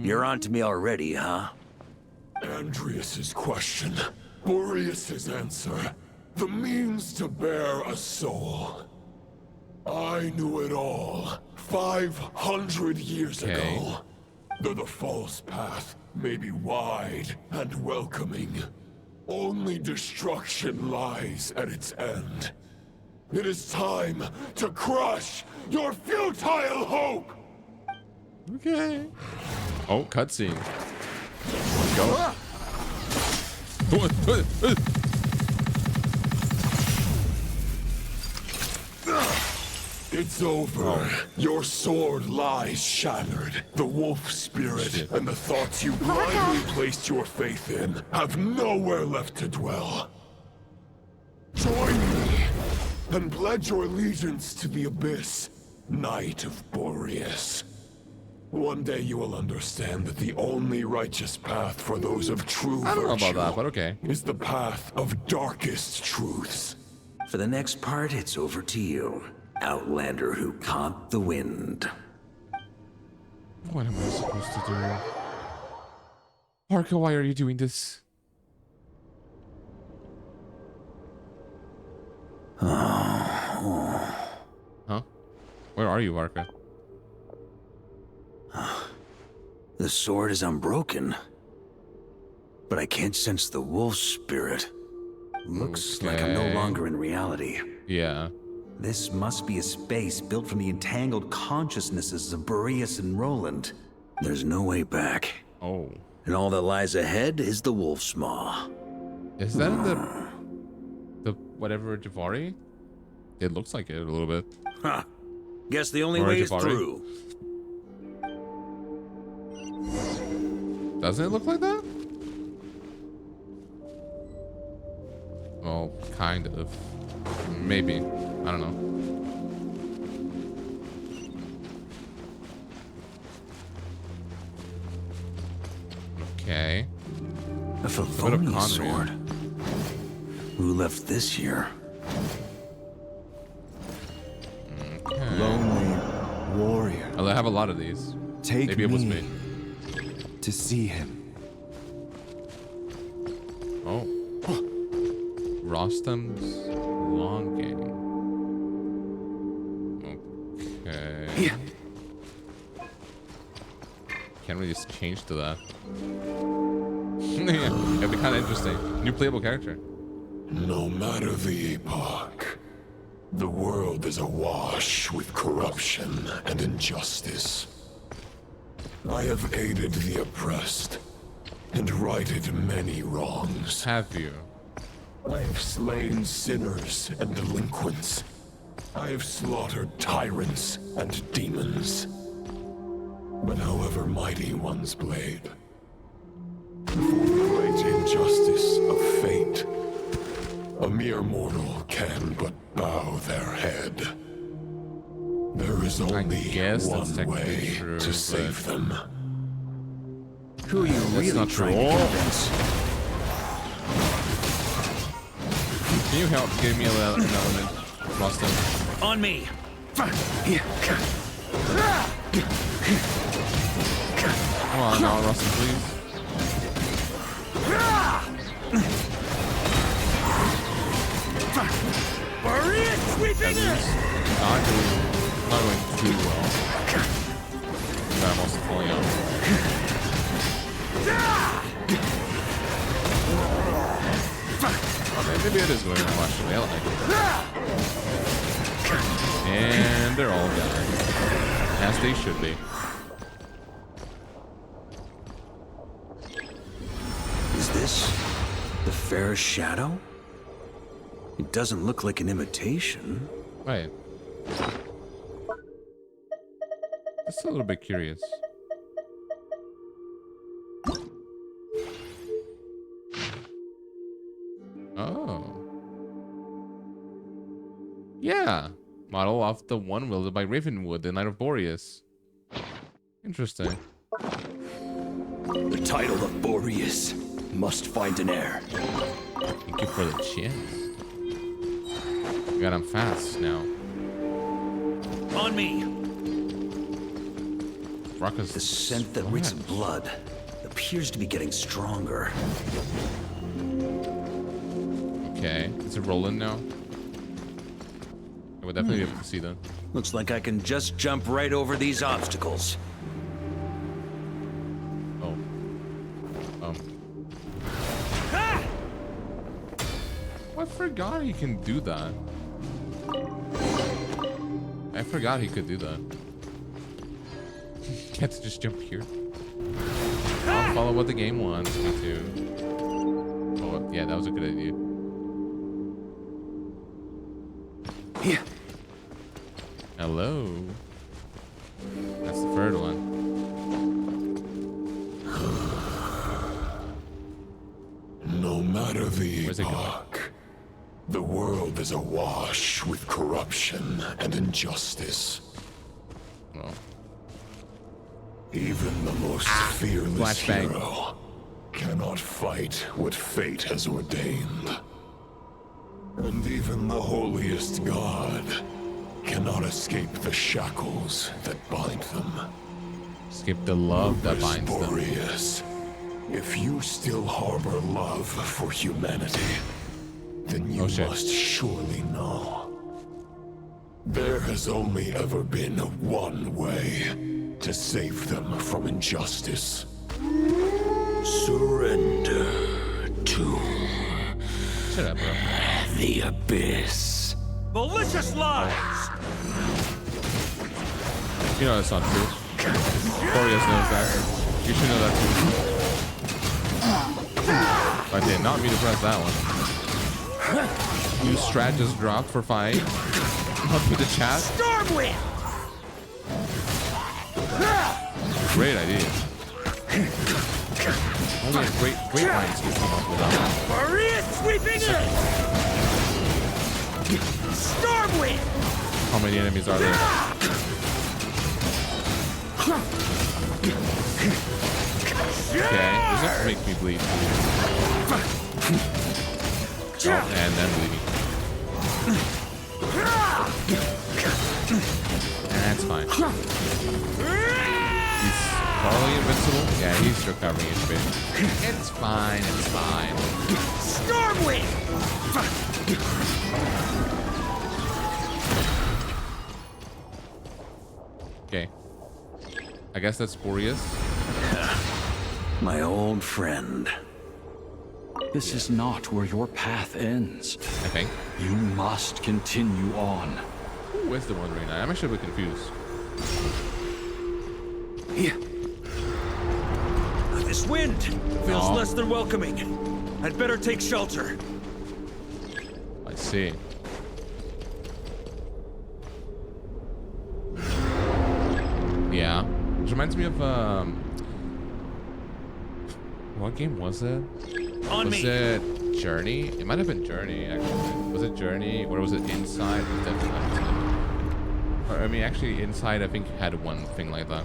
You're on to me already, huh? Andreas's question, Boreas's answer, the means to bear a soul. I knew it all 500 years ago. Though the false path may be wide and welcoming, only destruction lies at its end. It is time to crush your futile hope! Okay. Oh, cutscene. Let's go. It's over. Your sword lies shattered. The wolf spirit and the thoughts you blindly placed your faith in have nowhere left to dwell. Join me and pledge your allegiance to the abyss, Knight of Boreas. One day you will understand that the only righteous path for those of true virtue I don't know about that, but okay. is the path of darkest truths. For the next part, it's over to you, Outlander who caught the wind. What am I supposed to do? Varka, why are you doing this? Huh? Where are you, Varka? The sword is unbroken, but I can't sense the wolf spirit. Looks like I'm no longer in reality. Yeah. This must be a space built from the entangled consciousnesses of Boreas and Roland. There's no way back. Oh. And all that lies ahead is the Wolf's Maw. Is that in the whatever Javari? It looks like it a little bit. Huh. Guess the only Or way is Javari. through. Doesn't it look like that? Well, kind of. Maybe. I don't know. Okay. A Favonian sword. Who left this here? Okay. Lonely warrior. I have a lot of these. Take Maybe it was me. to see him. Oh. Rostam's long game. Okay. Can't really just change to that. Yeah, it'd be kind of interesting. New playable character. No matter the epoch, the world is awash with corruption and injustice. I have aided the oppressed and righted many wrongs. Have you? I have slain sinners and delinquents. I have slaughtered tyrants and demons. But however mighty one's blade, before the great injustice of fate, a mere mortal can but bow their head. There is only one way to save them. Who are you really trying to convince? Can you help give me an element, Rostam? On me! Come on now, Rostam, please. Not going too well. But I'm also falling out. Okay, maybe it is going well, actually. I like it. And they're all gone. As they should be. Is this the fair shadow? It doesn't look like an imitation. Right. Just a little bit curious. Oh. Yeah. Model off the one wielded by Ravenwood, the Knight of Boreas. Interesting. The title of Boreas must find an heir. Thank you for the chance. Got him fast now. On me! Varka's the scent that reeks of blood appears to be getting stronger. Okay, is it rolling now? I would definitely be able to see that. Looks like I can just jump right over these obstacles. Oh. I forgot he can do that. I forgot he could do that. Can't just jump here. I'll follow what the game wants me to. Oh, yeah, that was a good idea. Yeah. Hello. That's the third one. No matter the epoch, the world is awash with corruption and injustice. Oh. Even the most fearless hero cannot fight what fate has ordained. And even the holiest god cannot escape the shackles that bind them. Escape the love that binds them. Boreas, if you still harbor love for humanity, then you must surely know. There has only ever been one way to save them from injustice. Surrender to Shut up, bro. the abyss. Malicious lies! You know that's not true. Boreas knows that. You should know that too. I did not mean to press that one. You strat just dropped for fight. Up with the chat. Stormwind! Great idea. Only a great minds can come up with that. Maria sweeping in! Stormwind! How many enemies are there? Okay, this is make me bleed. Oh, and then bleeding. That's fine. He's probably invincible. Yeah, he's recovering his bit. It's fine, it's fine. Stormwind! Okay. I guess that's Boreas. My old friend. This is not where your path ends. I think. You must continue on. Who is the Wandering Knight? I'm actually a bit confused. Yeah. This wind feels less than welcoming. I'd better take shelter. I see. Yeah. Which reminds me of what game was it? Was it Journey? It might have been Journey, actually. Was it Journey or was it Inside? It was definitely Inside. Or, I mean, actually, Inside I think had one thing like that.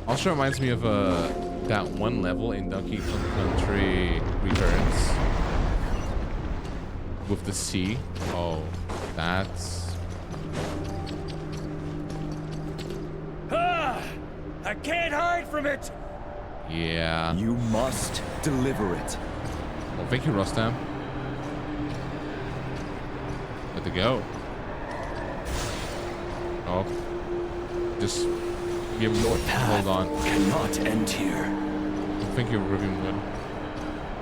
Also reminds me of that one level in Donkey Kong Country Returns with the sea. Oh, that's. I can't hide from it! Yeah. You must deliver it. Well, thank you, Rostam. Good to go. Oh. Just give your path. Hold on. Cannot end here. Thank you, Rivian Wood.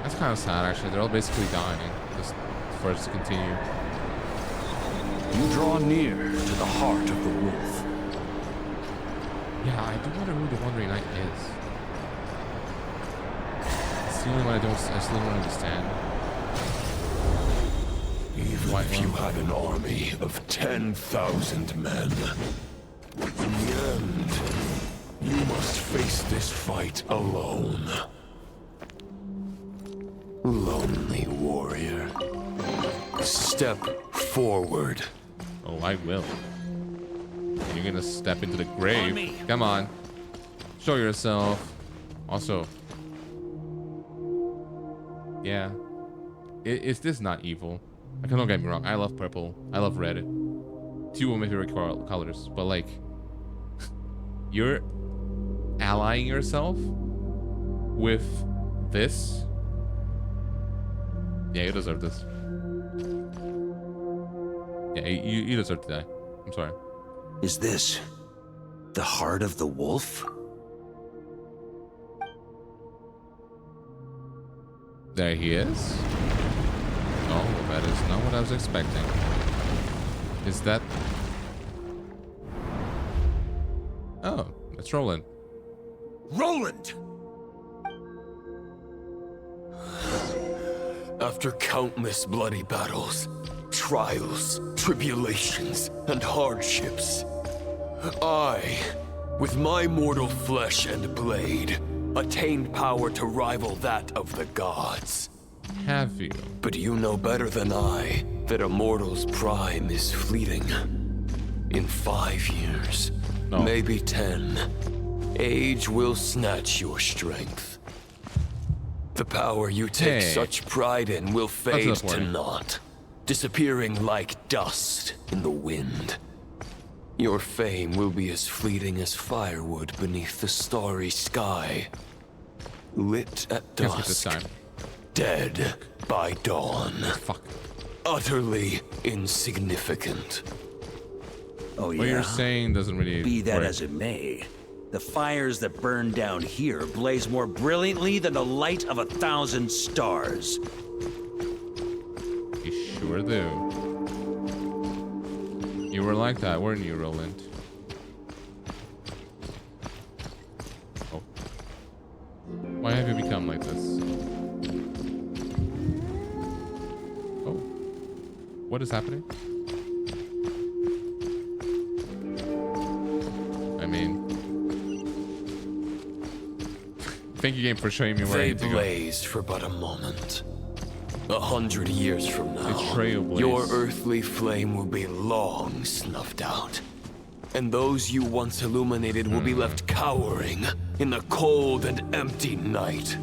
That's kind of sad, actually. They're all basically dying. Just for us to continue. You draw near to the heart of the wolf. Yeah, I do wonder who the Wandering Knight is. It's the only one I still don't understand. Even if you had an army of 10,000 men, in the end, you must face this fight alone. Lonely warrior. Step forward. Oh, I will. You're gonna step into the grave. Come on. Show yourself. Also. Yeah. Is this not evil? Like, don't get me wrong. I love purple. I love red. Two of my favorite colors. But like, you're allying yourself with this? Yeah, you deserve this. Yeah, you deserve to die. I'm sorry. Is this the heart of the wolf? There he is. Oh, that is not what I was expecting. Is that... Oh, that's Roland. Roland! After countless bloody battles, trials, tribulations, and hardships, I, with my mortal flesh and blade, attained power to rival that of the gods. Have you? But you know better than I that a mortal's prime is fleeting. In 5 years, maybe 10, age will snatch your strength. The power you take such pride in will fade to naught, disappearing like dust in the wind. Your fame will be as fleeting as firewood beneath the starry sky, lit at dusk, dead by dawn. Fuck. Utterly insignificant. Oh, yeah? What you're saying doesn't really Be that work. as it may, the fires that burn down here blaze more brilliantly than the light of 1,000 stars. You sure do. You were like that, weren't you, Roland? Oh. Why have you become like this? Oh. What is happening? I mean... Thank you, game, for showing me where I They need to go. blazed for but a moment. 100 years from now, Trailblaze. your earthly flame will be long snuffed out. And those you once illuminated will be left cowering in the cold and empty night.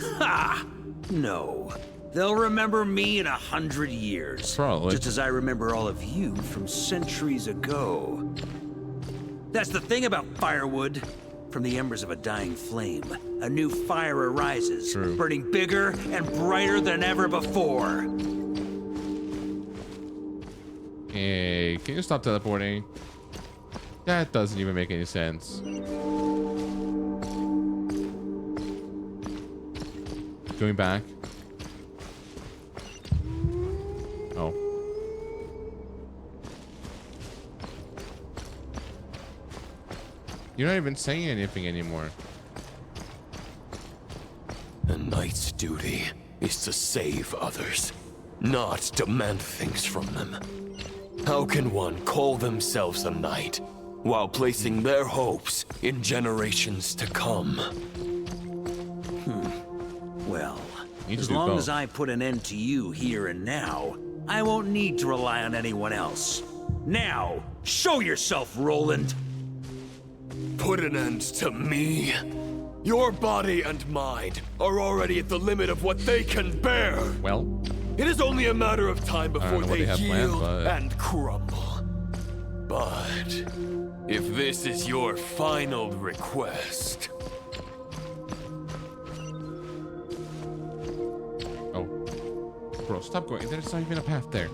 Ha! No. They'll remember me in 100 years. Probably. Just as I remember all of you from centuries ago. That's the thing about firewood. From the embers of a dying flame, a new fire arises, burning bigger and brighter than ever before. Hey, can you stop teleporting? That doesn't even make any sense. Going back. Oh. You're not even saying anything anymore. A knight's duty is to save others, not demand things from them. How can one call themselves a knight while placing their hopes in generations to come? Well, as long as I put an end to you here and now, I won't need to rely on anyone else. Now, show yourself, Roland! Put an end to me? Your body and mind are already at the limit of what they can bear. Well, it is only a matter of time before they yield planned, and crumble. But if this is your final request... Oh. Bro, stop going. There's not even a path there.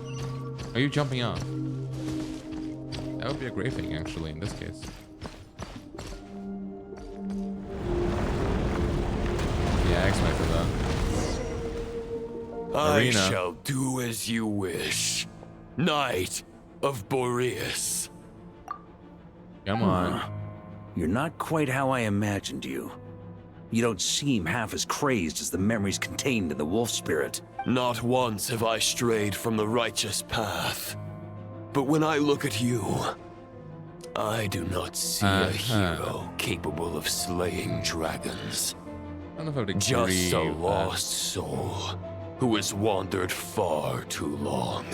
Are you jumping off? That would be a great thing, actually, in this case. Yeah, I expected that. I shall do as you wish. Knight of Boreas. Come on. You're not quite how I imagined you. You don't seem half as crazed as the memories contained in the wolf spirit. Not once have I strayed from the righteous path. But when I look at you, I do not see a hero capable of slaying dragons. I don't know if I would Just a agree with lost soul who has wandered far too long.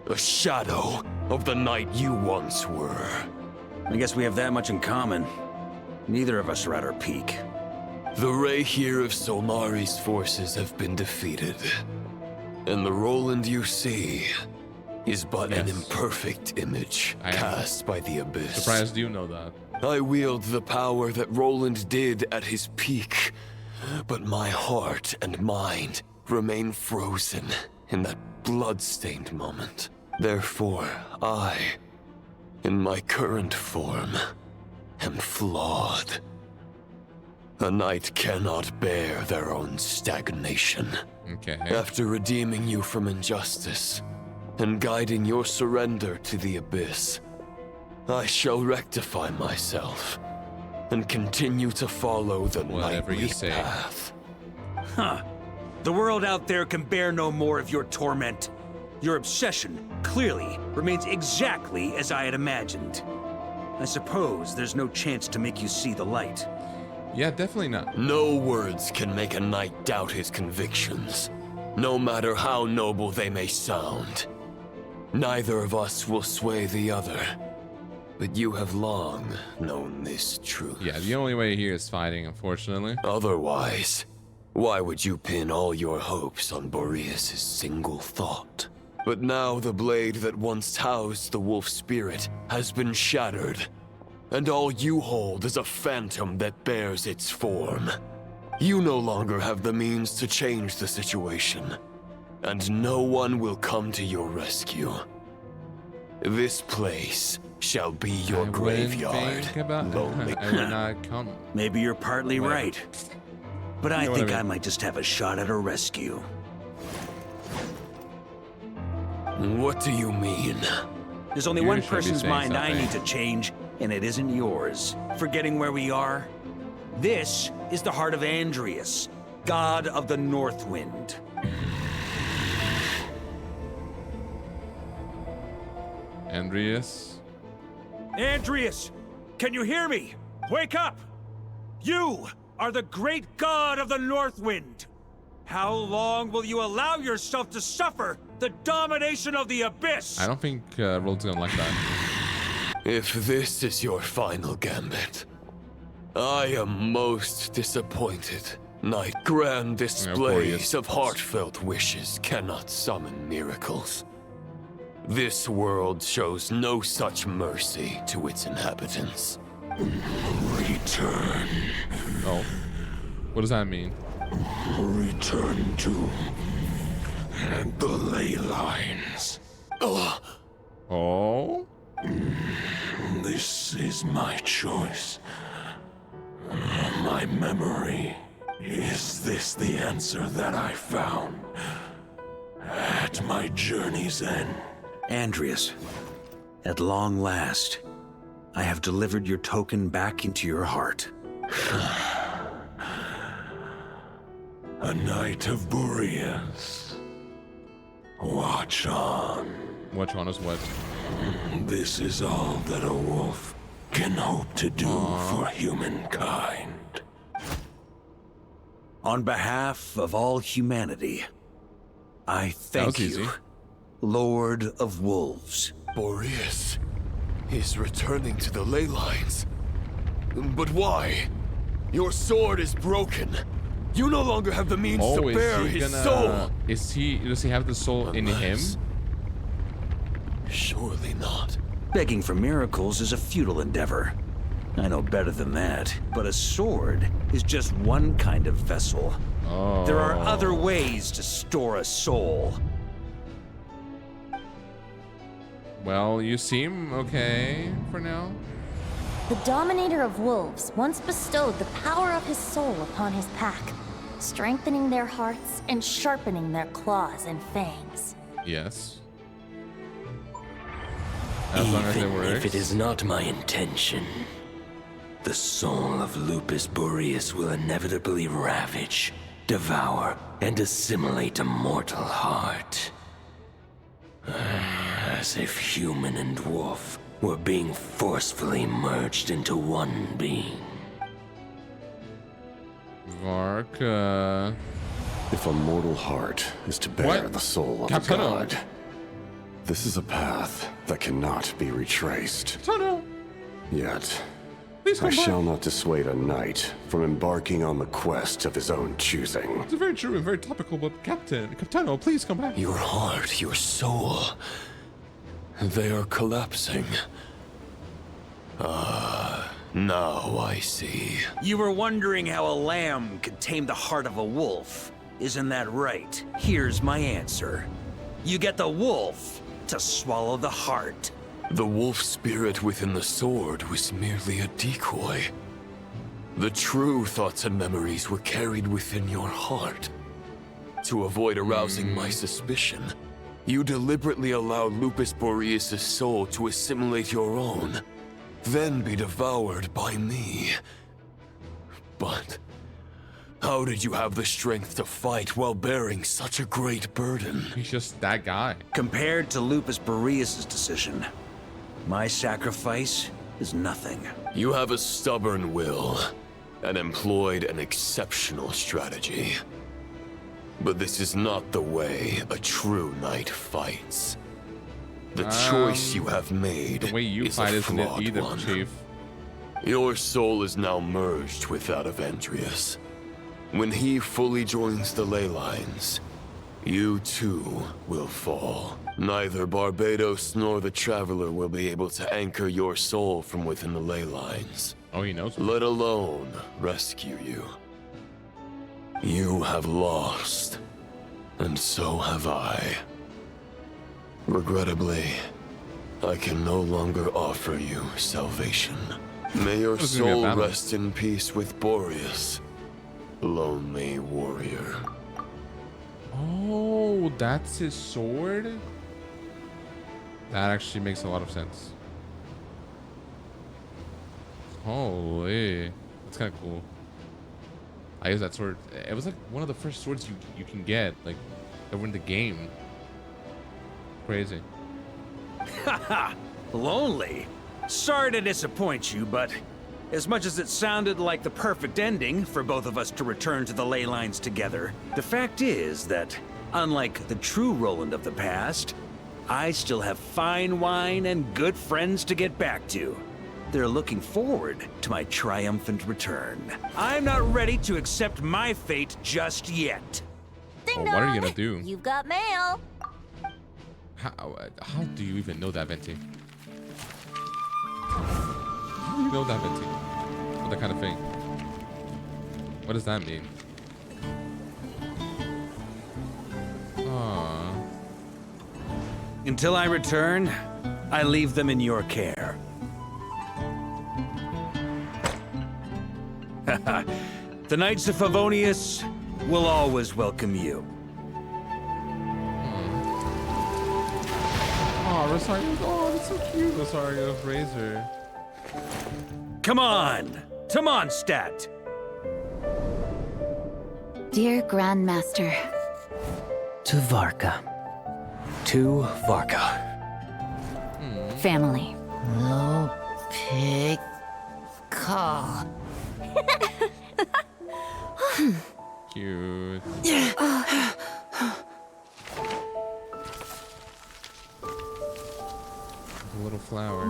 A shadow of the knight you once were. I guess we have that much in common. Neither of us are at our peak. The ray here of Solmari's forces have been defeated. And the Roland you see is but an imperfect image cast by the Abyss. Surprised you know that. I wield the power that Roland did at his peak, but my heart and mind remain frozen in that blood-stained moment. Therefore, I, in my current form, am flawed. A knight cannot bear their own stagnation. Okay. After redeeming you from injustice and guiding your surrender to the Abyss, I shall rectify myself and continue to follow the knightly path. Huh. The world out there can bear no more of your torment. Your obsession, clearly, remains exactly as I had imagined. I suppose there's no chance to make you see the light. Yeah, definitely not. No words can make a knight doubt his convictions, no matter how noble they may sound. Neither of us will sway the other. But you have long known this truth. Yeah, the only way here is fighting, unfortunately. Otherwise, why would you pin all your hopes on Boreas' single thought? But now the blade that once housed the wolf spirit has been shattered, and all you hold is a phantom that bears its form. You no longer have the means to change the situation, and no one will come to your rescue. This place shall be your graveyard. Lonely. I would not come. Maybe you're partly right. But I You know think what I I mean. might just have a shot at a rescue. What do you mean? There's only You one should be person's saying mind I something. need to change, and it isn't yours. Forgetting where we are? This is the heart of Andreas, god of the North Wind. Andreas? Andreas, can you hear me? Wake up! You are the great god of the North Wind. How long will you allow yourself to suffer the domination of the Abyss? I don't think Rold's gonna like that. If this is your final gambit, I am most disappointed. Night grand displays of heartfelt wishes cannot summon miracles. This world shows no such mercy to its inhabitants. Return. Oh. What does that mean? Return to the ley lines. Oh? This is my choice. My memory. Is this the answer that I found at my journey's end? Andreas, at long last, I have delivered your token back into your heart. A knight of Boreas. Watch on. Watch on is what? This is all that a wolf can hope to do for humankind. On behalf of all humanity, I thank you, Lord of Wolves. Boreas is returning to the ley lines. But why? Your sword is broken. You no longer have the means to bear his soul. Does he have the soul in him? Surely not. Begging for miracles is a futile endeavor. I know better than that, but a sword is just one kind of vessel. There are other ways to store a soul. Well, you seem okay for now. The Dominator of Wolves once bestowed the power of his soul upon his pack, strengthening their hearts and sharpening their claws and fangs. Yes. As long as it Even works. if it is not my intention, the soul of Lupus Boreas will inevitably ravage, devour, and assimilate a mortal heart. As if human and wolf were being forcefully merged into one being. Varka. If a mortal heart is to bear What? the soul of Captain a god, this is a path that cannot be retraced. Captain. Yet, Please I come back. shall not dissuade a knight from embarking on the quest of his own choosing. It's very true and very topical, but Captain, please come back. Your heart, your soul, they are collapsing. Now I see. You were wondering how a lamb could tame the heart of a wolf. Isn't that right? Here's my answer. You get the wolf to swallow the heart. The wolf spirit within the sword was merely a decoy. The true thoughts and memories were carried within your heart. To avoid arousing my suspicion, you deliberately allowed Lupus Boreas' soul to assimilate your own, then be devoured by me. But how did you have the strength to fight while bearing such a great burden? He's just that guy. Compared to Lupus Boreas' decision, my sacrifice is nothing. You have a stubborn will and employed an exceptional strategy. But this is not the way a true knight fights. The choice you have made The way you is fight a isn't it flawed either, one. Chief. Your soul is now merged with that of Andreas. When he fully joins the ley lines, you too will fall. Neither Barbados nor the Traveler will be able to anchor your soul from within the ley lines. Oh, he knows. Let alone rescue you. You have lost, and so have I. Regrettably, I can no longer offer you salvation. May your This is gonna be a soul battle. rest in peace with Boreas, lonely warrior. Oh, that's his sword? That actually makes a lot of sense. Holy, that's kind of cool. I use that sword. It was like one of the first swords you can get like over in the game. Crazy. Haha, lonely. Sorry to disappoint you, but as much as it sounded like the perfect ending for both of us to return to the ley lines together, the fact is that, unlike the true Roland of the past, I still have fine wine and good friends to get back to. They're looking forward to my triumphant return. I'm not ready to accept my fate just yet. Ding Well, what are you gonna do? You've got mail. How do you even know that, Venti? How do you know that, Venti? What that kind of thing? What does that mean? Aww. Until I return, I leave them in your care. The Knights of Favonius will always welcome you. Oh, Rosario. Oh, that's so cute. Rosario's razor. Come on, to Mondstadt. Dear Grandmaster. To Varka. To Varka. Family. Low pig call. Cute. A little flower.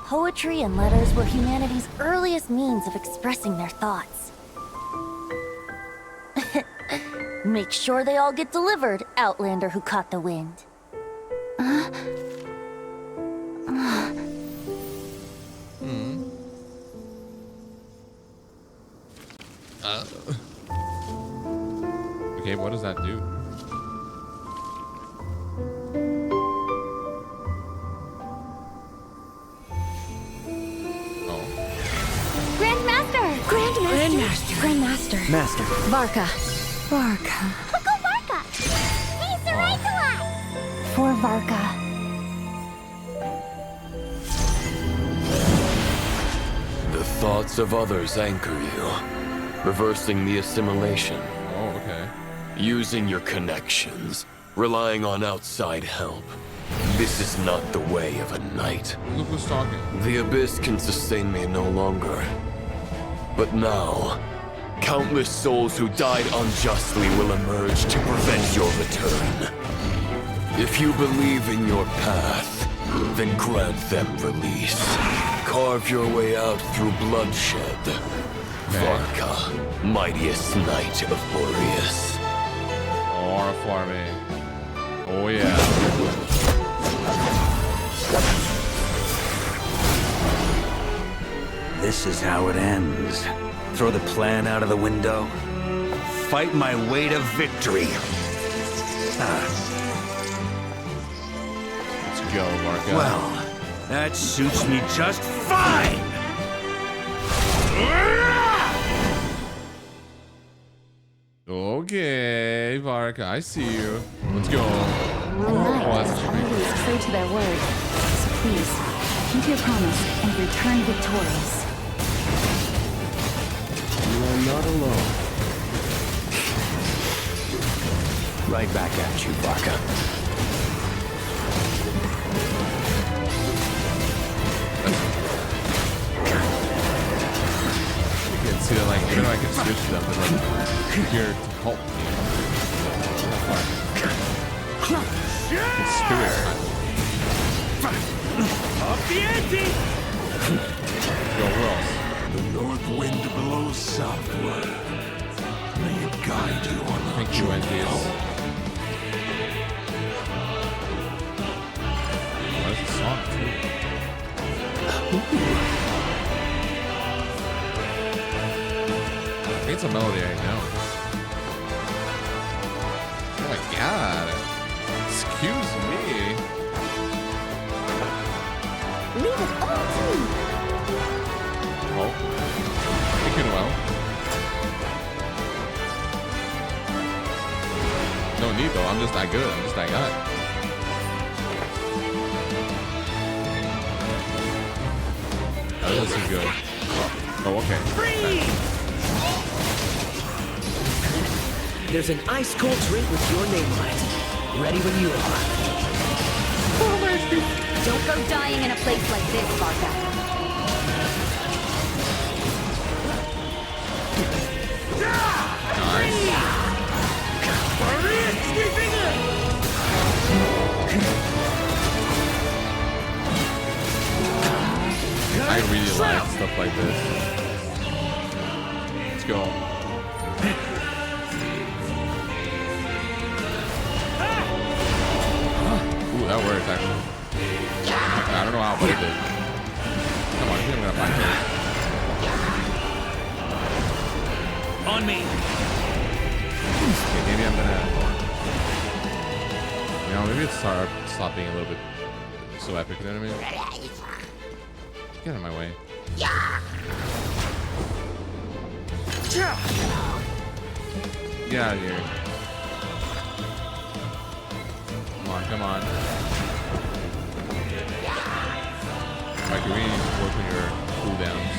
Poetry and letters were humanity's earliest means of expressing their thoughts. Make sure they all get delivered, Outlander who caught the wind. Okay, what does that do? Grandmaster! Grandmaster. Master. Varka. Varka. Go Varka! He's the right to us! For Varka. The thoughts of others anchor you, reversing the assimilation. Oh, okay. Using your connections, relying on outside help. This is not the way of a knight. Look who's talking. The Abyss can sustain me no longer. But now, countless souls who died unjustly will emerge to prevent your return. If you believe in your path, then grant them release. Carve your way out through bloodshed. Varka, mightiest knight of Boreas. Aura farming. Oh yeah. This is how it ends. Throw the plan out of the window. Fight my way to victory. Let's go, Varka. Well, that suits me just fine! Okay, Varka, I see you. Let's go. The knights are always true to their word. So please, keep your promise and return victorious. You are not alone. Right back at you, Varka. You can see that, like, even though I can switch them, they're like here to help me. It's spirit time. Up the ante! Yo, where else? The north wind blows southward. May it guide you on the Thank you, Envious. Where's the song, too? I think it's a melody I know. Oh my god. Excuse me. Leave it all to me! Oh. Thinking well. No need though, I'm just that good. I'm just that guy. Oh, this is good. Oh, okay. There's an ice cold drink with your name on it. Ready when you are. Don't go dying in a place like this, Varka. I really like stuff like this. Let's go. Ooh, that works actually. I don't know how, but it did. Come on, I think I'm gonna find her. On me. Okay, maybe I'm gonna. You know, maybe it's stop being a little bit so epic. You know what I mean? Get out of my way. Get out of here. Come on, come on. Alright, can we work on your cooldowns?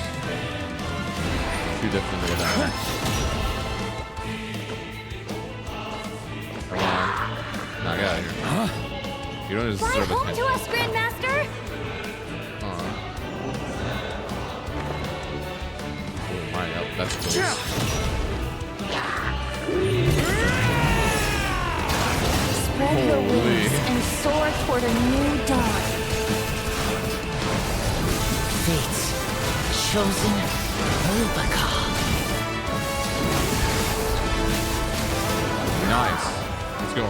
Too different with that. Come on. Nah, get out of here. You don't Fly deserve home attention. to us, Grandmaster! Oh my, that's close. Spread your wings and soar toward a new dawn. Fate's chosen Rubicon. Nice. Let's go.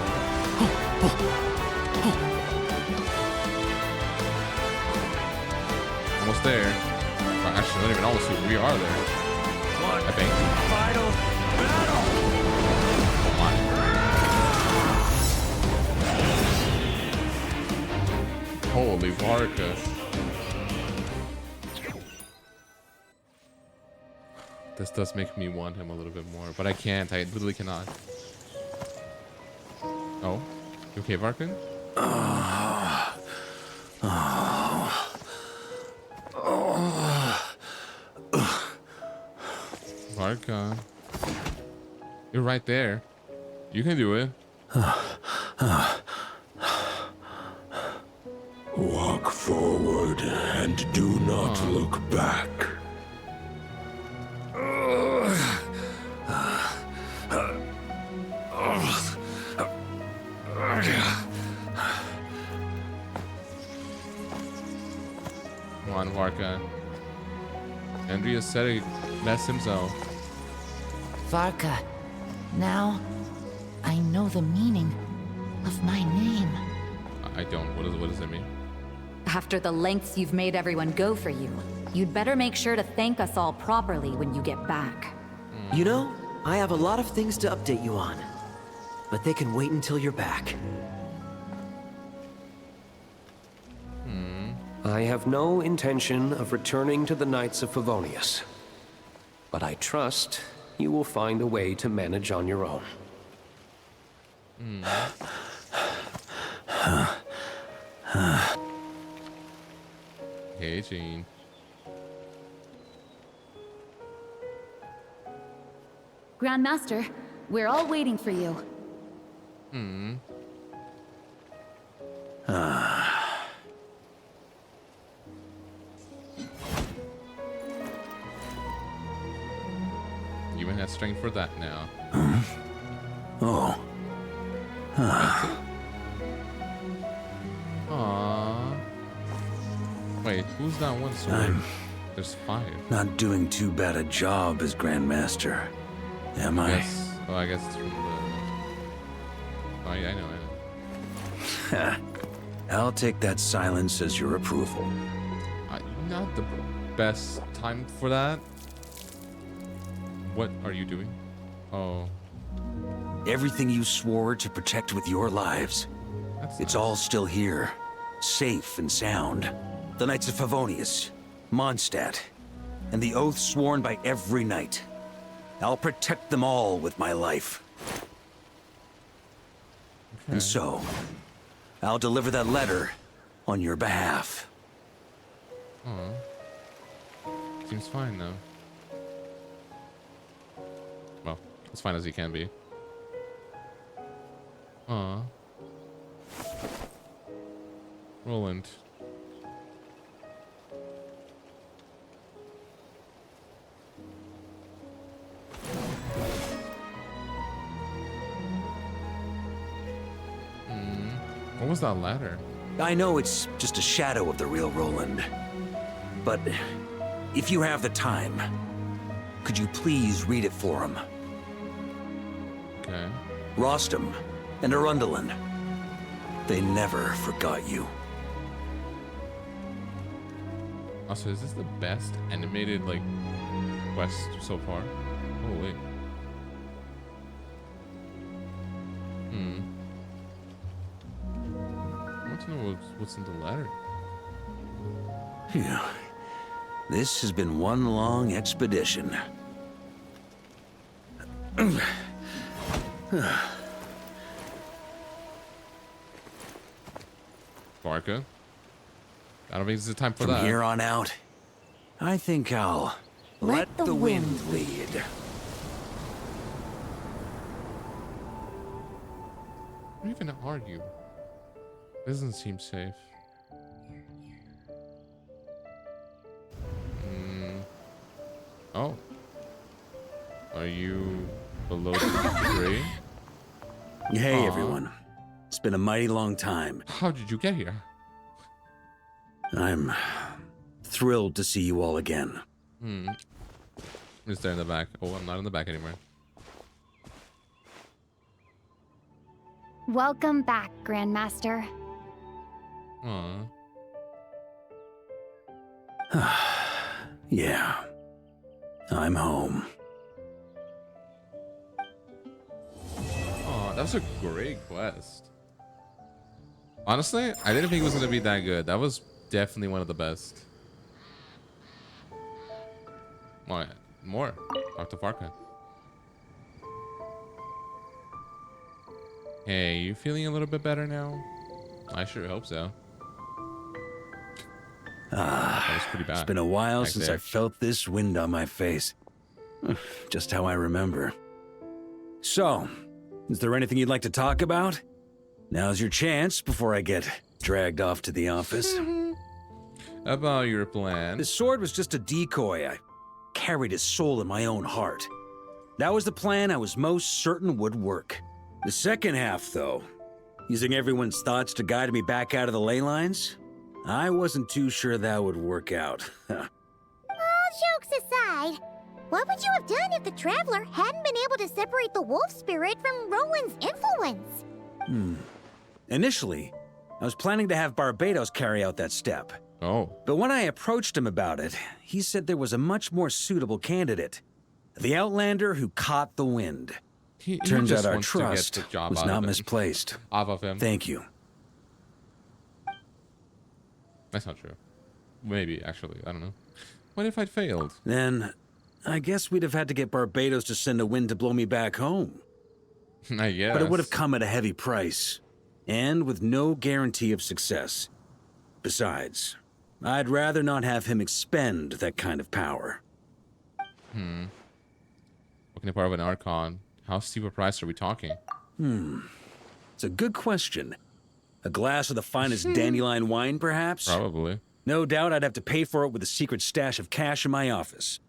Almost there. Well, actually, not even almost. We are there. I think. Final battle. Oh my. Holy Varka. This does make me want him a little bit more, but I can't. I literally cannot. Oh, you okay, Varkan? Varka, you're right there. You can do it. Walk forward and do not look back. Come on, Varka. Andrea said it best himself. Varka, now I know the meaning of my name. I don't. What does it mean? After the lengths you've made everyone go for you, you'd better make sure to thank us all properly when you get back. You know, I have a lot of things to update you on. But they can wait until you're back. I have no intention of returning to the Knights of Favonius. But I trust you will find a way to manage on your own. Hey, Jean. Grandmaster, we're all waiting for you. You even have strength for that now. Oh. Aww. Wait, who's that one sword? I'm There's 5. not doing too bad a job as Grandmaster, am I? Yes. Oh, I guess it's from the. Oh, yeah, I know. I'll take that silence as your approval. Not the best time for that. What are you doing? Oh. Everything you swore to protect with your lives, it's all still here, safe and sound. The Knights of Favonius, Mondstadt, and the oath sworn by every knight. I'll protect them all with my life. And so, I'll deliver that letter on your behalf. Seems fine though. Well, as fine as he can be. Aw. Roland. What was that letter? I know it's just a shadow of the real Roland, but if you have the time, could you please read it for him? Okay. Rostam and Arundelen, they never forgot you. Also, is this the best animated, like, quest so far? Oh, wait. I want to know what's in the letter. Phew. This has been one long expedition. Varka? I don't think this is the time for From that. here on out, I think I'll let the wind lead. Where even are you? Doesn't seem safe. Oh. Are you below the grade? Hey, everyone. It's been a mighty long time. How did you get here? I'm thrilled to see you all again. Is there in the back? Oh, I'm not in the back anymore. Welcome back, Grandmaster. Aww. Yeah. I'm home. Oh, that was a great quest. Honestly, I didn't think it was gonna be that good. That was definitely one of the best. More. Talk to Varka. Hey, you feeling a little bit better now? I sure hope so. That was pretty bad. It's been a while back since there. I felt this wind on my face. Just how I remember. So, is there anything you'd like to talk about? Now's your chance before I get dragged off to the office. About your plan. The sword was just a decoy. I carried his soul in my own heart. That was the plan I was most certain would work. The second half, though, using everyone's thoughts to guide me back out of the ley lines, I wasn't too sure that would work out. All jokes aside, what would you have done if the Traveler hadn't been able to separate the wolf spirit from Roland's influence? Initially, I was planning to have Barbados carry out that step. Oh. But when I approached him about it, he said there was a much more suitable candidate. The Outlander who caught the wind. He Turns just out our wants to get trust the job was out not of him. misplaced. Off of him. Thank you. That's not true. Maybe, actually. I don't know. What if I'd failed? Then, I guess we'd have had to get Barbados to send a wind to blow me back home. I guess. But it would have come at a heavy price, and with no guarantee of success. Besides, I'd rather not have him expend that kind of power. Looking at part of an Archon. How steep a price are we talking? It's a good question. A glass of the finest dandelion wine, perhaps? Probably. No doubt I'd have to pay for it with a secret stash of cash in my office.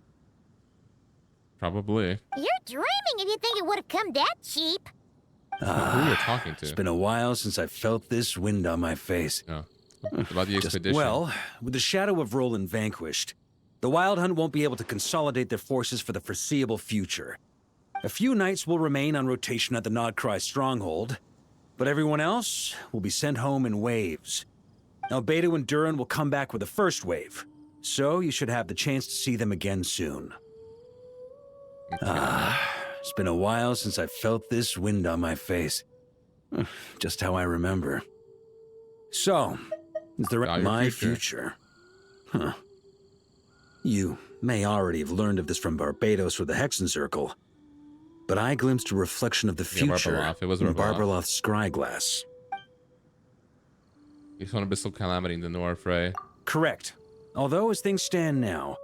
Probably. You're dreaming if you think it would have come that cheap. Who are we talking to? It's been a while since I felt this wind on my face. No. About the expedition. Well, with the shadow of Roland vanquished, the Wild Hunt won't be able to consolidate their forces for the foreseeable future. A few knights will remain on rotation at the Nodcry stronghold, but everyone else will be sent home in waves. Albedo and Durin will come back with the first wave, so you should have the chance to see them again soon. It's been a while since I felt this wind on my face. Just how I remember. So, is there my future? Huh. You may already have learned of this from Barbados or the Hexen Circle, but I glimpsed a reflection of the future Barbeloth. It was in Barbeloth. Barbeloth's scryglass. He's on Abyssal Calamity in the Noir Fray. Correct. Although as things stand now,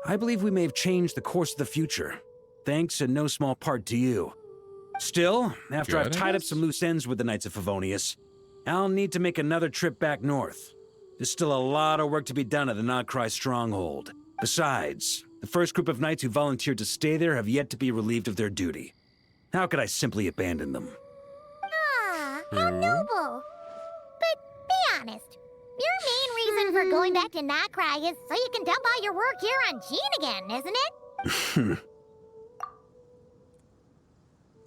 I believe we may have changed the course of the future, thanks in no small part to you. Still, after I've tied up some loose ends with the Knights of Favonius, I'll need to make another trip back north. There's still a lot of work to be done at the Notcry stronghold. Besides, the first group of knights who volunteered to stay there have yet to be relieved of their duty. How could I simply abandon them? Ah, how noble. But be honest, your main reason for going back to Notcry is so you can dump all your work here on Jean again, isn't it?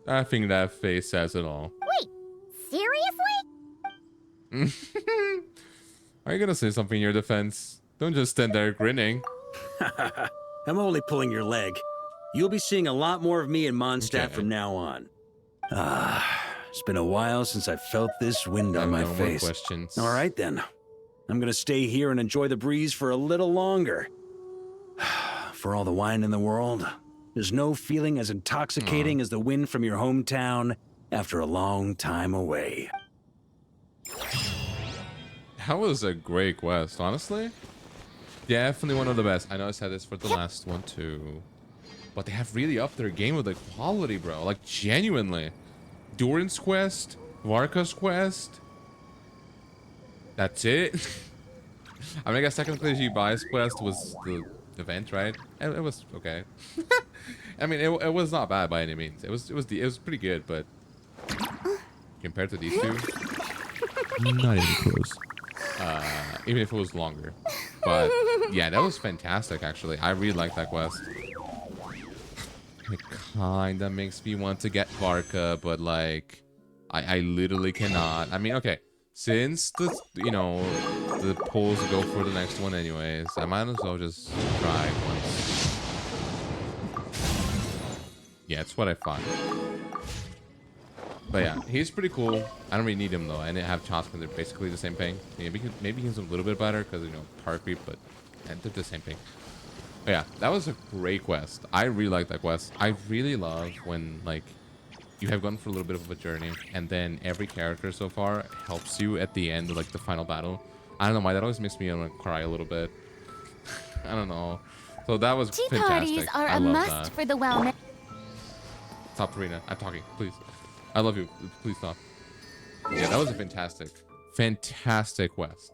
I think that face says it all. Wait, seriously? Are you gonna say something in your defense? Don't just stand there grinning. I'm only pulling your leg. You'll be seeing a lot more of me in Mondstadt from now on. It's been a while since I felt this wind on my face. More questions. All right then. I'm gonna stay here and enjoy the breeze for a little longer. For all the wine in the world, there's no feeling as intoxicating as the wind from your hometown after a long time away. That was a great quest, honestly. Definitely one of the best. I know I said this for the last one too, but they have really upped their game with the quality, bro. Like, genuinely. Durin's quest, Varka's quest. That's it. I mean, I guess technically Jibai quest was the event, right? It was okay. I mean, it was not bad by any means. It was pretty good, but compared to these two, not even close. Even if it was longer. But yeah, that was fantastic, actually. I really like that quest. It kinda makes me want to get Varka, but like, I literally cannot. I mean, okay, since the the polls go for the next one anyways, I might as well just try once. Yeah, it's what I thought. But yeah, he's pretty cool. I don't really need him though. I didn't have Chosman. They're basically the same thing. Maybe he's a little bit better because park creep, but they're the same thing. But yeah, that was a great quest. I really like that quest. I really love when like you have gone for a little bit of a journey, and then every character so far helps you at the end of like the final battle. I don't know why that always makes me want to cry a little bit. I don't know. So that was Tea fantastic. parties are I a love must that. for the wellness. Stop, Karina. I'm talking. Please. I love you. Please stop. Yeah, that was a fantastic quest.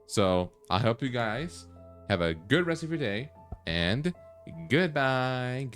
So I hope you guys have a good rest of your day, and goodbye.